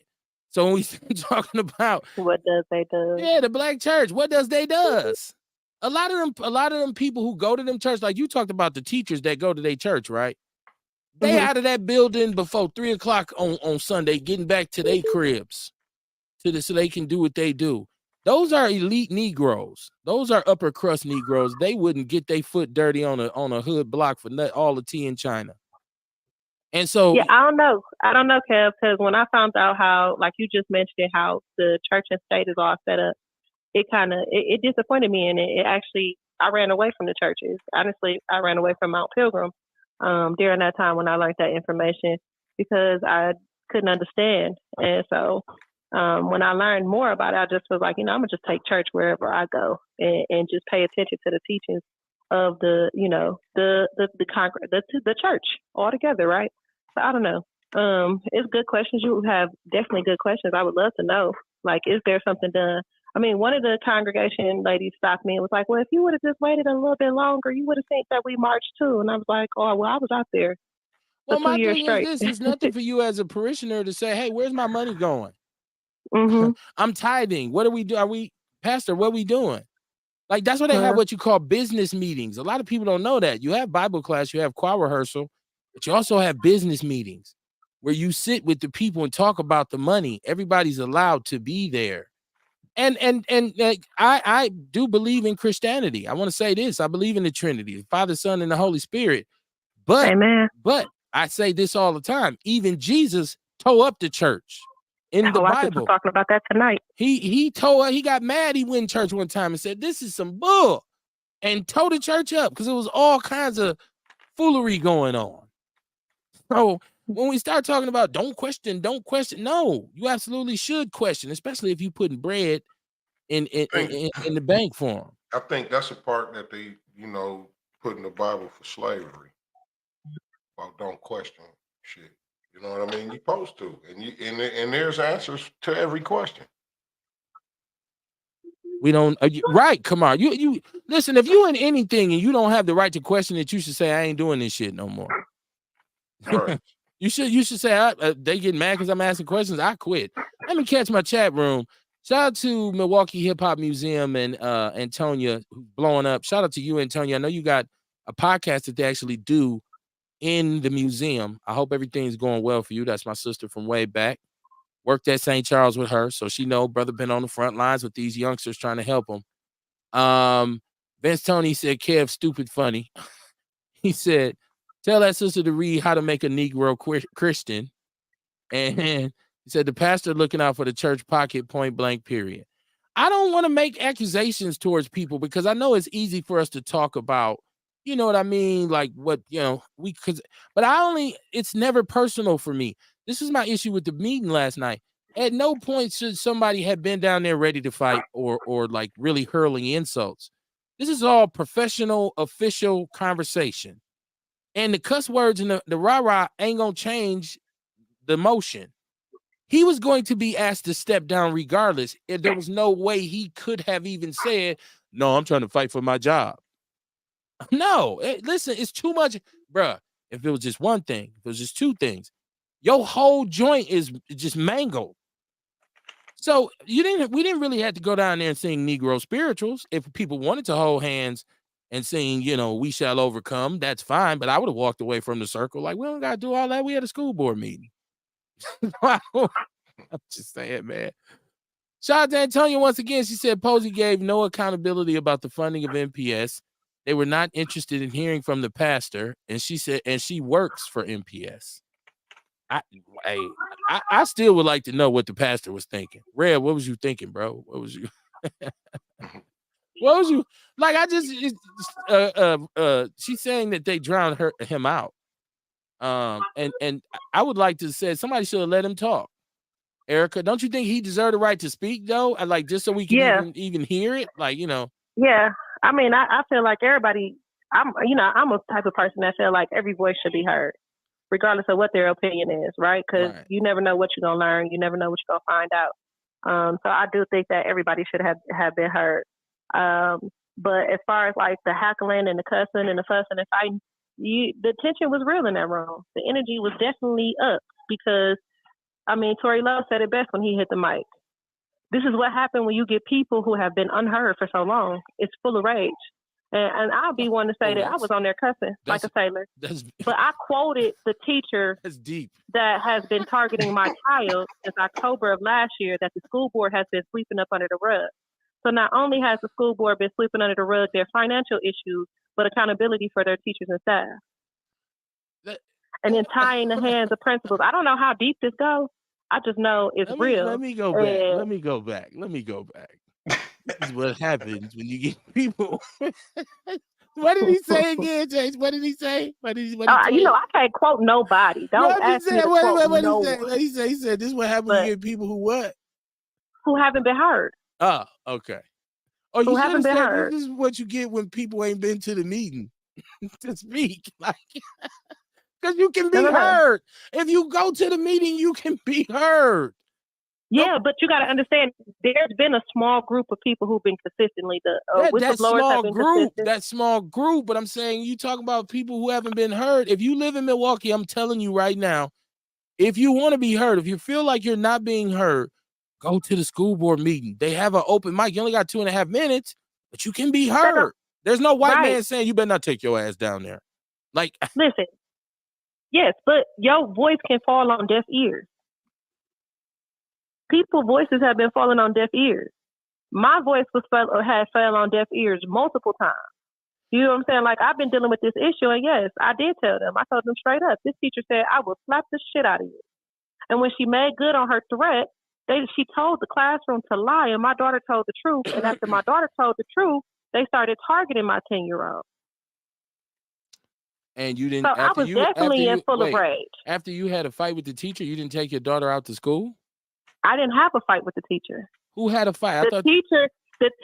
So when we talking about what does they do? Yeah, the black church. What does they does? A lot of them people who go to them church, like you talked about the teachers that go to their church, right? They out of that building before 3:00 on Sunday, getting back to their cribs, so they can do what they do. Those are elite Negroes. Those are upper crust Negroes. They wouldn't get their foot dirty on a hood block for all the tea in China. And so, yeah, I don't know, Kev, because when I found out how, like you just mentioned, how the church and state is all set up, it kind of it disappointed me, and it actually, I ran away from the churches. Honestly, I ran away from Mount Pilgrim during that time when I learned that information because I couldn't understand. And so when I learned more about it, I just was like, I'm gonna just take church wherever I go and just pay attention to the teachings of the church altogether, right? So I don't know. It's good questions. You have definitely good questions. I would love to know, like, is there something done? I mean, one of the congregation ladies stopped me and was like, well, if you would have just waited a little bit longer, you would have seen that we marched too. And I was like, oh, well, I was out there for 2 years straight. This is nothing for you as a parishioner to say, hey, where's my money going? Mm-hmm. I'm tithing. What do we do? Pastor, what are we doing? Like, that's why they have what you call business meetings. A lot of people don't know that. You have Bible class, you have choir rehearsal, but you also have business meetings where you sit with the people and talk about the money. Everybody's allowed to be there. And I do believe in Christianity. I want to say this. I believe in the Trinity, the Father, Son, and the Holy Spirit. But, Amen. But I say this all the time. Even Jesus tore up the church. in the Oh, I just was Bible. talking about that tonight. He got mad. He went in church one time and said, "This is some bull," and tore the church up because it was all kinds of foolery going on. So when we start talking about don't question, no, you absolutely should question, especially if you putting bread in the bank for them. I think that's a part that they, put in the Bible for slavery. Well, don't question shit. You know what I mean? You're supposed to, and there's answers to every question. We don't right. Come on, you listen. If you in anything and you don't have the right to question it, you should say I ain't doing this shit no more. Right. You should say they get mad because I'm asking questions. I quit. Let me catch my chat room. Shout out to Milwaukee Hip Hop Museum and Antonia blowing up. Shout out to you, Antonia. I know you got a podcast that they actually do in the museum. I hope everything's going well for you. That's my sister from way back. Worked at St. Charles with her, so she know brother been on the front lines with these youngsters trying to help them. Vince Tony said, Kev, stupid funny. He said, tell that sister to read How to Make a Negro Christian. And he said, the pastor looking out for the church pocket, point blank, period. I don't want to make accusations towards people because I know it's easy for us to talk about, you know what I mean? Like what, but it's never personal for me. This is my issue with the meeting last night. At no point should somebody have been down there ready to fight or like really hurling insults. This is all professional, official conversation. And the cuss words and the rah-rah ain't going to change the motion. He was going to be asked to step down regardless. If there was no way he could have even said, no, I'm trying to fight for my job. No, listen, it's too much. Bruh, if it was just one thing, if it was just two things, your whole joint is just mangled. So we didn't really have to go down there and sing Negro spirituals. If people wanted to hold hands and sing, we shall overcome, that's fine. But I would have walked away from the circle. Like, we don't got to do all that. We had a school board meeting. I'm just saying, man. Shout out to Antonia once again. She said Posey gave no accountability about the funding of MPS. They were not interested in hearing from the pastor. And she said, and she works for MPS. I still would like to know what the pastor was thinking. Red, what was you thinking, bro? What was you? What was you like? She's saying that they drowned him out. And I would like to say somebody should have let him talk. Erica, don't you think he deserved the right to speak though? Like just so we can even hear it, like Yeah, I mean, I feel like everybody. I'm a type of person that feel like every voice should be heard, regardless of what their opinion is, right? Because you never know what you're gonna learn. You never know what you're gonna find out. So I do think that everybody should have been heard. But as far as like the heckling and the cussing and the fussing and fighting, the tension was real in that room. The energy was definitely up because, I mean, Tory Love said it best when he hit the mic. This is what happened when you get people who have been unheard for so long. It's full of rage. And I'll be one to say that I was on there cussing like a sailor. But I quoted the teacher that's deep that has been targeting my child since October of last year that the school board has been sweeping up under the rug. So not only has the school board been sweeping under the rug their financial issues, but accountability for their teachers and staff. And then tying the hands of principals. I don't know how deep this goes. I just know it's real. Let me go back. This is what happens when you get people. What did he say again, Jace? What did he say? I can't quote nobody. Don't ask me to quote no one. What he say? He said, this is what happens when you get people who what? Who haven't been heard. Oh, okay. Oh, who haven't been heard. This is what you get when people ain't been to the meeting to speak. Like, because you can be heard. If you go to the meeting, you can be heard. Yeah, but you got to understand, there's been a small group of people who've been consistently that small group. But I'm saying you talk about people who haven't been heard. If you live in Milwaukee, I'm telling you right now, if you want to be heard, if you feel like you're not being heard, go to the school board meeting. They have an open mic. You only got 2.5 minutes, but you can be heard. There's no white man saying you better not take your ass down there. Like, listen, yes, but your voice can fall on deaf ears. People's voices have been falling on deaf ears. My voice had fell on deaf ears multiple times. You know what I'm saying? Like, I've been dealing with this issue, and yes, I did tell them. I told them straight up. This teacher said, I will slap the shit out of you. And when she made good on her threat, She told the classroom to lie, and my daughter told the truth. And after my daughter told the truth, they started targeting my 10-year-old. And you So didn't I was definitely in full of rage. After you had a fight with the teacher, you didn't take your daughter out to school? I didn't have a fight with the teacher. Who had a fight? The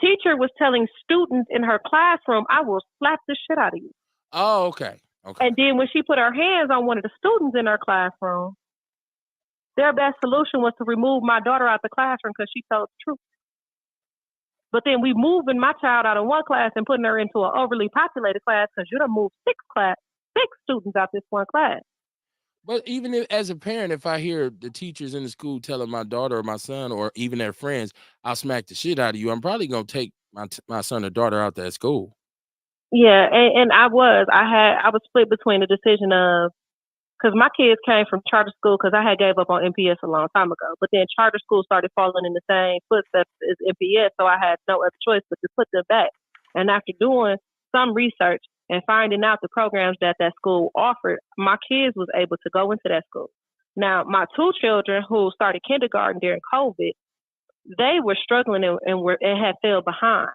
teacher was telling students in her classroom, "I will slap the shit out of you." Oh, okay. Okay. And then when she put her hands on one of the students in her classroom, their best solution was to remove my daughter out the classroom because she told the truth. But then we moving my child out of one class and putting her into an overly populated class because you done moved six students out this one class. But even as a parent, if I hear the teachers in the school telling my daughter or my son or even their friends, "I'll smack the shit out of you," I'm probably gonna take my son or daughter out that school. Yeah, and I was split between the decision of, because my kids came from charter school because I had gave up on MPS a long time ago. But then charter school started falling in the same footsteps as MPS, so I had no other choice but to put them back. And after doing some research and finding out the programs that school offered, my kids was able to go into that school. Now, my two children who started kindergarten during COVID, they were struggling and had fell behind.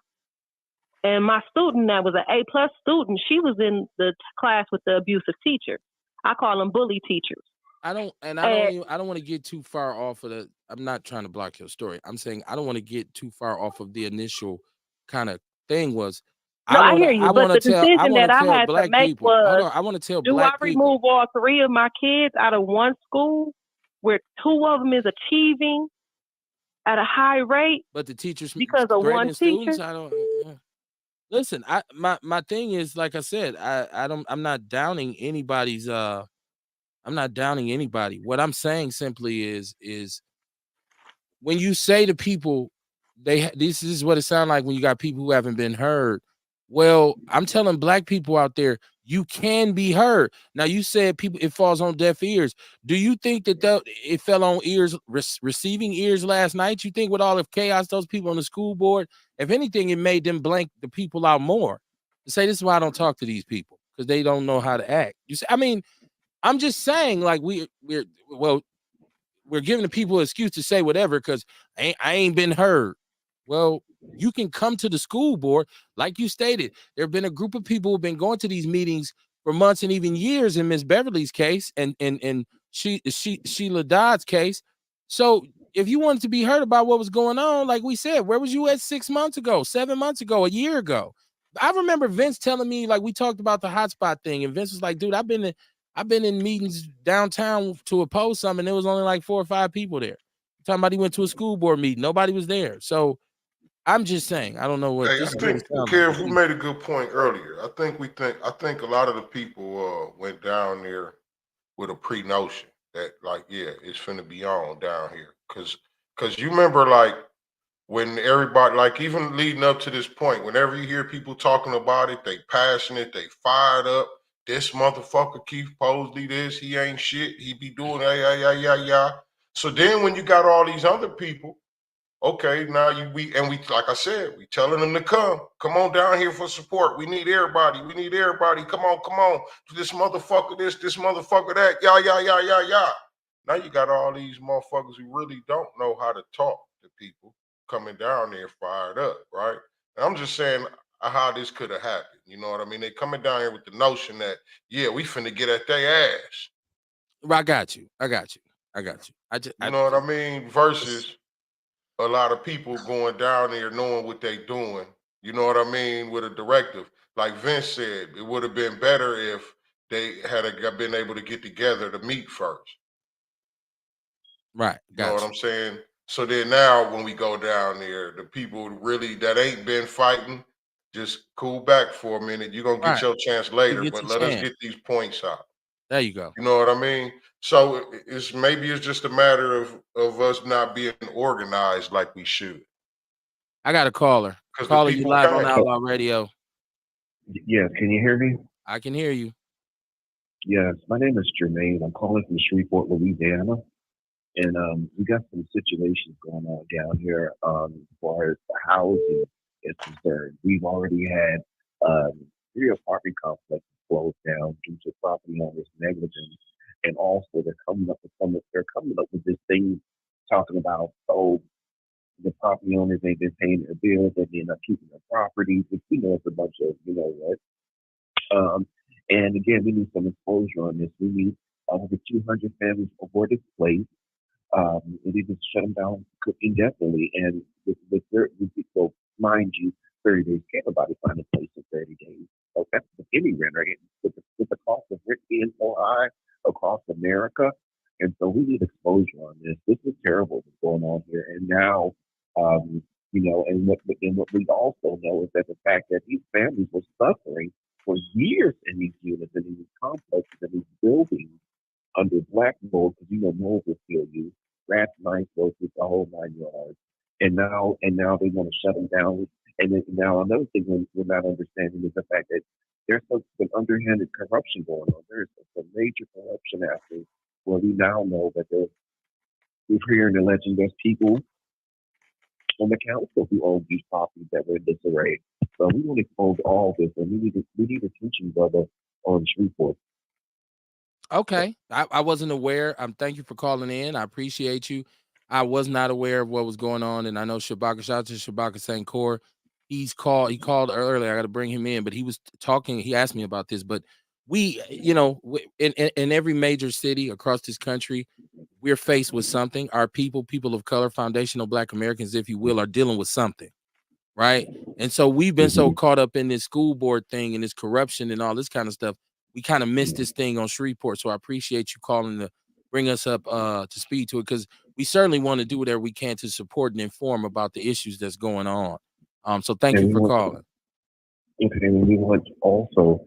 And my student that was an A+ student, she was in the class with the abusive teacher. I call them bully teachers. I don't want to get too far off of the. I'm not trying to block your story. I'm saying I don't want to get too far off of the initial kind of thing. I hear you, but the decision that I had to make was, hold on, I want to tell do black I people. remove all three of my kids out of one school where two of them is achieving at a high rate, but the teachers because of one teacher? Students, I don't. Listen, my thing is, like I said, I'm not downing anybody's. I'm not downing anybody. What I'm saying simply is when you say to people, this is what it sounds like when you got people who haven't been heard. Well, I'm telling black people out there, you can be heard. Now, you said it falls on deaf ears. Do you think that it fell on ears, receiving ears last night? You think with all the chaos, those people on the school board, if anything, it made them blank the people out more. To say, this is why I don't talk to these people, because they don't know how to act. You see, I mean, I'm just saying, like, we're giving the people an excuse to say whatever because I ain't been heard. Well, you can come to the school board, like you stated. There have been a group of people who've been going to these meetings for months and even years in Miss Beverly's case and Sheila Dodd's case. So if you wanted to be heard about what was going on, like we said, where was you at 6 months ago, 7 months ago, a year ago? I remember Vince telling me, like, we talked about the hotspot thing, and Vince was like, dude, I've been in meetings downtown to oppose something, and there was only like 4 or 5 people there. Talking about he went to a school board meeting. Nobody was there. So I'm just saying, I don't know what. Hey, I think, Kev, we made a good point earlier. I think a lot of the people went down there with a pre-notion that, like, yeah, it's finna be on down here. Cause you remember, like, when everybody, like, even leading up to this point, whenever you hear people talking about it, they passionate, they fired up. This motherfucker Keith Posley, he ain't shit. He be doing yeah. So then when you got all these other people, okay, now we like I said, we telling them to come on down here for support. We need everybody. Come on. This motherfucker this motherfucker that, yeah. Now you got all these motherfuckers who really don't know how to talk to people coming down there fired up, right? And I'm just saying how this could have happened. You know what I mean? They coming down here with the notion that, yeah, we finna get at their ass. I got you. You know what I mean? Versus a lot of people going down there knowing what they doing, you know what I mean, with a directive. Like Vince said, it would have been better if they had been able to get together to meet first. Right. You know what I'm saying? So then now when we go down there, the people really that ain't been fighting, just cool back for a minute. You're going to get your chance later, but let us get these points out. There you go. You know what I mean? So it's just a matter of us not being organized like we should. I got a caller. Caller, you live on Outlaw Radio. Yes, can you hear me? I can hear you. Yes, my name is Jermaine. I'm calling from Shreveport, Louisiana. And we got some situations going on down here as far as the housing is concerned. We've already had 3 apartment complexes closed down due to property owners' negligence. And also they're coming up with this thing talking about, oh, the property owners ain't been paying their bills, and they're not keeping their properties. It's, it's a bunch of, what. Um, and again, we need some exposure on this. We need over 200 families were displaced. And they just shut them down indefinitely. And so, mind you, 30 days, can't nobody find a place in 30 days. So that's with any rent, right? With the cost of rent being so high across America. And so we need exposure on this. This is terrible what's going on here. And now, and what we also know is that the fact that these families were suffering for years in these units and in these complexes and these buildings under black mold, because mold will kill you, rats, mice, roaches, the whole 9 yards. And now they want to shut them down. And then now another thing we're not understanding is the fact that there's some underhanded corruption going on. There's some major corruption happening where we now know that we're hearing the legend there's people on the council who own these properties that were in disarray. So we want to expose all this, and we need attention, brother, on Shreveport. Okay, I wasn't aware. Thank you for calling in. I appreciate you. I was not aware of what was going on, and I know Shabaka. Shout out to Shabaka St. Core. He called earlier. I got to bring him in, but he was talking. He asked me about this, but we, in every major city across this country, we're faced with something. Our people of color, foundational Black Americans, if you will, are dealing with something, right? And so we've been so caught up in this school board thing and this corruption and all this kind of stuff. We kind of missed this thing on Shreveport. So I appreciate you calling to bring us up to speed to it, because we certainly want to do whatever we can to support and inform about the issues that's going on. So thank you for calling. Okay, and we want also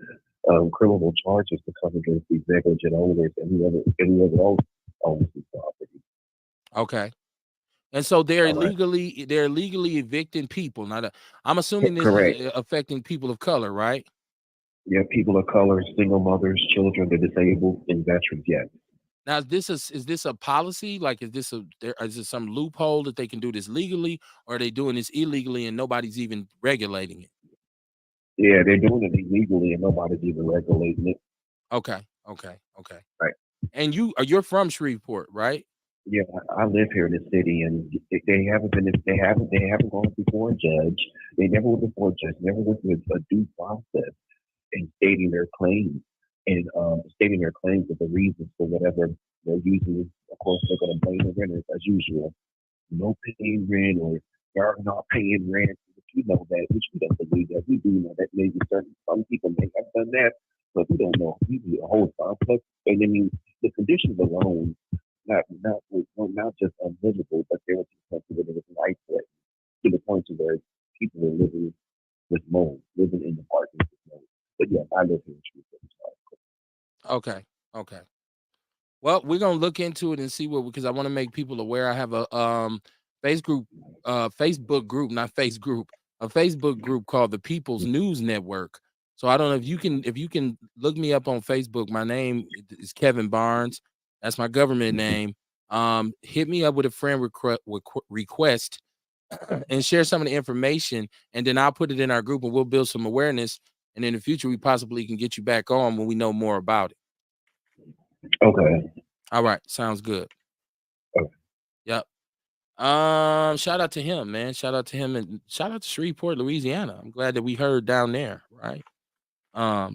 criminal charges to come against these negligent owners and whoever else owns these properties. Okay. And so they're illegally evicting people. Now, I'm assuming this Correct. is affecting people of color, right? Yeah, people of color, single mothers, children, the disabled, and veterans. Yes. Now, is this a policy? Like, is this some loophole that they can do this legally, or are they doing this illegally and nobody's even regulating it? Yeah, they're doing it illegally and nobody's even regulating it. Okay. Right. And you're from Shreveport, right? Yeah, I live here in the city, and they haven't gone before a judge. They never went before a judge. Never went through a due process in stating their claims of the reasons for whatever they're using. Of course, they're going to blame the renters as usual. No paying rent, or they're not paying rent. We know that, which we don't believe that. We do know that maybe some people may have done that, but we don't know. We do a whole complex, and I mean the conditions alone, not just unlivable, but they were something that was life-threatening to the point to where people were living with mold, living in apartments with mold. But yeah, I live here in Shreveport. Okay. Well, we're gonna look into it and see because I want to make people aware. I have a Facebook group called the People's News Network. So I don't know if you can look me up on Facebook. My name is Kevin Barnes. That's my government name. Hit me up with a friend request and share some of the information, and then I'll put it in our group and we'll build some awareness. And in the future, we possibly can get you back on when we know more about it. Okay. All right. Sounds good. Okay. Yep. Shout out to him, man. Shout out to him, and shout out to Shreveport, Louisiana. I'm glad that we heard down there, right?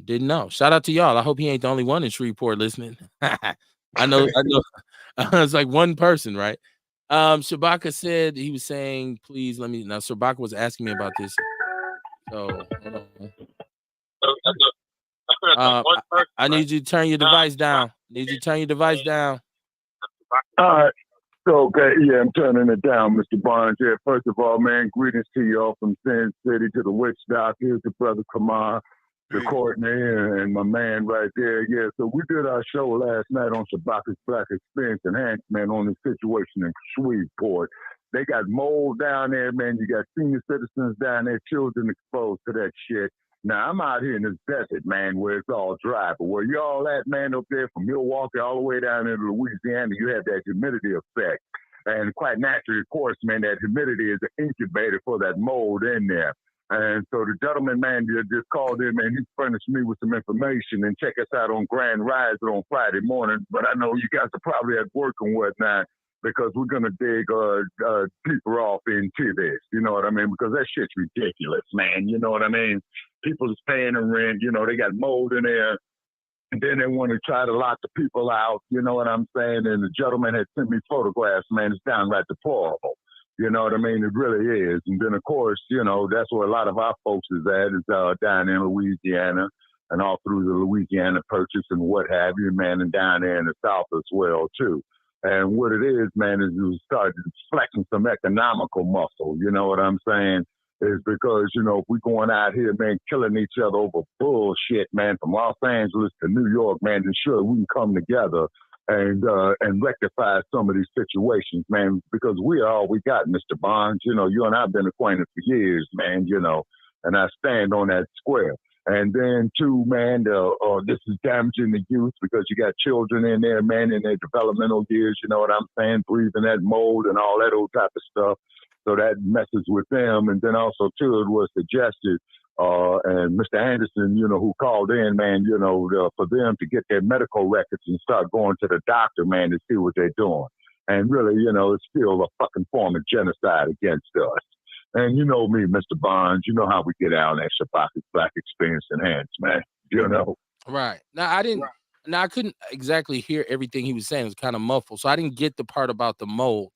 Didn't know. Shout out to y'all. I hope he ain't the only one in Shreveport listening. I know. It's like one person, right? Shabaka said he was saying, please let me now. Shabaka was asking me about this. So hold on. I need you to turn your device down. All right. So, okay, yeah, I'm turning it down, Mr. Barnes. Yeah, first of all, man, greetings to you all from Sin City to the Witch Dock. Here's the brother Kamar, the Courtney, and my man right there. Yeah, so we did our show last night on Shabaka's Black Experience Enhancement on the situation in Shreveport. They got mold down there, man. You got senior citizens down there, children exposed to that shit. Now, I'm out here in this desert, man, where it's all dry. But where y'all at, man, up there from Milwaukee all the way down into Louisiana, you have that humidity effect. And quite naturally, of course, man, that humidity is an incubator for that mold in there. And so the gentleman, man, just called in, man, he furnished me with some information, and check us out on Grand Rise on Friday morning. But I know you guys are probably at work and whatnot. because we're gonna dig deeper off into this. You know what I mean? Because that shit's ridiculous, man. You know what I mean? People is paying the rent. You know, they got mold in there. And then they want to try to lock the people out. You know what I'm saying? And the gentleman had sent me photographs, man. It's downright deplorable. You know what I mean? It really is. And then, of course, you know, that's where a lot of our folks is at, is down in Louisiana and all through the Louisiana Purchase and what have you, man, and down there in the South as well, too. And what it is, man, is you start flexing some economical muscle. You know what I'm saying? Is because, you know, if we're going out here, man, killing each other over bullshit, man, from Los Angeles to New York, man, then sure we can come together and rectify some of these situations, man, because we are all we got, Mr. Barnes. You know, you and I have been acquainted for years, man, you know, and I stand on that square. And then, too, man, this is damaging the youth because you got children in there, man, in their developmental years, you know what I'm saying, breathing that mold and all that old type of stuff. So that messes with them. And then also, too, it was suggested, and Mr. Anderson, you know, who called in, man, you know, for them to get their medical records and start going to the doctor, man, to see what they're doing. And really, you know, it's still a fucking form of genocide against us. And you know me, Mr. Barnes, you know how we get out that Black Experience Enhanced, man. You know? Right. Now, I couldn't exactly hear everything he was saying. It was kind of muffled. So I didn't get the part about the mold.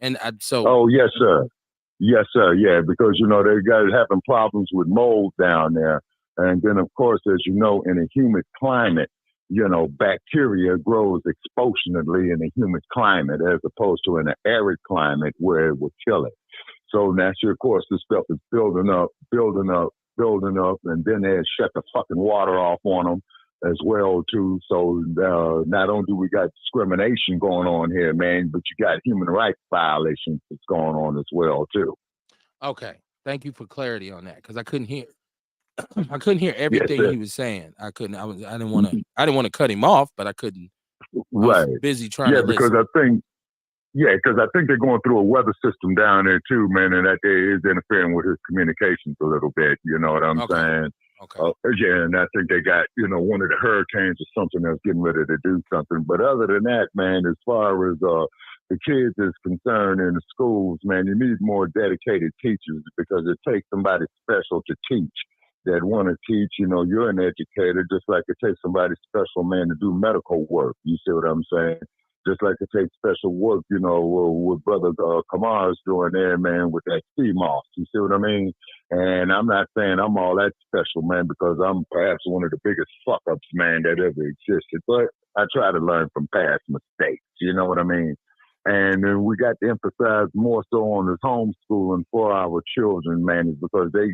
Oh, yes, sir. Yes, sir. Yeah, because, you know, they got having problems with mold down there. And then, of course, as you know, in a humid climate, you know, bacteria grows exponentially in a humid climate as opposed to in an arid climate where it will kill it. So naturally, of course, this stuff is building up, and then they shut the fucking water off on them as well, too. So not only do we got discrimination going on here, man, but you got human rights violations that's going on as well, too. Okay. Thank you for clarity on that, because I couldn't hear. I couldn't hear everything he was saying. I didn't want to cut him off, but I couldn't. Right. I was busy trying to listen. Because I think they're going through a weather system down there too, man, and that there is interfering with his communications a little bit. You know what I'm saying? Okay. Yeah, and I think they got, you know, one of the hurricanes or something that's getting ready to do something. But other than that, man, as far as the kids is concerned in the schools, man, you need more dedicated teachers because it takes somebody special to teach that want to teach. You know, you're an educator, just like it takes somebody special, man, to do medical work. You see what I'm saying? Just like it takes special work, you know, what Brother Kamar's doing there, man, with that CMOS. You see what I mean? And I'm not saying I'm all that special, man, because I'm perhaps one of the biggest fuck-ups, man, that ever existed. But I try to learn from past mistakes. You know what I mean? And then we got to emphasize more so on this homeschooling for our children, man, is because they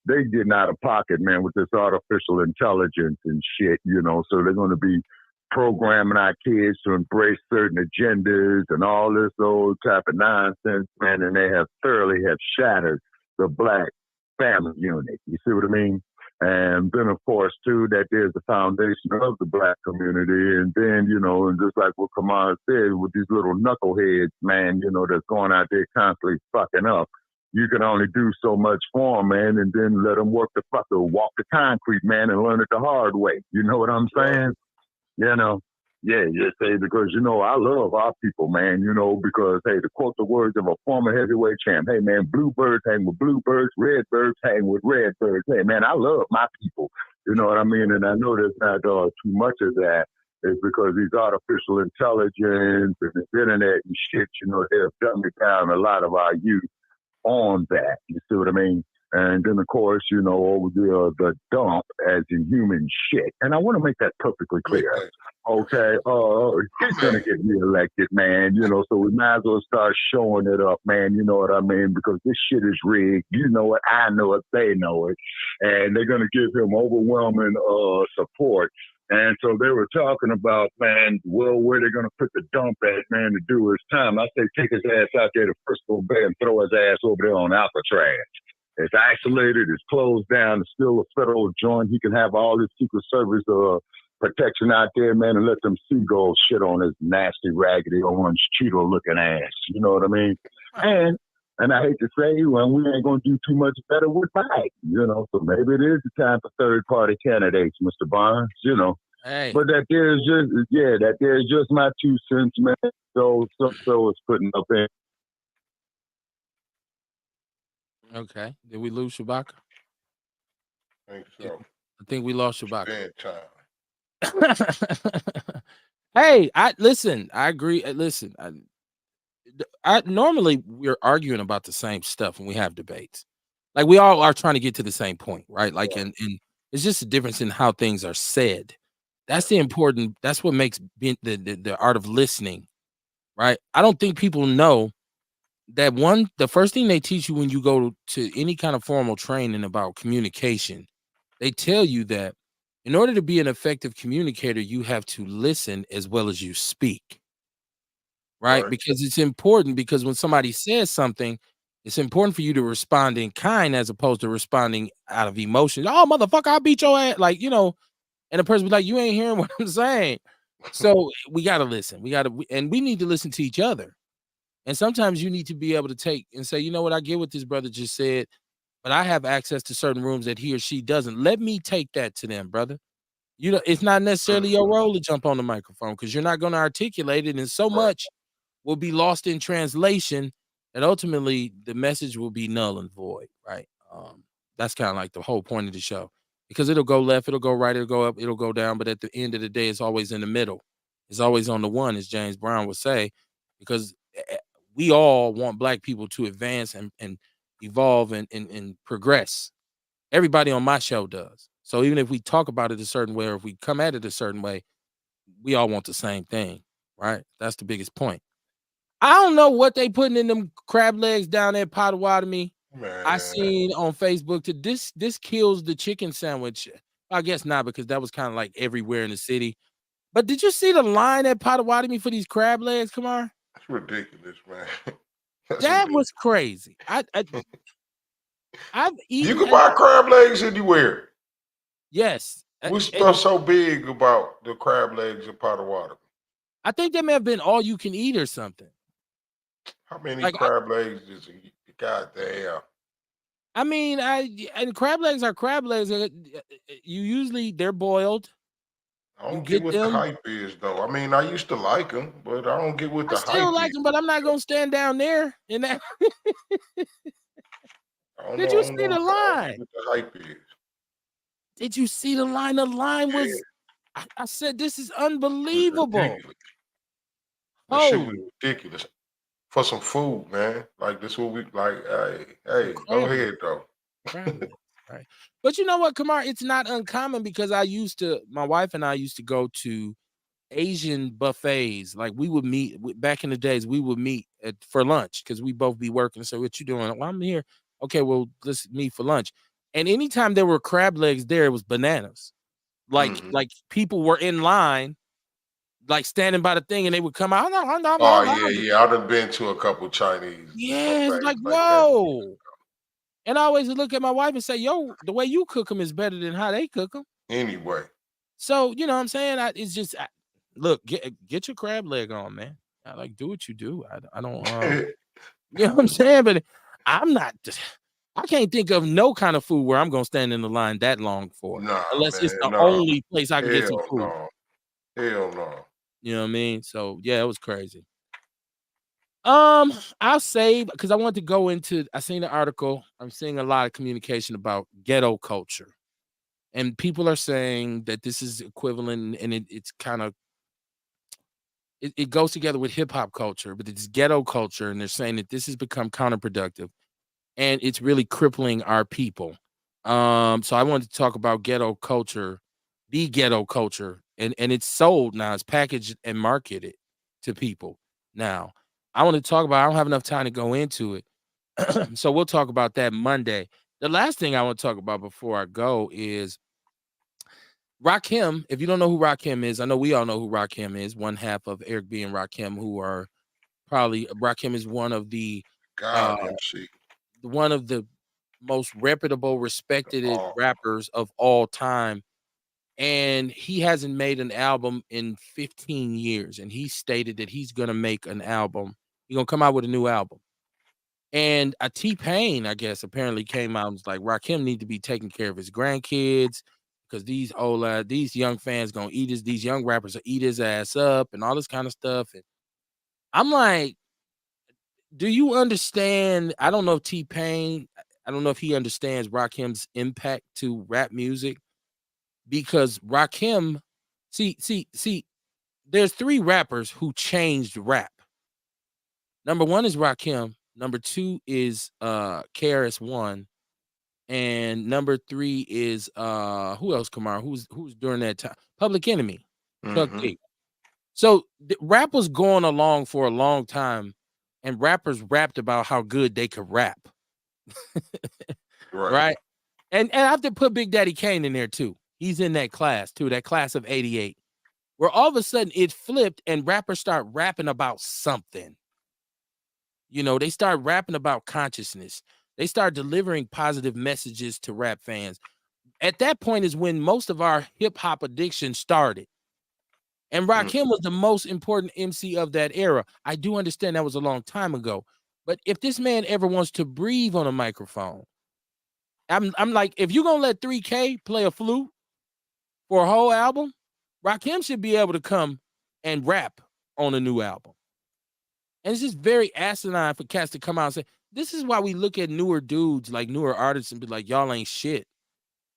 getting out of pocket, man, with this artificial intelligence and shit, you know, so they're going to be programming our kids to embrace certain agendas and all this old type of nonsense, man, and they have thoroughly shattered the Black family unit. You see what I mean? And then, of course, too, that there's the foundation of the Black community. And then, you know, and just like what Kamar said, with these little knuckleheads, man, you know, that's going out there constantly fucking up, you can only do so much for them, man, and then let them walk the concrete, man, and learn it the hard way. You know what I'm saying? You know, yeah, just say, because, you know, I love our people, man, you know, because, hey, to quote the words of a former heavyweight champ, hey, man, bluebirds hang with bluebirds, redbirds hang with redbirds. Hey, man, I love my people. You know what I mean? And I know there's not too much of that. It's because these artificial intelligence and this internet and shit, you know, they've dumbed down a lot of our youth on that. You see what I mean? And then, of course, you know, over the dump as in human shit. And I want to make that perfectly clear. Okay, he's going to get reelected, man, you know, so we might as well start showing it up, man, you know what I mean? Because this shit is rigged. You know it, I know it, they know it. And they're going to give him overwhelming support. And so they were talking about, man, well, where they're going to put the dump at, man, to do his time. I say take his ass out there to Frisco Bay and throw his ass over there on Alcatraz. It's isolated, it's closed down, it's still a federal joint. He can have all his Secret Service protection out there, man, and let them seagulls shit on his nasty, raggedy, orange Cheeto-looking ass. You know what I mean? And I hate to say, well, we ain't going to do too much better with Biden, you know? So maybe it is the time for third-party candidates, Mr. Barnes, you know? Hey. But that there's just my 2 cents, man. So is putting up in. Okay. Did we lose Shabaka? I think so. I think we lost Shabaka. Bedtime. Hey, I agree. Listen, I normally we're arguing about the same stuff when we have debates. Like we all are trying to get to the same point, right? Like and it's just a difference in how things are said. That's that's what makes the art of listening, right? I don't think people know that the first thing they teach you when you go to any kind of formal training about communication, they tell you that in order to be an effective communicator, you have to listen as well as you speak. Right? Because it's important because when somebody says something, it's important for you to respond in kind as opposed to responding out of emotion. Oh, motherfucker, I'll beat your ass. Like, and the person be like, you ain't hearing what I'm saying. So we got to listen. And we need to listen to each other. And sometimes you need to be able to take and say, you know what, I get what this brother just said, but I have access to certain rooms that he or she doesn't. Let me take that to them, brother. It's not necessarily your role to jump on the microphone because you're not going to articulate it. And so much will be lost in translation, and ultimately the message will be null and void, right? That's kind of like the whole point of the show, because it'll go left, it'll go right, it'll go up, it'll go down, but at the end of the day, it's always in the middle. It's always on the one, as James Brown would say, because we all want Black people to advance and evolve and progress. Everybody on my show does. So even if we talk about it a certain way, or if we come at it a certain way, we all want the same thing, right? That's the biggest point. I don't know what they putting in them crab legs down at Potawatomi. I seen on Facebook this kills the chicken sandwich. I guess not, because that was kind of like everywhere in the city. But did you see the line at Potawatomi for these crab legs, Kamar? That's ridiculous, man. That was crazy. I've eaten. You can buy crab legs anywhere. Yes. What's so big about the crab legs at Potawatomi? I think they may have been all you can eat or something. How many crab legs is it? Goddamn. I mean, and crab legs are crab legs. They're boiled. I don't get what the hype is, though. I mean, I used to like them, but I don't get what the hype is. I still like them, but I'm not gonna stand down there in that. Did you see the line? What the hype is? Did you see the line? The line was. I said, this is unbelievable. That shit was ridiculous for some food, man. Like this, what we like. Hey, go ahead though. Right. But you know what, Kamar? It's not uncommon because my wife and I used to go to Asian buffets. Like we would meet back in the days. We would meet for lunch because we both be working. So what you doing? Well, I'm here. Okay, well, let's meet for lunch. And anytime there were crab legs there, it was bananas. Like people were in line, like standing by the thing, and they would come out. Oh yeah. I've been to a couple Chinese. Yeah, it's like whoa. And I always look at my wife and say, yo, the way you cook them is better than how they cook them. Anyway. So, you know what I'm saying? It's just, look, get your crab leg on, man. I like, do what you do. I don't, you know what I'm saying? But I'm not, I can't think of no kind of food where I'm going to stand in the line that long for. Unless it's the only place I can get some food. Hell no. You know what I mean? So, yeah, it was crazy. I'll say, because I want to go into, I seen the article. I'm seeing a lot of communication about ghetto culture. And people are saying that this is equivalent, and it's kind of, it goes together with hip hop culture, but it's ghetto culture. And they're saying that this has become counterproductive and it's really crippling our people. So I wanted to talk about ghetto culture, the ghetto culture, and it's sold now, it's packaged and marketed to people now. I want to talk about, I don't have enough time to go into it. So we'll talk about that Monday. The last thing I want to talk about before I go is Rakim. If you don't know who Rakim is, I know we all know who Rakim is, one half of Eric B and Rakim, who are probably, Rakim is one of the most reputable, respected rappers of all time. And he hasn't made an album in 15 years. And he stated that he's going to make an album. He's going to come out with a new album. And T-Pain, I guess, apparently came out and was like, Rakim need to be taking care of his grandkids because these young fans gonna these young rappers will eat his ass up and all this kind of stuff. And I'm like, do you understand? I don't know if T-Pain, I don't know if he understands Rakim's impact to rap music, because Rakim, see, there's 3 rappers who changed rap. Number 1 is Rakim, number 2 is KRS-One, and number 3 is who else, Kamar? Who's during that time? Public Enemy, Chuck Mm-hmm. D. So rap was going along for a long time, and rappers rapped about how good they could rap. Right. Right? And I have to put Big Daddy Kane in there too. He's in that class too, that class of 88. Where all of a sudden it flipped and rappers start rapping about something. You know, they start rapping about consciousness. They start delivering positive messages to rap fans. At that point is when most of our hip hop addiction started. And Rakim was the most important MC of that era. I do understand that was a long time ago. But if this man ever wants to breathe on a microphone, I'm like, if you're gonna let 3K play a flute for a whole album, Rakim should be able to come and rap on a new album. And it's just very asinine for cats to come out and say, this is why we look at newer dudes, like newer artists, and be like, y'all ain't shit.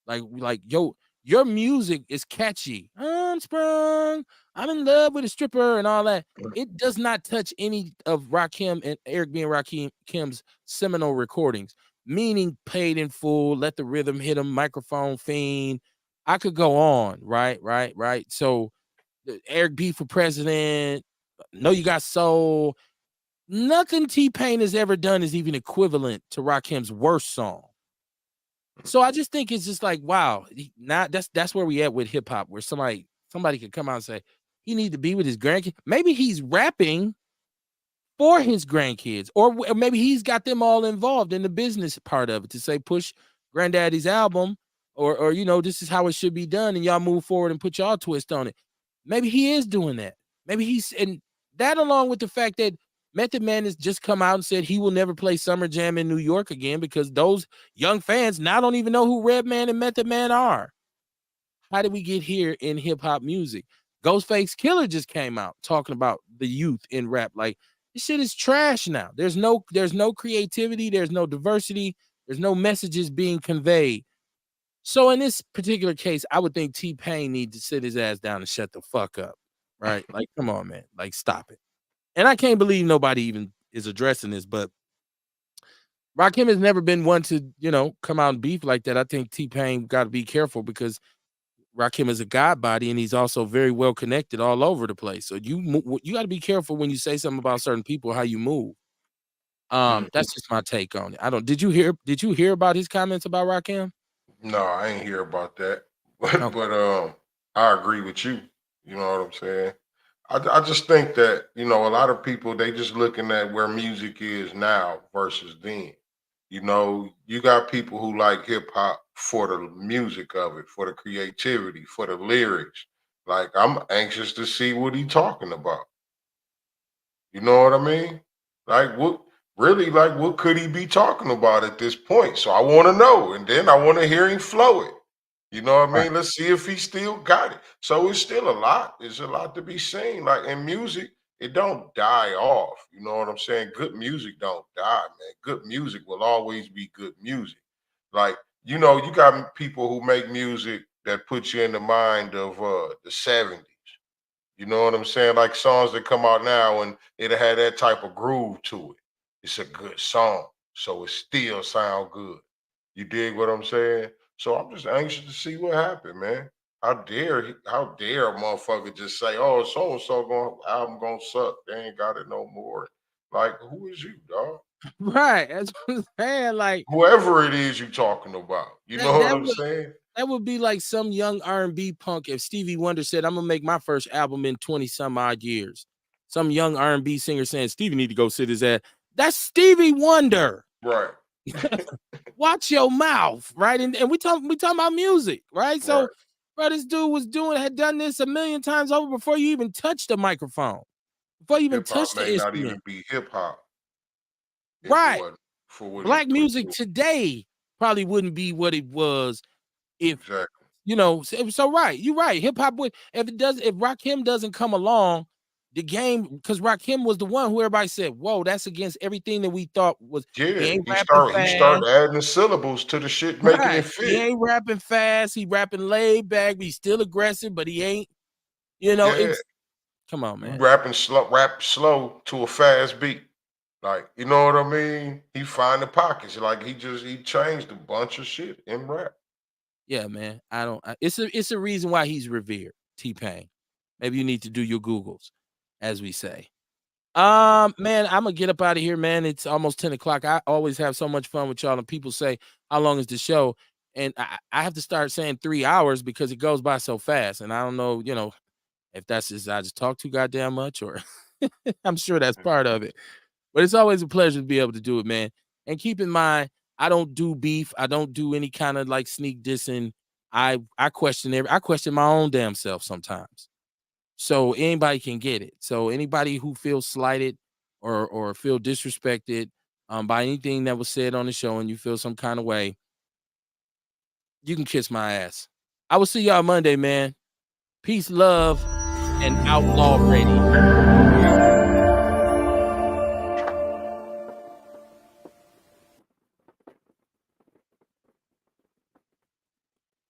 Like, yo, your music is catchy. I'm sprung, I'm in love with a stripper and all that. It does not touch any of Rakim and Eric B. and Rakim's seminal recordings, meaning Paid in Full, Let the Rhythm Hit 'Em, Microphone Fiend. I could go on, right? So Eric B. for President, Know You Got Soul. Nothing T-Pain has ever done is even equivalent to Rakim's worst song. So I just think it's just like, wow, now that's where we at with hip hop, where somebody could come out and say he need to be with his grandkids. Maybe he's rapping for his grandkids, or maybe he's got them all involved in the business part of it to say push Granddaddy's album, or you know, this is how it should be done, and y'all move forward and put y'all twist on it. Maybe he is doing that. Maybe he's, and that along with the fact that Method Man has just come out and said he will never play Summer Jam in New York again because those young fans now don't even know who Redman and Method Man are. How did we get here in hip hop music? Ghostface Killer just came out talking about the youth in rap. Like, this shit is trash now. There's no creativity, there's no diversity, there's no messages being conveyed. So in this particular case, I would think T-Pain needs to sit his ass down and shut the fuck up. Right? Like, come on, man. Like, stop it. And I can't believe nobody even is addressing this, but Rakim has never been one to, you know, come out and beef like that. I think T-Pain got to be careful because Rakim is a god body and he's also very well connected all over the place. So you got to be careful when you say something about certain people, how you move. That's just my take on it. I don't. Did you hear about his comments about Rakim? No, I ain't hear about that. But Okay. I agree with you. You know what I'm saying? I just think that, you know, a lot of people, they just looking at where music is now versus then. You know, you got people who like hip hop for the music of it, for the creativity, for the lyrics. Like, I'm anxious to see what he talking about. You know what I mean? Like, what could he be talking about at this point? So I want to know, and then I want to hear him flow it. You know what I Right. mean? Let's see if he still got it. So it's still a lot. It's a lot to be seen. Like, in music, it don't die off. You know what I'm saying? Good music don't die, man. Good music will always be good music. Like, you know, you got people who make music that put you in the mind of the 70s. You know what I'm saying? Like songs that come out now and it had that type of groove to it. It's a good song, so it still sound good. You dig what I'm saying? So I'm just anxious to see what happened, man. How dare a motherfucker just say, "Oh, so and so album gonna suck. They ain't got it no more." Like, who is you, dog? Right. That's what I'm saying. Like, Whoever it is you talking about, you know what I'm saying? that would be like some young R&B punk if Stevie Wonder said, "I'm gonna make my first album in 20 some odd years." Some young R&B singer saying Stevie need to go sit his ass. That's Stevie Wonder. Right, Watch your mouth, right? And we talking about music, right? right. So, bro, this dude had done this a million times over before you even touched the microphone, before you even Hip hop touched the may not even instrument. be hip hop if it Right. wasn't for what he Black put music to it. today probably wouldn't be what it was if Exactly. You know, so right, you're right. Hip hop would if Rakim doesn't come along, the game, because Rakim was the one who everybody said, "Whoa, that's against everything that we thought was." He Yeah, ain't he rapping started fast, adding the syllables to the shit, making right? it He fit. ain't rapping fast. He rapping laid back. He's still aggressive, but he ain't. You know, Yeah, it's come on, he man. rap slow to a fast beat. Like, you know what I mean? He find the pockets. Like he changed a bunch of shit in rap. Yeah, man. It's a reason why he's revered. T-Pain. Maybe you need to do your Googles, as we say. Man, I'm gonna get up out of here, man. It's almost 10 o'clock. I always have so much fun with y'all, and people say, "How long is the show?" And I have to start saying 3 hours because it goes by so fast. And I don't know, if that's just I just talk too goddamn much, or I'm sure that's part of it. But it's always a pleasure to be able to do it, man. And keep in mind, I don't do beef. I don't do any kind of like sneak dissing. I question my own damn self sometimes. So anybody can get it. So anybody who feels slighted or feel disrespected by anything that was said on the show, and you feel some kind of way, you can kiss my ass. I will see y'all Monday, man. Peace, love, and Outlaw Radio.